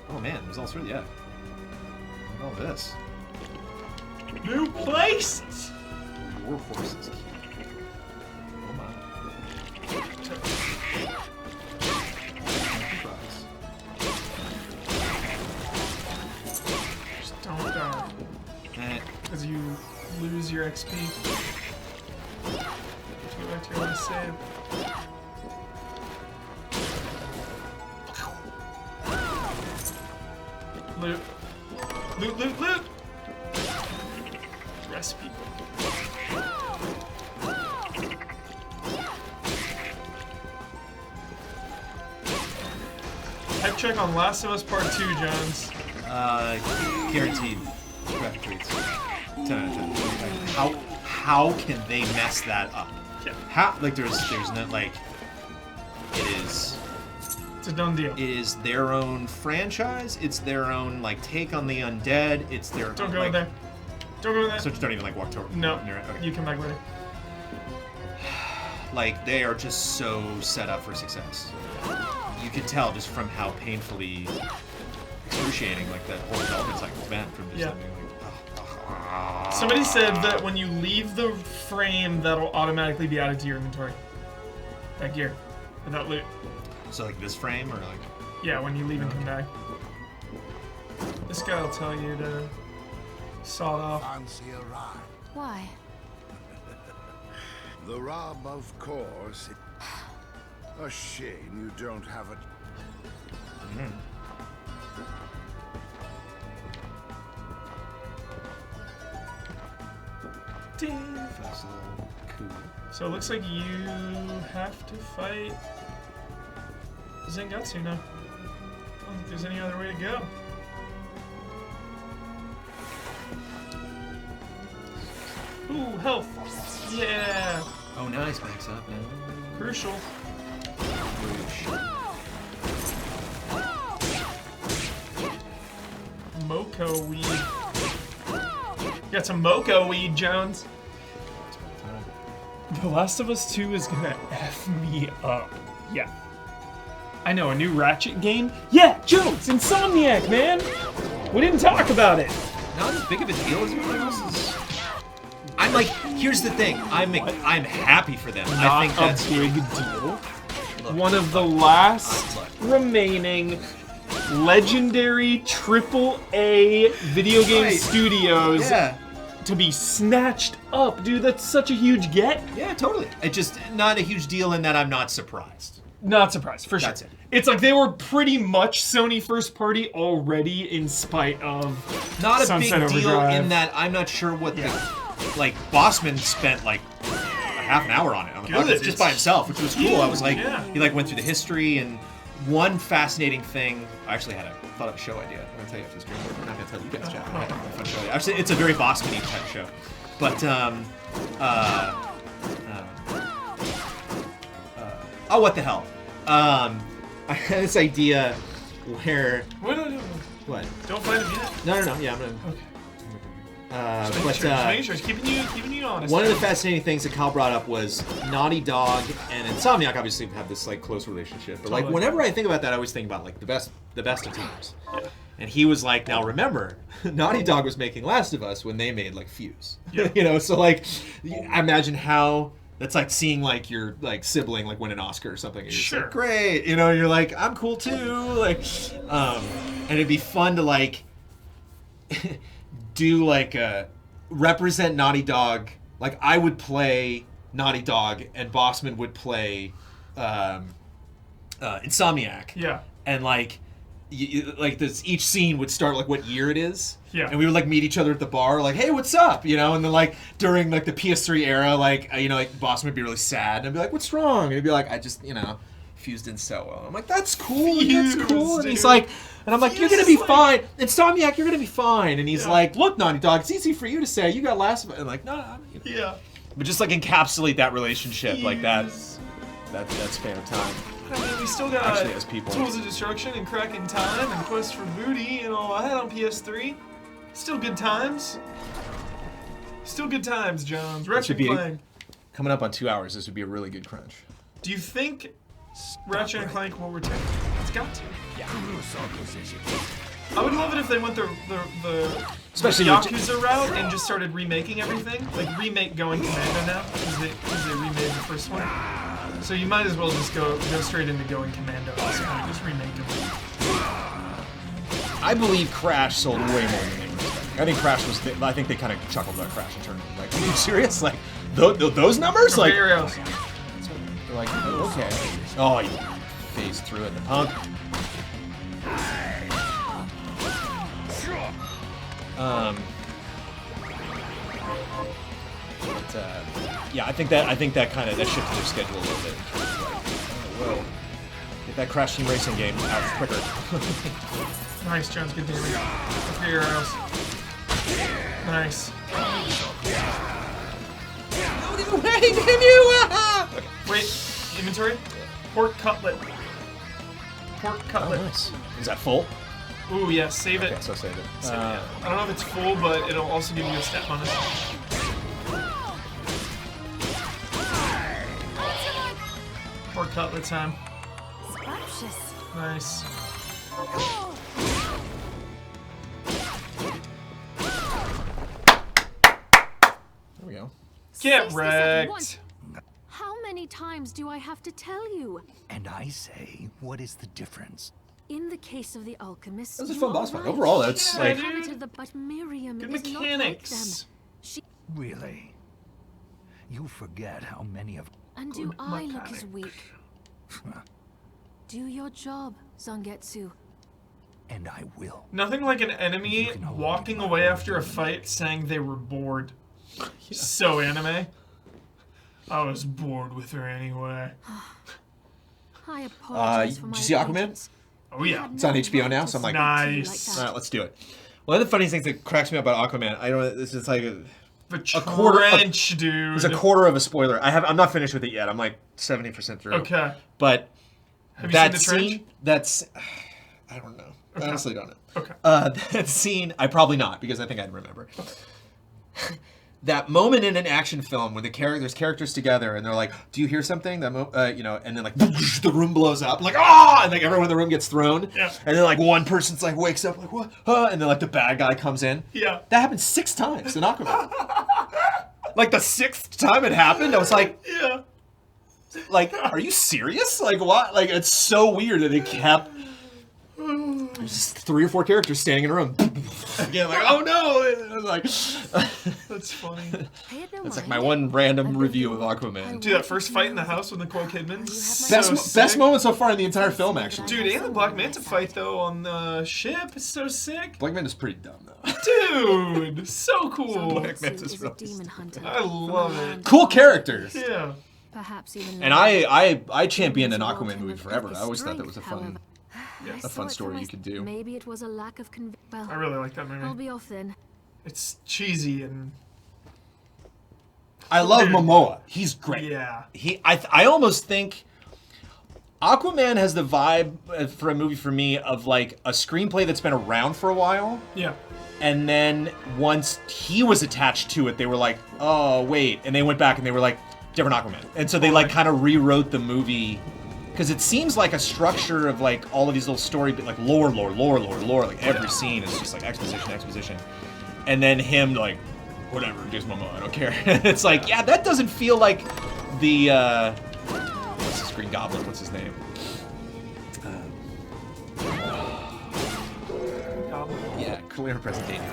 Oh man, there's all sorts. Yeah. Look at all this. New places! War horses. Oh my. Just don't die. Because you lose your XP. Go back to your last save. Loot. Loot, loot, loot! Rest people. Head check on Last of Us Part 2, Jones. Guaranteed. Craft treats. 10 out of 10. Like, how can they mess that up? Yeah. How, like, there's not, like, It's a done deal. it is their own franchise, it's their own, like, take on the undead, it's their Don't own, go like, in there. Don't go in there. So just don't even, like, walk toward No, near it. Okay. you come back later. Like, they are just so set up for success. You can tell just from how painfully excruciating, like, that whole development cycle's been from just Yeah. like, Somebody said that when you leave the frame, that'll automatically be added to your inventory. That gear. Or that loot. so, like, this frame, or, like... Yeah, when you leave and come back. This guy will tell you to saw it off. Fancy a ride. Why? The rub, of course. A shame you don't have it. Ding. That's a little cool. So it looks like you have to fight Zangetsu now. I don't think there's any other way to go. Ooh, health. Yeah. Oh, nice. Backs up now. Crucial. Moco weed. Got some Moco weed, Jones. The Last of Us 2 is gonna F me up. Yeah. I know, a new Ratchet game? Yeah, Jones! Insomniac, man! We didn't talk about it! Not as big of a deal as everyone else's. I'm like, here's the thing. I'm happy for them. I think Not that's a big deal. Look, One of the last look. remaining legendary AAA video game Right. studios Yeah. to be snatched up. Dude, that's such a huge get. Yeah, totally. It's just not a huge deal in that I'm not surprised. Not surprised, for sure. That's it. It's like they were pretty much Sony first party already, in spite of Not a Sunset big deal Overdrive. in that I'm not sure what the like Bossman spent like a half an hour on it on the Good. podcast just by himself, which was cool. I was like, Yeah. he like went through the history and one fascinating thing. I actually had a thought of a show idea. I'm gonna tell you after this stream. I'm not gonna tell you guys, chat. I had a fun show idea. Actually, it's a very Bossman-y type show, but oh, what the hell? I had this idea where Wait, no. what? Don't fight him yet. No, yeah, I'm gonna. Okay. But Just making sure. It's keeping you honest. one of the fascinating things that Kyle brought up was Naughty Dog and Insomniac obviously have this like close relationship. But like Totally. whenever I think about that, I always think about like the best of teams. And he was like, now remember, Naughty Dog was making Last of Us when they made like Fuse. Yeah. You know, so like I imagine how that's like seeing like your like sibling like win an Oscar or something. And you're just Sure. like, great. You know, you're like, I'm cool too. Like and it'd be fun to like do like a represent Naughty Dog. Like I would play Naughty Dog and Bossman would play Insomniac. Yeah. And like like this each scene would start like what year it is. Yeah. And we would like meet each other at the bar like, hey, what's up? You know, and then like during like the PS3 era, like you know, like Bossman would be really sad and I'd be like, what's wrong? And he'd be like, I just, you know, Fuse didn't so well. I'm like, that's cool, Fuse, that's cool. And he's dude. like, and I'm like, you're Fuse gonna be is like- fine. Insomniac, you're gonna be fine. And he's Yeah. like, look, Naughty Dog, it's easy for you to say. You got Last of Us. And like, no, you know. Yeah. But just like encapsulate that relationship like that Fuse. span of time. I mean, we still got Actually, as people. Tools of Destruction and Cracking Time and Quest for Booty and all that on PS3. Still good times. Still good times, Jones. should Ratchet be- Clank. Coming up on 2 hours, this would be a really good crunch. Do you think Ratchet and Clank will return? It's got to. I would love it if they went the Especially the with- Yakuza route and just started remaking everything. Like remake Going Commando now, because they remade the first one. So you might as well just go straight into Going Commando at this point. Just remake them. I believe Crash sold way more than they were expecting. I think Crash was. I think they kind of chuckled about Crash and turned like, are you serious? Like those numbers? Like, Very else. they're like, oh, okay. Oh, you phased through it. The punk. Yeah, I think that kind of shifted their schedule a little bit. Whoa. Get that Crash Team Racing game out quicker. Nice, Jones. Good damage. Look for your arrows. Nice. Hey, damn you! Okay. Wait, inventory? Pork cutlet. Pork cutlet. Oh, nice. Is that full? Ooh, yeah, save it. Okay, so save it. Save it. I don't know if it's full, but it'll also give you a stat bonus. Pork cutlet time. Scrumptious. Nice. There we go. Get Cease this at wrecked. once. How many times do I have to tell you? And I say, what is the difference? In the case of the alchemists, That was a you fun are boss fight. right. Overall, that's Yeah, like... dude. Inhabited but Miriam Good is not like mechanics. them. She Really? You forget how many of... and do Good I look as mechanic. weak? Do your job, Zangetsu. And I will. Nothing like an enemy You can hold walking my away own after a judgment. fight saying they were bored. So anime. I was bored with her anyway. I apologize for did my you see Aquaman? acquaintance. Oh yeah. It's on HBO now, so I'm like, Nice. all right, let's do it. One of the funniest things that cracks me up about Aquaman, I don't. This is like The quarter of- trench, dude. it's a quarter of a spoiler. I'm not finished with it yet. I'm like 70% through. Okay. But Have you that seen the trench? scene, that's I don't know. I honestly don't know. Okay. That scene, I probably not because I think I'd remember. That moment in an action film when there's characters together and they're like, "Do you hear something?" That you know, and then like the room blows up, like and like everyone in the room gets thrown. Yeah. And then like one person's like wakes up like what? And then like the bad guy comes in. Yeah. That happened 6 times in Aquaman. Like the 6th time it happened, I was like, Yeah. are you serious? Like what? Like it's so weird that it kept. There's just 3 or 4 characters standing in a room. Again, like, oh no! Like, That's funny. Pay it no it's like mind. my one random I've been review of told Aquaman. Dude, that first fight in the house with Nicole Kidman. Best moment so far in the entire film, actually. Dude, and the Black Manta fight though on the ship is so sick. Black Manta's pretty dumb though. Dude, so cool. Black Manta's is a really demon hunter. I love it. Cool characters. Yeah. Perhaps even. And I championed an Aquaman movie forever. I always thought that was a However, fun. I a saw fun it for story you could do. Maybe it was a lack of Well, I really like that movie. I'll be off then. It's cheesy and I love Dude. Momoa. He's great. yeah. I almost think Aquaman has the vibe for a movie for me of like a screenplay that's been around for a while. Yeah. And then once he was attached to it, they were like, oh, wait. And they went back and they were like, different Aquaman. And so they like kind of rewrote the movie. Because it seems like a structure of like all of these little story, like lore. Like every scene is just like exposition. And then him like, whatever, just Momoa, I don't care. It's like, yeah, that doesn't feel like the, what's this Green Goblin? What's his name? Yeah, clear presentation.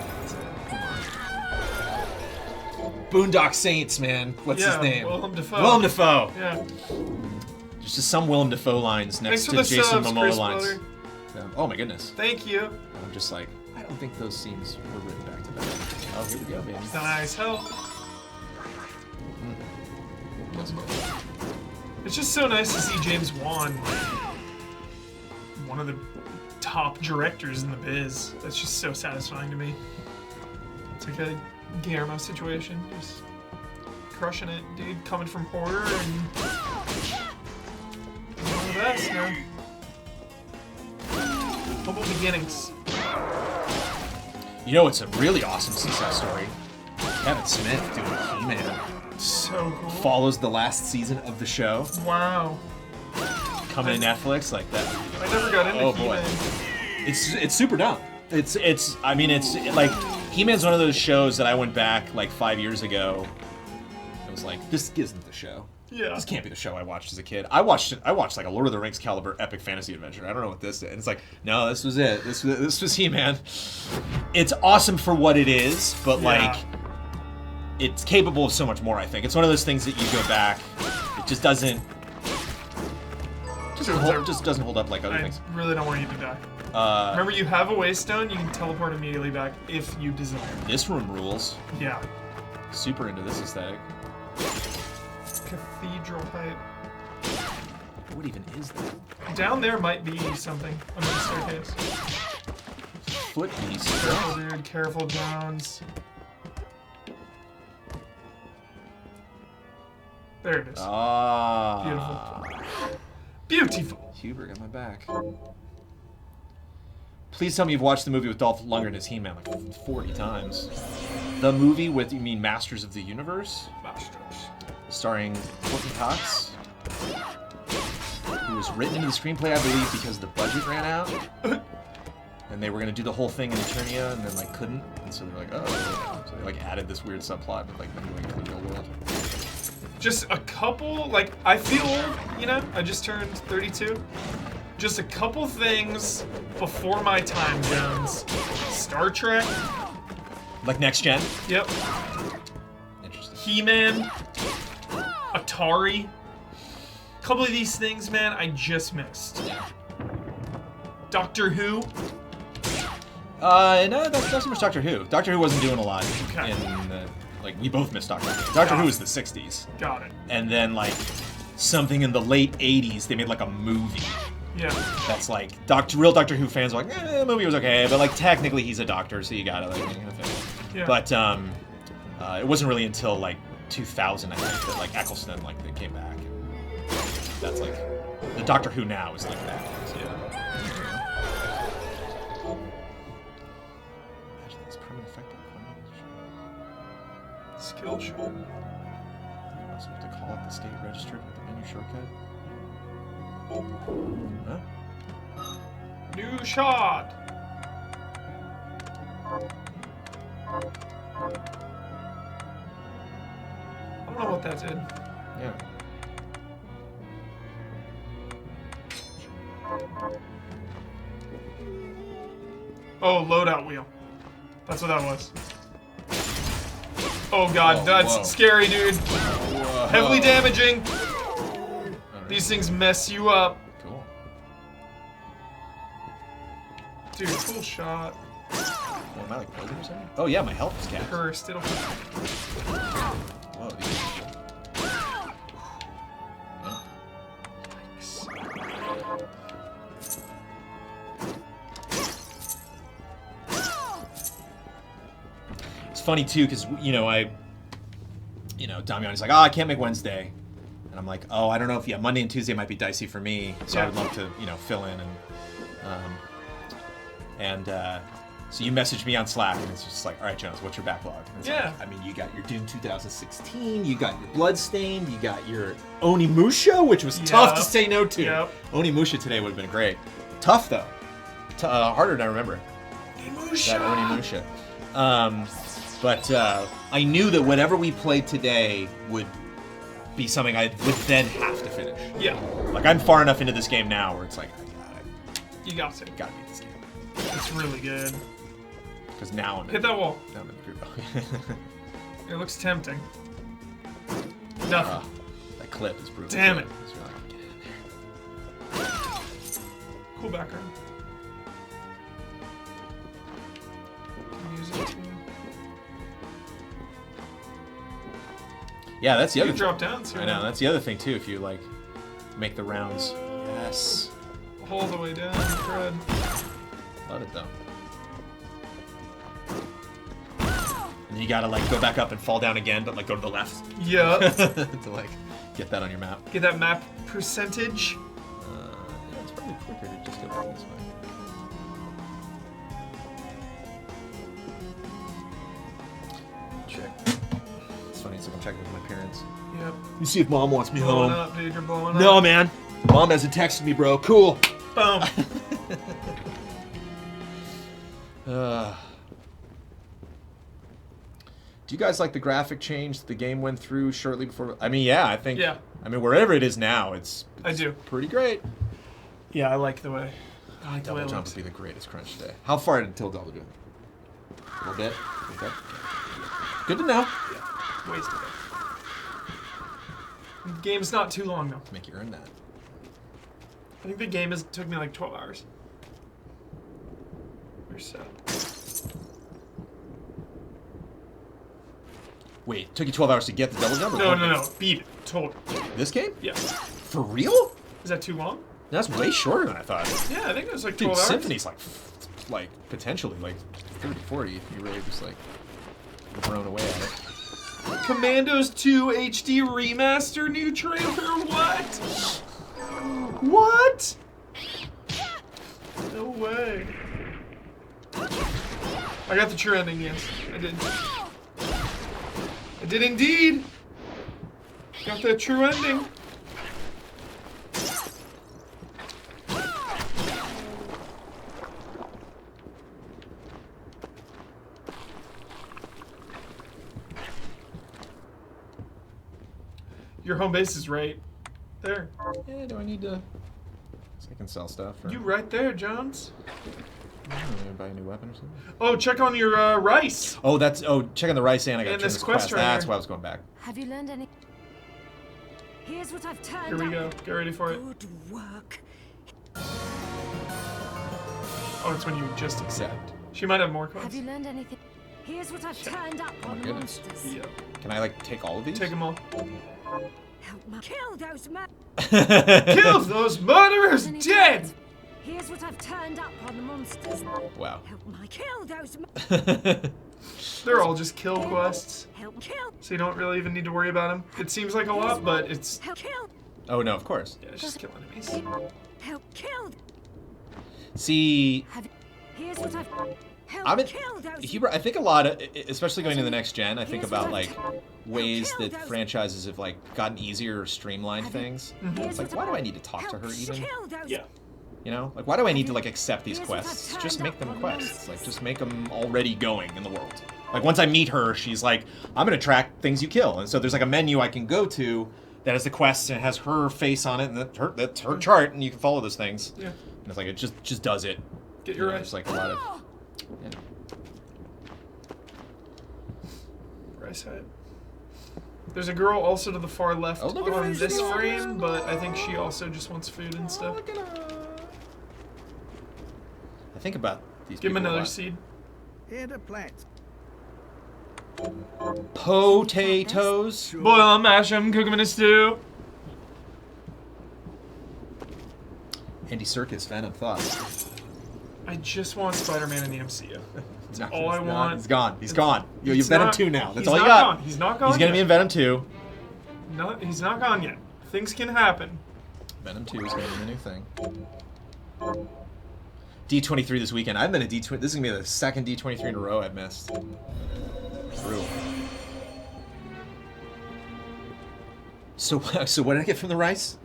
Boondock Saints, man. What's Yeah, his name? Willem Dafoe. Willem Dafoe. Yeah. Just some Willem Dafoe lines next Thanks for to the Jason subs, Momoa Chris lines. Brother. Yeah. Oh my goodness. Thank you. I'm just like, I don't think those scenes were written back to back. Oh, here we go, baby. Nice help. It's just so nice to see James Wan, one of the top directors in the biz. That's just so satisfying to me. It's like a Guillermo situation, just crushing it, dude. Coming from horror and one of the best, man. Humble beginnings. You know, it's a really awesome success story. Kevin Smith doing He-Man So cool. follows the last season of the show Wow. coming to Netflix like that. I never got into Oh, boy. He-Man. It's super dumb. It's like He-Man's one of those shows that I went back like 5 years ago. It was like, this isn't the show. Yeah. This can't be the show I watched as a kid. I watched like a Lord of the Rings caliber epic fantasy adventure. I don't know what this is. And it's like, no, this was it. This was He-Man. It's awesome for what it is, but like, it's capable of so much more, I think. It's one of those things that you go back, it just doesn't just doesn't hold up like other I things. really don't want you to die. Remember, you have a waystone. You can teleport immediately back if you desire. This room rules. Yeah. Super into this aesthetic. Cathedral height. What even is that? Down there might be something under the staircase. Foot beast. Careful, dude. Careful, Jones. There it is. Ah. Beautiful. Beautiful. Huber got my back. Please tell me you've watched the movie with Dolph Lundgren as He-Man like 40 times. The movie with, you mean Masters of the Universe? Masters. Starring Courtney Cox, who was written into the screenplay, I believe, because the budget ran out. And they were going to do the whole thing in Eternia, and then, like, couldn't. And so they're like, oh. So they, like, added this weird subplot with, like, them going to the real world. Just a couple, like, I feel old, you know? I just turned 32. Just a couple things before my time, Jones. Star Trek. Like Next Gen? Yep. Interesting. He-Man. Atari. A couple of these things, man, I just missed. Doctor Who. No, that's not so much Doctor Who. Doctor Who wasn't doing a lot Okay. in the, like, we both missed Doctor Who. Doctor Who was the 60s. Got it. And then, like, something in the late 80s, they made, like, a movie. Yeah. That's like, real Doctor Who fans are like, the movie was okay, but like technically he's a doctor, so you gotta like, Yeah. But it wasn't really until like 2000, I think, that like Eccleston like they came back. And that's like the Doctor Who now is like that. So, yeah. Imagine this permanent effect on Skill shot. You also have to call up the state registered with the menu shortcut. Huh? New shot. I don't know what that did. Yeah. Oh, loadout wheel. That's what that was. Oh god, Oh, that's whoa. scary, dude. Whoa. Heavily damaging. Alright. These things mess you up. Cool. Dude, cool shot. Well, am I like poisoned or something? Oh yeah, my health is capped. Cursed, it'll Whoa, these are oh. It's funny too, because Damiani's like, oh, I can't make Wednesday, and I'm like, oh, I don't know if Monday and Tuesday might be dicey for me, so I would love to fill in and so you messaged me on Slack, and it's just like, all right, Jones, what's your backlog? And it's Yeah. like, I mean, you got your Doom 2016, you got your Bloodstained, you got your Onimusha, which was tough to say no to. Yep. Onimusha today would have been great. Tough though, harder than I remember. That Onimusha. But I knew that whatever we played today would be something I would then have to finish. Yeah. Like, I'm far enough into this game now where it's like, You got to. gotta beat this game. It's really good. Because now I'm in, Hit that wall. now I'm in the group. It looks tempting. Nothing. That clip is brutal. Damn it. It's really like, get in there. Cool background. Music too. Yeah, that's the You other can drop down too. I know, that's the other thing too, if you like make the rounds. Yes. All the way down, Fred. Love it though. And you gotta like go back up and fall down again, but like go to the left. Yeah. to like get that on your map. Get that map percentage. Yeah, it's probably quicker to just go back this way. Check. It's funny, it's like I'm checking with my parents. Yep. You see if mom wants me Blowing home. up, dude. You're blowing up. No, man. Mom hasn't texted me, bro. Cool. Boom. Do you guys like the graphic change the game went through shortly before? I mean, yeah, I think. Yeah. I mean, wherever it is now, it's I do. pretty great. Yeah, I like the way. I like the way Double it jump looks. would be the greatest crunch today. How far until double jump? A little bit. Okay. Good to know. Wasted it. The game's not too long though. To make you earn that. I think the game took me like 12 hours. Where's Sal? Wait, it took you 12 hours to get the double jump? No. Beat it. Total. This game? Yeah. For real? Is that too long? That's way shorter than I thought. Yeah, I think it was like Dude, 12 hours. Symphony's like potentially like 30, 40 if you really just like thrown away at it. Commandos 2 HD Remaster new trailer? What? What? No way. I got the true ending, yes. I did. I did indeed. Got the true ending. Your home base is right there. Yeah, do I need to... So I can sell stuff? Or... You right there, Jones. I don't know, maybe buy a new weapon or something? Oh, check on your rice. Oh, that's... Oh, check on the rice and I gotta And turn this this quest quest. right That's here. why I was going back. Have you learned any? Here's what I've turned Here we go. up. Get ready for it. Good work. Oh, it's when you just accept. She might have more Have quests. you learned anything? Here's what I've turned up on the goodness. monsters. Yeah. Can I, like, take all of these? Take them all. Help my kill those Kill those murderers dead! Here's what I've turned up on the monsters. Wow. Help my kill those They're all just kill quests, Help kill. so you don't really even need to worry about them. It seems like a lot, but it's... Help kill. Oh, no, of course. Yeah, it's just kill enemies. Help kill. See... Here's what I've help I'm in, kill those I think a lot of, especially going to the next gen, I think about like ways that franchises have like gotten easier or streamlined things. It's like, why do I need to talk to her even? Kill those. Yeah. You know, like why do I need to like accept these quests? Just make them quests. Like just make them already going in the world. Like once I meet her, she's like, I'm gonna track things you kill, and so there's like a menu I can go to that has the quests and it has her face on it, and that's her chart, and you can follow those things. Yeah. And it's like it just does it. Get your rice. It's like a lot of. Yeah. Rice hat. There's a girl also to the far left Oh, look at on her. this frame, but I think she also just wants food and stuff. Look at her. I think about these Give him people a another lot. seed. Here the plants. Potatoes. Boil 'em, mash 'em, cook 'em in a stew. Andy Serkis, Venom, thoughts? I just want Spider-Man in the MCU. That's No, all I he's not. want. He's gone. He's gone. You're He's Venom not- 2 now. That's he's all you not got. gone. He's not gone He's gonna yet. be in Venom 2. No, he's not gone yet. Things can happen. Venom 2 is gonna be the new thing. D23 this weekend. I've been a D20. This is gonna be the second D23 in a row I've missed. Brutal. So what did I get from the rice?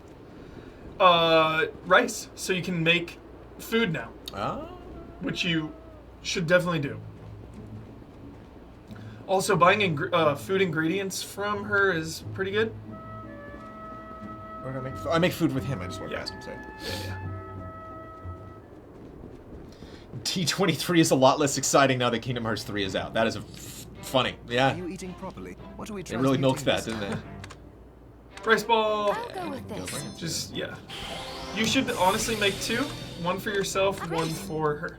Rice. So you can make food now, Oh. which you should definitely do. Also, buying food ingredients from her is pretty good. Where do I make? I make food with him. I just walked Yeah. past him. Sorry. Yeah. D23 is a lot less exciting now that Kingdom Hearts 3 is out. That is funny. Are Yeah. you eating properly? What are we They really milked that, transmuting didn't this? they? Rice ball. I'll go with this. Just, yeah. You should honestly make two. One for yourself, one for her.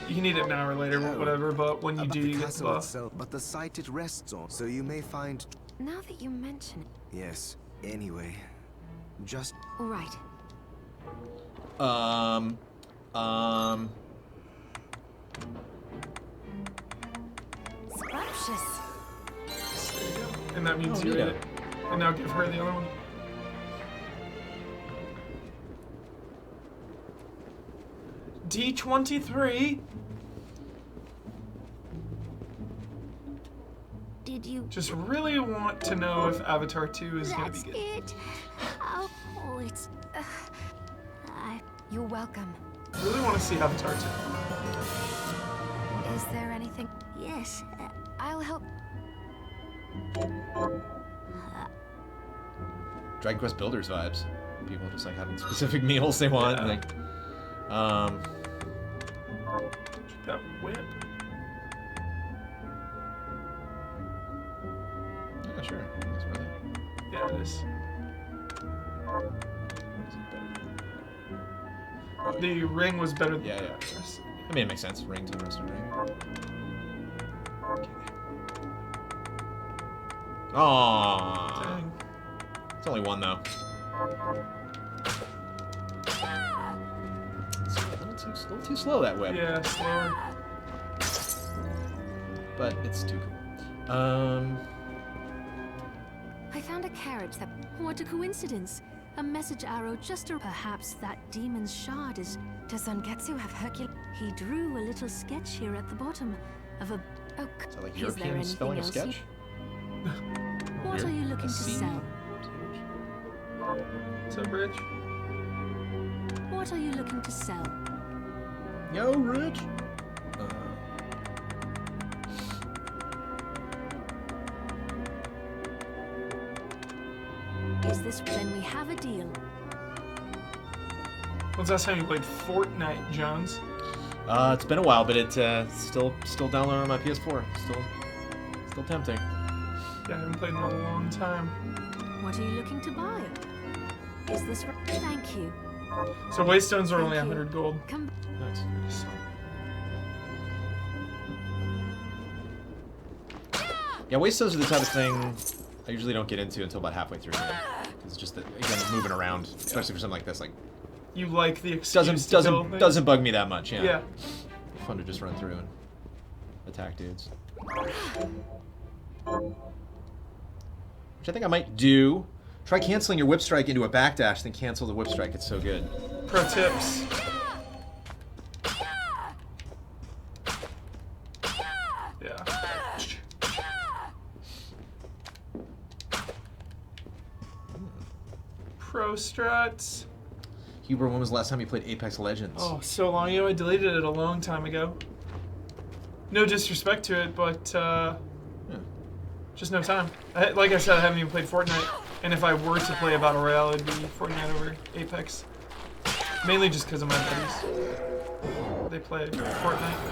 You can eat it now or later, Oh. whatever, but when you About do, the you get the castle buff. itself, but the site it rests on, so you may find. Now that you mention it. Yes. Anyway, just All right. Scrumptious. There you go. And that means Oh, you ate neato. it. And now give her the other one. D23. Did you? Just really want to know if Avatar 2 is going to That's be good. it. Oh, it's. You're welcome. Really want to see Avatar 2. Is there anything? Yes, I'll help. Dragon Quest Builders vibes. People just like having specific meals they want. Yeah. Like, That whip. yeah, sure. That's really. Yeah, it is. The ring was better than Yeah, the yeah. rest. I mean, it makes sense. Ring to the rest of the ring. Aww. Dang. It's only one, though. It's a little too slow, that whip. Yeah, slower. But it's too cool. I found a carriage that... What a coincidence. A message arrow just to... Perhaps that demon's shard is... Does Zangetsu have Hercules? He drew a little sketch here at the bottom of a... Oh, Is that like is there European anything spelling of else sketch? What Weird. are you looking A to C. sell? What's up, Rich? What are you looking to sell? Yo, Rich. Is this... Then we have a deal. When's the last time you played Fortnite, Jones? It's been a while, but it's still downloading on my PS4. Still tempting. Yeah, I haven't played in a long time. What are you looking to buy? Is this... Thank you. So Waystones are only Thank you. 100 gold. Come... Nice. Yeah, Waystones are the type of thing I usually don't get into until about halfway through. It's just that, again, moving around, especially for something like this, like You like the excuse to kill things? doesn't bug me that much. Yeah. Yeah. Fun to just run through and attack dudes. Which I think I might do. Try canceling your whip strike into a backdash, then cancel the whip strike. It's so good. Pro tips. Yeah. Pro strats. Huber, when was the last time you played Apex Legends? Oh, so long ago. I deleted it a long time ago. No disrespect to it, but Yeah. just no time. Like I said, I haven't even played Fortnite. And if I were to play a Battle Royale, it'd be Fortnite over Apex. Mainly just because of my buddies. They play Fortnite.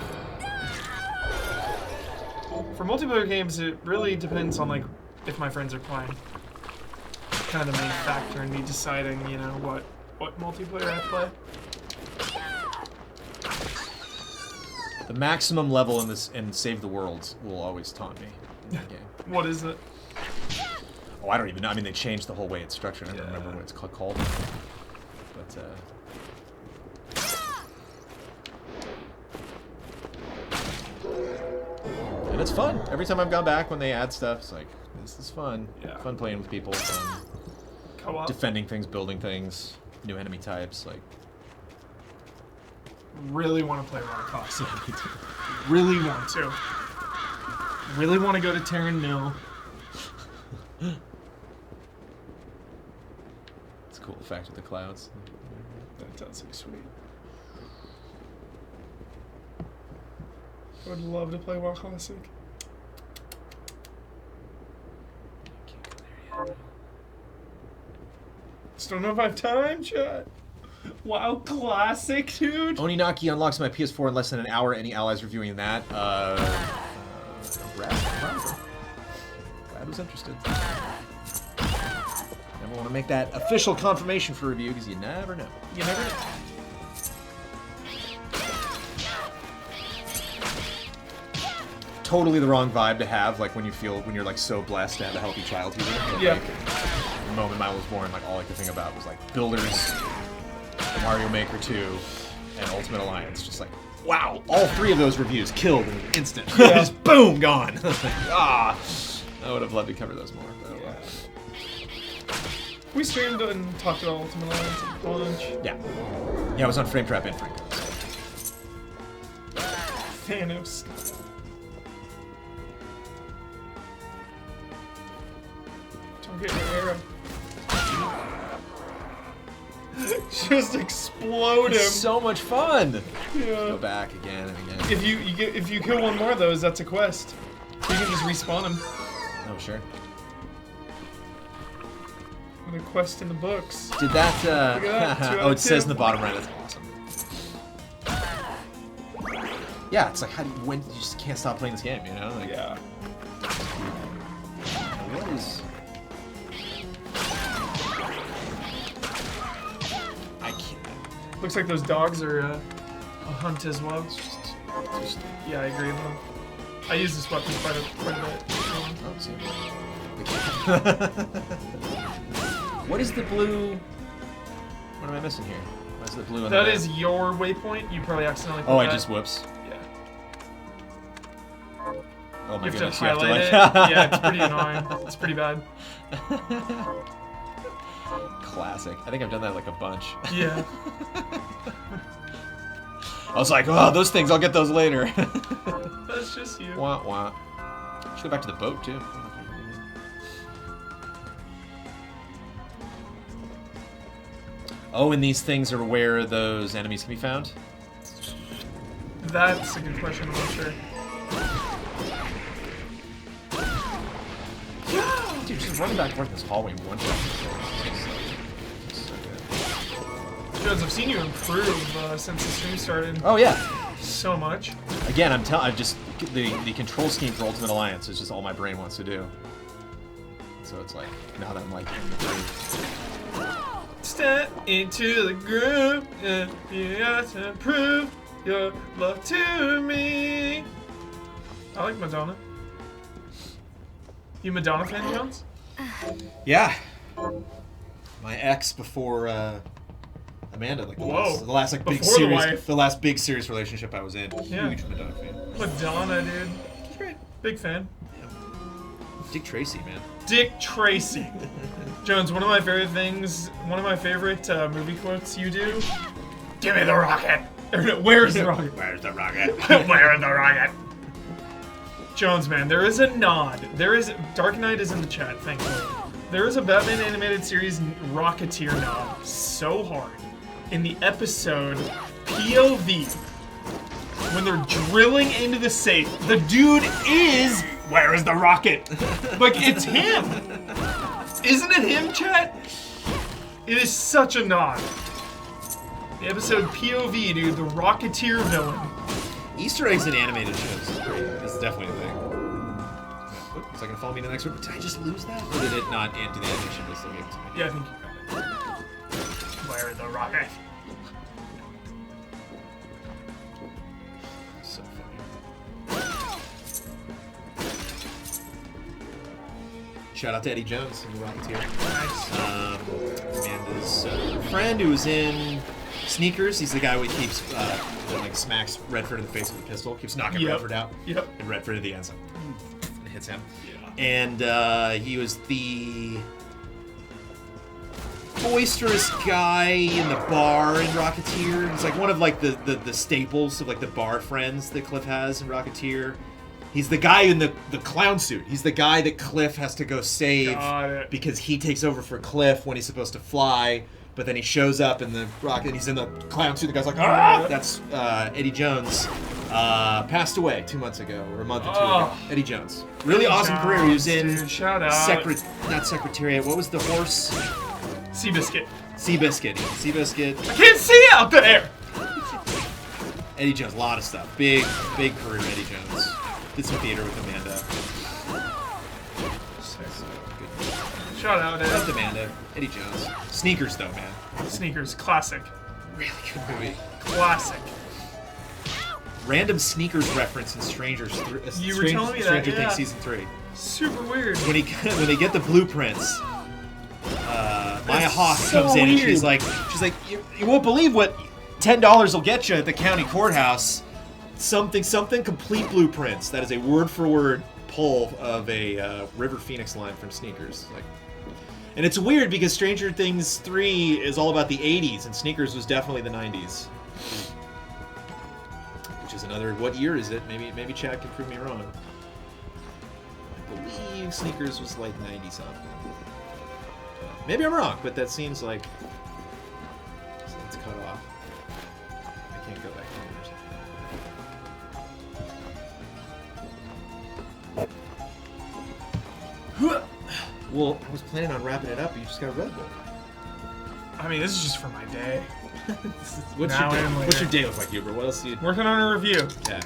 For multiplayer games, it really depends on like if my friends are playing. Kind of the main factor in me deciding, you know, what multiplayer I play. The maximum level in this in Save the Worlds will always taunt me in that game. What is it? Oh, I don't even know. I mean, they changed the whole way it's structured. I don't Yeah. remember what it's called. But, and it's fun. Every time I've gone back when they add stuff, it's like, this is fun. Yeah. Fun playing with people. Fun Co-op? defending things, building things, new enemy types. Like, Really want to play Rock Classic. Really want to. Really want to go to Terran Mill. it's a cool effect with the clouds. That does look sweet. I would love to play WoW Classic. Can't go there yet. Just don't know if I have time, chat. WoW Classic, dude. Oninaki unlocks my PS4 in less than an hour. Any allies reviewing that? Brad was interested. Never want to make that official confirmation for review because you never know. You never know. Totally the wrong vibe to have, like when you're like so blessed to have a healthy childhood. Like, Yeah. The moment Mine was born, like all I could think about was like Builders, Mario Maker 2, and Ultimate Alliance. Just like, wow, all three of those reviews killed in an instant. Yeah. Just boom, gone. I would have loved to cover those more. But, Yeah. We streamed and talked about Ultimate Alliance a bunch. yeah. Yeah, I was on Frame Trap and Franco. Thanos. Don't get your arrow. Just explode him. So much fun. Yeah. Go back again and again. If you kill one more of those, that's a quest. So you can just respawn him. Oh, sure. With a quest in the books. Did that, Look at that, 2 out oh, of it says in 2. the bottom right. That's awesome. Yeah, it's like, when you just can't stop playing this game, you know? Like, Yeah. What is... I can't... Looks like those dogs are a hunt as well. Yeah, I agree with them. I use this weapon quite a bit. What is the blue? What am I missing here? What's the blue? That is your waypoint. You probably accidentally. Put Oh, that. I just whoops. Yeah. Oh my You have goodness! to highlight it. Yeah, it's pretty annoying. It's pretty bad. Classic. I think I've done that like a bunch. Yeah. I was like, oh, those things. I'll get those later. That's just you. Wah wah. Should go back to the boat too. Oh, and these things are where those enemies can be found? That's a good question. I'm not sure. Dude, just running back and forth in this hallway one shot. So good. Jones, I've seen you improve since the stream started. Oh yeah. So much. Again, I'm just the control scheme for Ultimate Alliance is just all my brain wants to do. So it's like now that I'm like in the groove. Step into the groove, and you got to prove your love to me. I like Madonna. You Madonna fan, Jones? Yeah. My ex before Amanda, like the last like big Before the serious, wife. the last big serious relationship I was in. Yeah. Huge Madonna fan. Madonna, dude. She's great. Big fan. Dick Tracy, man. Dick Tracy. Jones, one of my favorite things, one of my favorite movie quotes you do. Give me the rocket. Or no, where's the rocket? Where's the rocket? Where's the rocket? Jones, man, there is a nod. There is Dark Knight is in the chat, thankfully. There is a Batman animated series Rocketeer nod so hard in the episode POV when they're drilling into the safe. The dude is where is the rocket? Like it's him. Isn't it him, chat? It is such a nod. The episode POV, dude, the Rocketeer villain. Easter eggs in animated shows is great. It's definitely a thing. Oop, is that gonna follow me to the next one? Did I just lose that? Or did it not into the animation? Just give it to me. Yeah, I think you got it. Where is the rocket? So funny. Shout out to Eddie Jones, the Rocketeer. Nice. Amanda's friend who was in Sneakers. He's the guy who keeps that, like smacks Redford in the face with a pistol. Keeps knocking Redford out. Yep. And Redford at the end, like, and hits him. Yeah. And he was the boisterous guy in the bar in Rocketeer. He's like one of like the staples of like the bar friends that Cliff has in Rocketeer. He's the guy in the clown suit. He's the guy that Cliff has to go save because he takes over for Cliff when he's supposed to fly. But then he shows up in the rocket and he's in the clown suit. The guy's like, ah! That's Eddie Jones. Passed away 2 months ago or a month or two ago. Eddie Jones. Really awesome career. He was in dude, shout out. not Secretariat. What was the horse? Seabiscuit. Seabiscuit. Seabiscuit. I can't see out there! Eddie Jones. A lot of stuff. Big career, Eddie Jones. Did some theater with Amanda. Shout out, Loved Ed. Amanda. Eddie Jones. Sneakers, though, man. Sneakers, classic. Really good movie. Classic. Random Sneakers reference in Stranger You were telling me that, Stranger yeah. Things Season 3. Super weird. When they get the blueprints, Maya Hawke so comes in and weird. she's like, you won't believe what $10 will get you at the county courthouse. Something complete blueprints. That is a word for word pull of a River Phoenix line from Sneakers. Like, and it's weird because Stranger Things 3 is all about the 80s and Sneakers was definitely the 90s. Which is another, what year is it? Maybe Chad can prove me wrong. I believe Sneakers was like 90 something. Maybe I'm wrong, but that seems like it's cut off. I can't go back to it. Well, I was planning on wrapping it up, but you just got a Red Bull. I mean, this is just for my day. What's your day look like, Hubert? What else do you... Working on a review. Yeah.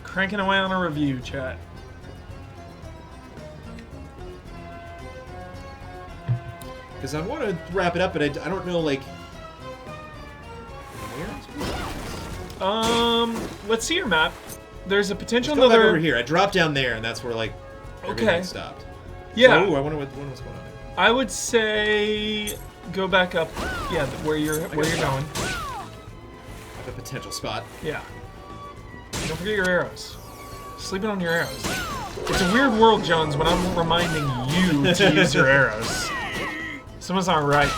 Cranking away on a review, chat. Because I want to wrap it up, but I don't know, like... Let's see your map. There's a potential Let's go back another. over here. I dropped down there, and that's where like everything Okay. stopped. Yeah. So, I wonder what's going on. I would say go back up. Yeah, where you're going. I have a potential spot. Yeah. Don't forget your arrows. Sleeping on your arrows. It's a weird world, Jones, when I'm reminding you to use your arrows. Someone's not right.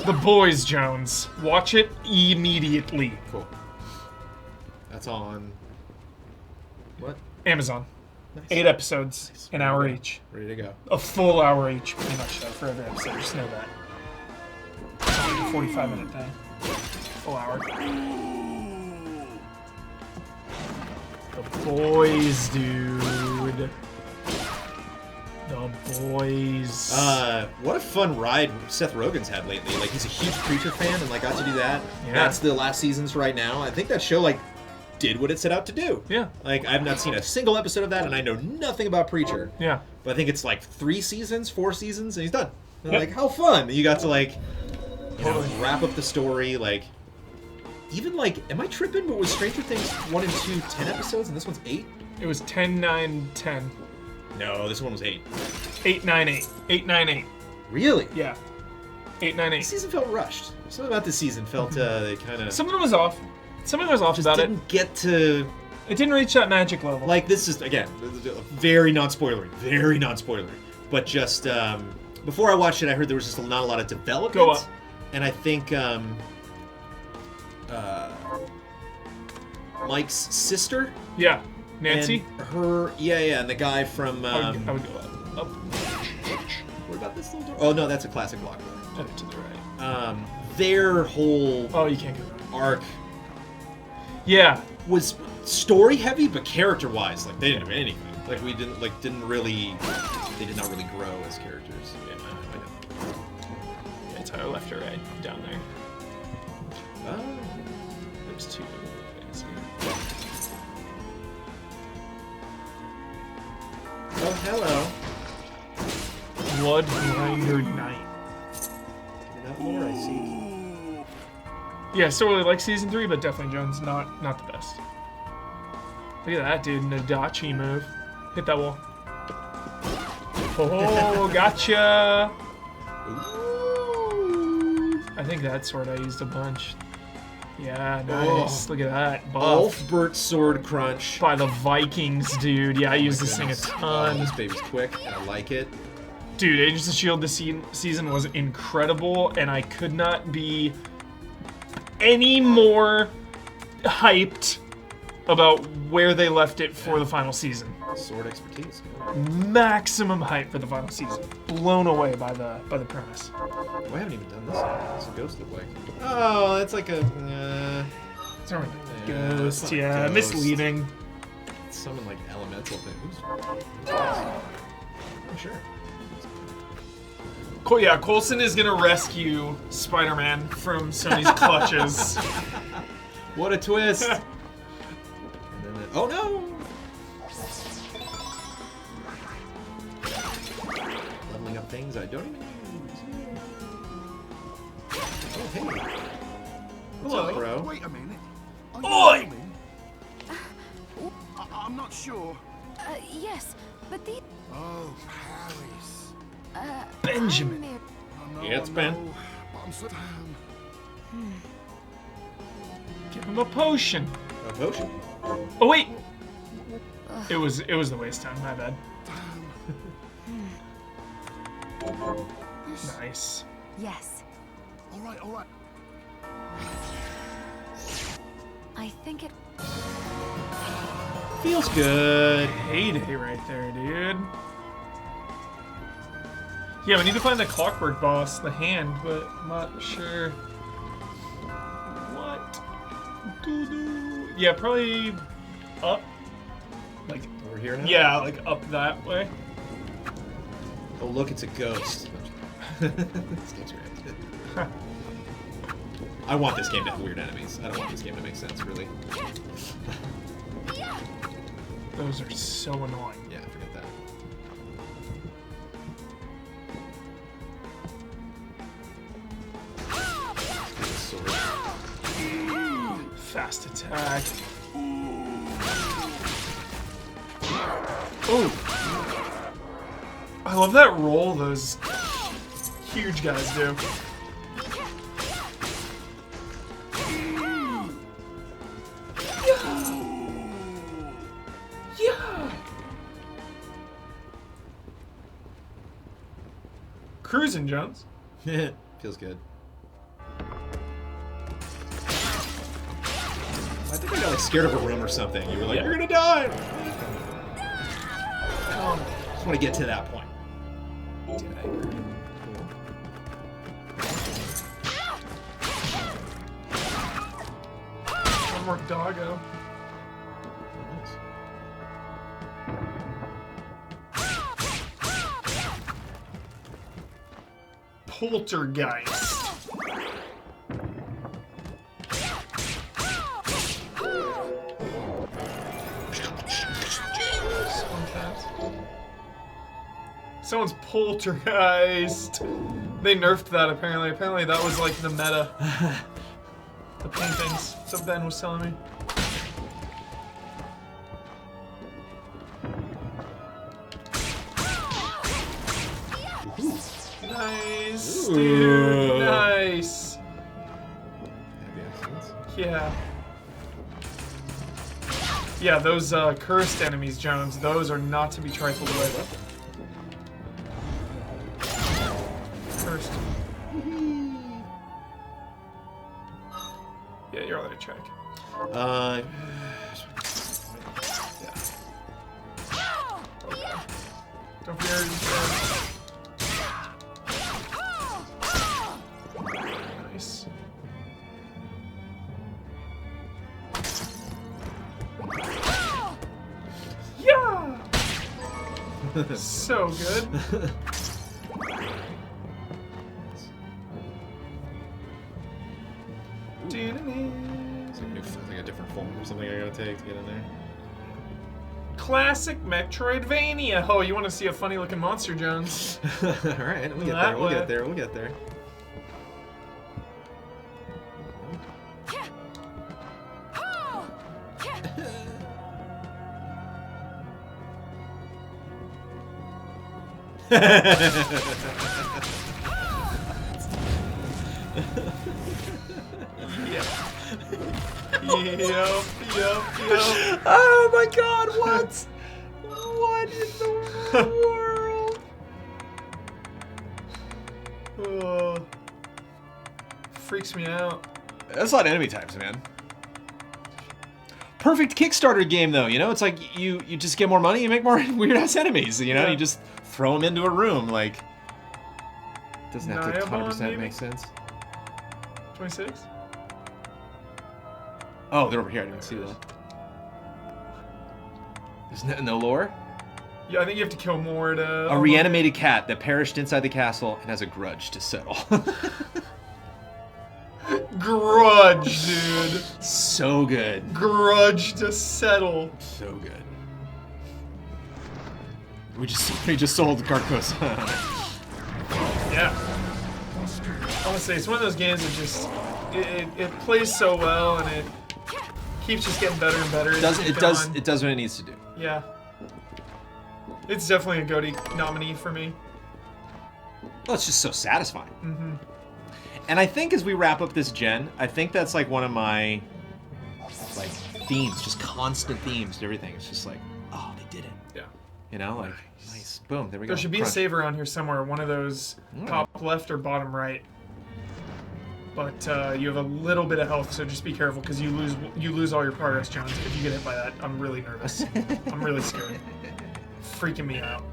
The Boys, Jones. Watch it immediately. Cool. That's on. What? Amazon. Nice. 8 episodes, an hour Ready to go. each. Ready to go. A full hour each, pretty much, though, for every episode. Just know that. It's only a 45-minute thing. Full hour. The Boys, dude. The Boys. What a fun ride Seth Rogen's had lately. Like, he's a huge Preacher fan and, like, got to do that. Yeah. That's the last seasons right now. I think that show, like, did what it set out to do. Yeah. Like, I've not seen a single episode of that, and I know nothing about Preacher. Yeah. But I think it's, like, 3 seasons, 4 seasons, and he's done. And Yep. like, how fun. You got to, like, you know, Totally. wrap up the story, like... Even, like, am I tripping? But was Stranger Things 1 and 2 10 episodes, and this one's 8? It was 10, 9, 10. No, this one was 8. 8, 9, 8. 8, 9, 8. Really? Yeah. 8, 9, This 8. season felt rushed. Something about this season felt kind of... Something was off. Something was off just about didn't get to... it. It didn't reach that magic level. Like, this is, again, very non-spoilery. Very non-spoilery. But just, before I watched it, I heard there was just not a lot of development. Go up. And I think, Mike's sister... Yeah. Nancy? And her... Yeah, and the guy from... I would go up. What about this little door? Oh, no, that's a classic block door. To the right. Their whole Oh, you can't go there. arc Yeah. was story heavy, but character wise, like they didn't do anything. Like we didn't really, they did not really grow as characters. Yeah, I know. It's either left or right. Down there. Oh, There's 2 things here. oh, hello. Bloodgrinder Knight. Give me that more, I see. Yeah, still really like season 3, but definitely Jones not the best. Look at that, dude. Nadachi move. Hit that wall. Oh, gotcha. I think that sword I used a bunch. Yeah, nice. Oh. Look at that. Buff. Ulfbert sword crunch. By the Vikings, dude. Yeah, I used this thing a Goodness. Oh, ton. this baby's quick, and I like it. Dude, Agents of S.H.I.E.L.D. this season was incredible, and I could not be any more hyped about where they left it for the final season. Sword expertise. Maximum hype for the final season. Blown away by the premise. Oh, I haven't even done this yet. What's a ghost look like? Oh, that's like a. It's not really Yeah, ghost, it's not a yeah, ghost. misleading. Someone like elemental thing. Who's? Oh, sure. Yeah, Coulson is gonna rescue Spider-Man from Sony's clutches. What a twist! And then oh no! Leveling up things I don't even use. Oh hey! What's Hello. up, bro? Wait a minute. Are Oi! you filming? I'm not sure. Yes, but the... Oh, Paris. Benjamin. I know, Yeah, it's I Ben. know, but I'm so damn. Give him a potion. A potion. Oh wait. It was the waste time. My bad. Nice. Yes, All right. I think it... Feels good. Heyday right there, dude. Yeah, we need to find the clockwork boss, the hand, but I'm not sure what to do. Yeah, probably up. Like, Over here now? yeah, like up that way. Oh look, it's a ghost. This game's great. I want this game to have weird enemies. I don't want this game to make sense, really. Those are so annoying. Yeah, forget that. sword. Fast attack. Oh! I love that roll those huge guys do. Yeah! Cruising, Jones. Feels good. I think I got like scared of a room or something. You were like, "You're gonna die." Just want to get to that point. One more doggo. Poltergeist. Someone's poltergeist. They nerfed that apparently. Apparently that was like the meta. The paintings. So Ben was telling me. Nice, dude. Nice. Yeah. Yeah, those cursed enemies, Jones, those are not to be trifled with. Cursed. Yeah, you're on the track. Yeah. Don't fear. Nice. Yeah! So good. It's like a different form or something I gotta take to get in there. Classic Metroidvania. Oh, you want to see a funny looking monster, Jones? Alright, we'll get That there, we'll way. get there, we'll get there. Yep. Oh my god, what? What in the world? Oh. Freaks me out. That's a lot of enemy types, man. Perfect Kickstarter game, though. You know, it's like you just get more money, you make more weird ass enemies. You know, Yeah. you just throw them into a room. Like, doesn't have to Nayabon, 100% maybe? make sense. 26? Oh, they're over here. I didn't see that. There's no lore. Yeah, I think you have to kill more to... A reanimated cat that perished inside the castle and has a grudge to settle. Grudge, dude. So good. Grudge to settle. So good. We just sold Carcosa. Yeah. Honestly, it's one of those games that just... It plays so well, and it keeps just getting better and better. It does what it needs to do. Yeah. It's definitely a GOTY nominee for me. Well, it's just so satisfying. Mm-hmm. And I think as we wrap up this gen, I think that's like one of my like themes, just constant themes to everything. It's just like, oh, they did it. Yeah. You know, like nice, boom, there we go. There should be a Crunch. save around here somewhere, one of those top left or bottom right. But you have a little bit of health, so just be careful because you lose all your progress, Jones. If you get hit by that, I'm really nervous. I'm really scared. Freaking me out.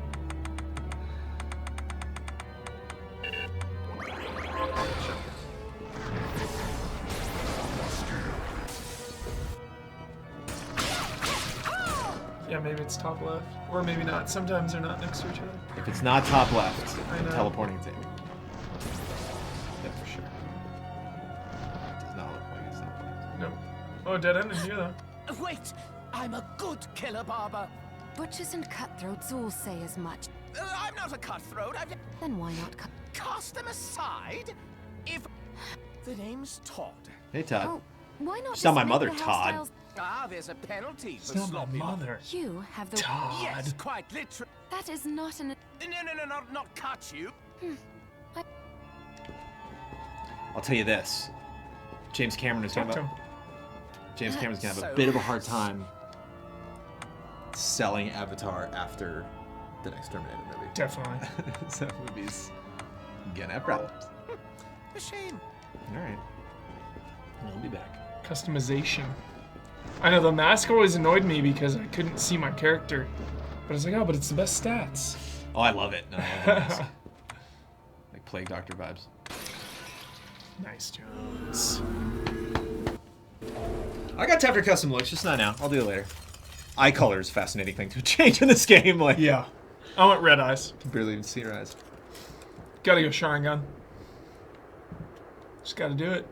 Yeah, maybe it's top left. Or maybe not. Sometimes they're not next to each other. If it's not top left, I know. teleporting to me. Yeah, for sure. Does not look like it's top left. Nope. Oh, dead end in here, though. Wait! I'm a good killer barber. Butchers and cutthroats all say as much. I'm not a cutthroat. I've Then why not cut? cast them aside. If The name's Todd. Hey, Todd. Oh, why not She's not just my make mother, the Todd. hairstyles- Ah, there's a penalty It's for not my sloppy. mother. You have the... Todd. Yes, quite literally. That is not an... No, not cut you. I'll tell you this. James Cameron is gonna Talk to have him. James Cameron's gonna have a So- bit of a hard time selling Avatar after the next Terminator movie. Definitely. So movies gonna have problems. A shame. All right. We'll be back. Customization. I know the mask always annoyed me because I couldn't see my character. But I was like, oh, but it's the best stats. Oh, I love it. No, I love this. Like Plague Doctor vibes. Nice, Jones. I got time for custom looks, just not now. I'll do it later. Eye color is a fascinating thing to change in this game. Like, Yeah. I want red eyes. you can barely even see your eyes. Gotta go Sharingan. Just gotta do it.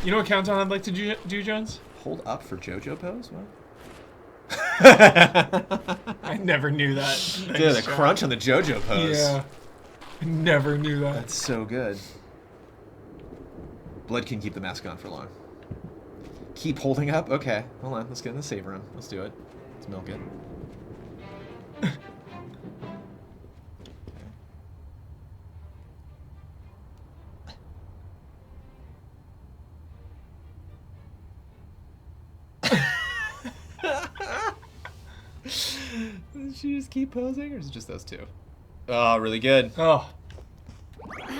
You know what countdown I'd like to do, Jones? Hold up for JoJo pose? What? I never knew that. Dude, Thanks, the John. crunch on the JoJo pose. Yeah. I never knew that. That's so good. Blood can keep the mask on for long. Keep holding up? Okay. Hold on. Let's get in the save room. Let's do it. Let's milk it. Does she just keep posing, or is it just those two? Oh, really good. Oh.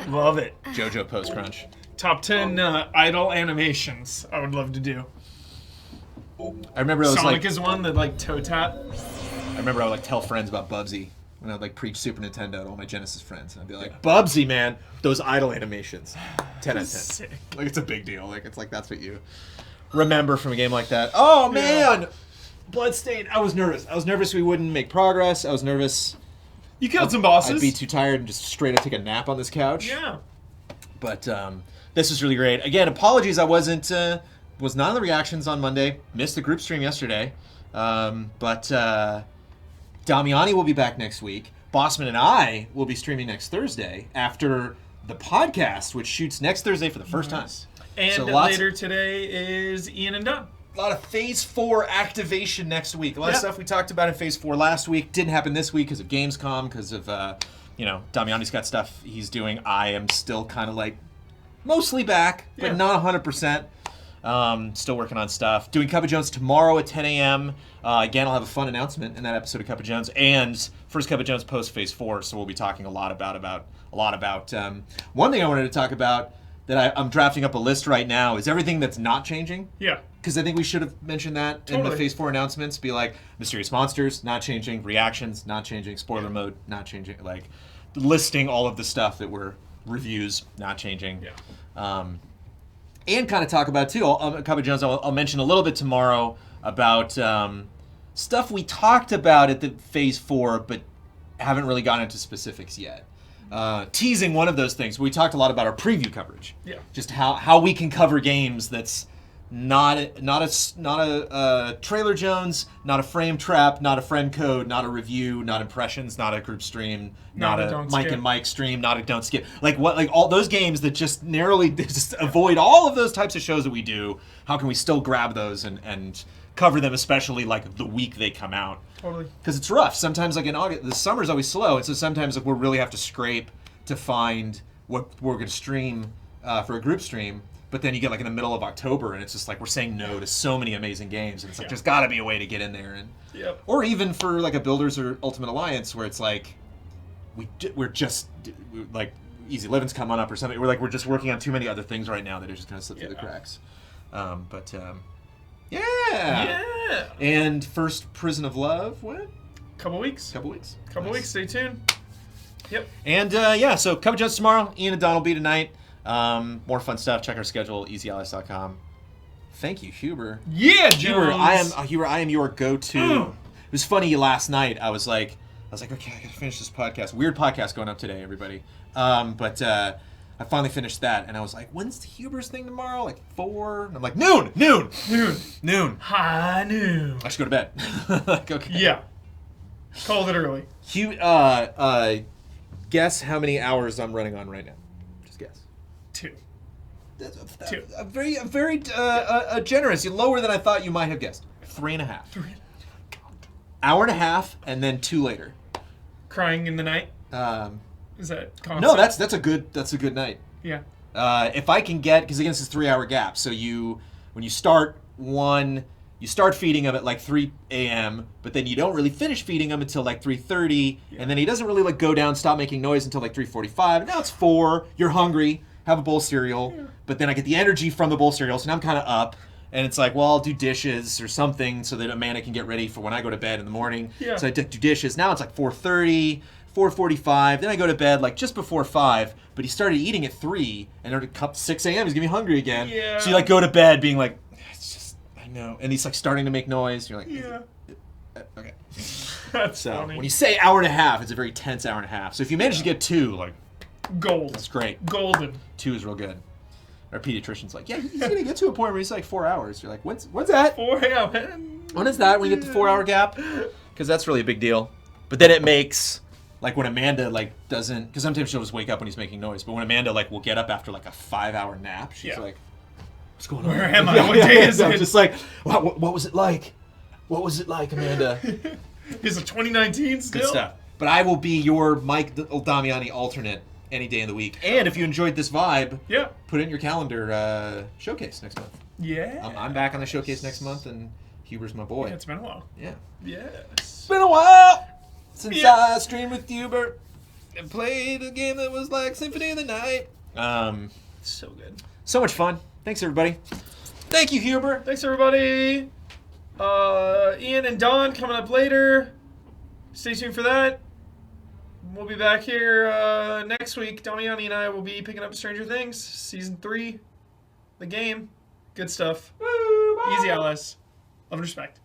Love it. JoJo pose crunch. Top 10 idle animations I would love to do. I remember I was Sonic like, is one that like toe tap. I remember I would like tell friends about Bubsy when I would like preach Super Nintendo to all my Genesis friends, and I'd be like, Bubsy, man, those idle animations, 10 out of 10. Sick. Like it's a big deal. Like it's like that's what you remember from a game like that. Oh man, Bloodstained. I was nervous. I was nervous we wouldn't make progress. I was nervous You killed some bosses. I'd be too tired and just straight up take a nap on this couch. Yeah. But this was really great. Again, apologies I was not in the reactions on Monday. Missed the group stream yesterday. But Damiani will be back next week. Bossman and I will be streaming next Thursday after the podcast, which shoots next Thursday for the first time. And So lots- later today is Ian and Don. A lot of Phase 4 activation next week. A lot of Yeah. stuff we talked about in Phase 4 last week. Didn't happen this week because of Gamescom, because of, Damiani's got stuff he's doing. I am still kind of like mostly back, but Yeah. not 100%. Still working on stuff. Doing Cup of Jones tomorrow at 10 a.m. Again, I'll have a fun announcement in that episode of Cup of Jones. And first Cup of Jones post Phase 4, so we'll be talking a lot about one thing I wanted to talk about that I'm drafting up a list right now is everything that's not changing. Yeah. Because I think we should have mentioned that in the Totally. Phase 4 announcements. Be like, Mysterious Monsters, not changing. Reactions, not changing. Spoiler mode, not changing. Like, listing all of the stuff that were reviews, not changing. Yeah. And kind of talk about, too, a couple of Jones, I'll mention a little bit tomorrow about stuff we talked about at the Phase 4, but haven't really gotten into specifics yet. Teasing one of those things. We talked a lot about our preview coverage. Yeah. Just how we can cover games that's not a Trailer Jones, not a Frame Trap, not a Friend Code, not a review, not impressions, not a group stream, not a Don't Mike Skip. and Mike stream, not a Don't Skip. Like all those games that just narrowly just avoid all of those types of shows that we do. How can we still grab those and cover them, especially like the week they come out? Totally. Because it's rough. Sometimes, like in August, the summer's always slow, and so sometimes like, we really have to scrape to find what we're going to stream for a group stream. But then you get like in the middle of October, and it's just like we're saying no to so many amazing games, and it's like there's got to be a way to get in there, and Yep. or even for like a Builders or Ultimate Alliance, where it's like we're just like Easy Living's coming up or something. We're just working on too many other things right now that are just kind of slip through the Yeah. cracks. Yeah. Yeah. And first Prison of Love, what? Couple weeks. Couple weeks. Couple weeks. Stay tuned. Yep. And so Cup of Jones tomorrow. Ian and Don will be tonight. More fun stuff. Check our schedule, easyallies.com. Thank you, Huber. Yeah, Jones. Huber, I am your go-to. Mm. It was funny last night. I was like, okay, I gotta finish this podcast. Weird podcast going up today, everybody. But I finally finished that, and I was like, when's Huber's thing tomorrow? Like 4? And I'm like, noon. High noon. I should go to bed. Like, okay. Yeah. Called it early. guess how many hours I'm running on right now. Just guess. 2. A very generous. You're lower than I thought you might have guessed. 3.5. 3. Hour and a half, and then 2 later. Crying in the night. Is that constant? No, that's a good night. Yeah. If I can get, because against this 3-hour gap, so when you start you start feeding him at like 3 a.m., but then you don't really finish feeding him until like 3:30, and then he doesn't really like go down, stop making noise until like 3:45. And now it's 4. You're hungry. Have a bowl of cereal, but then I get the energy from the bowl of cereal, so now I'm kind of up. And it's like, well, I'll do dishes or something so that Amanda can get ready for when I go to bed in the morning. Yeah. So I do dishes. Now it's like 4:30, 4:45. Then I go to bed like just before 5. But he started eating at 3, and at 6 a.m. he's gonna be hungry again. Yeah. So you like go to bed being like, it's just, I know. And he's like starting to make noise. You're like, Yeah. Okay. That's So funny. when you say hour and a half, it's a very tense hour and a half. So if you manage to get 2, like, Gold. that's great. Golden. 2 is real good. Our pediatrician's like, yeah, he's gonna get to a point where he's like 4 hours. You're like, when's that? 4 a.m. When is that? When you get the 4-hour gap? Because that's really a big deal. But then it makes, like, when Amanda like doesn't, because sometimes she'll just wake up when he's making noise. But when Amanda like will get up after like a 5-hour nap, she's like, what's going on? Where am I? What day is I'm it? just like, what was it like? What was it like, Amanda? Is it 2019 still? Good stuff. But I will be your Mike Damiani alternate any day in the week. And if you enjoyed this vibe, Yeah. put it in your calendar. Showcase next month. Yeah. I'm back on the showcase next month, and Huber's my boy. Yeah, it's been a while. Yeah. Yes. It's been a while since Yeah. I streamed with Hubert and played a game that was like Symphony of the Night. So good. So much fun. Thanks, everybody. Thank you, Hubert. Thanks, everybody. Ian and Don coming up later. Stay tuned for that. We'll be back here next week. Damiani and I will be picking up Stranger Things, Season 3. The game. Good stuff. Woo, bye. Easy, Alice. Love and respect.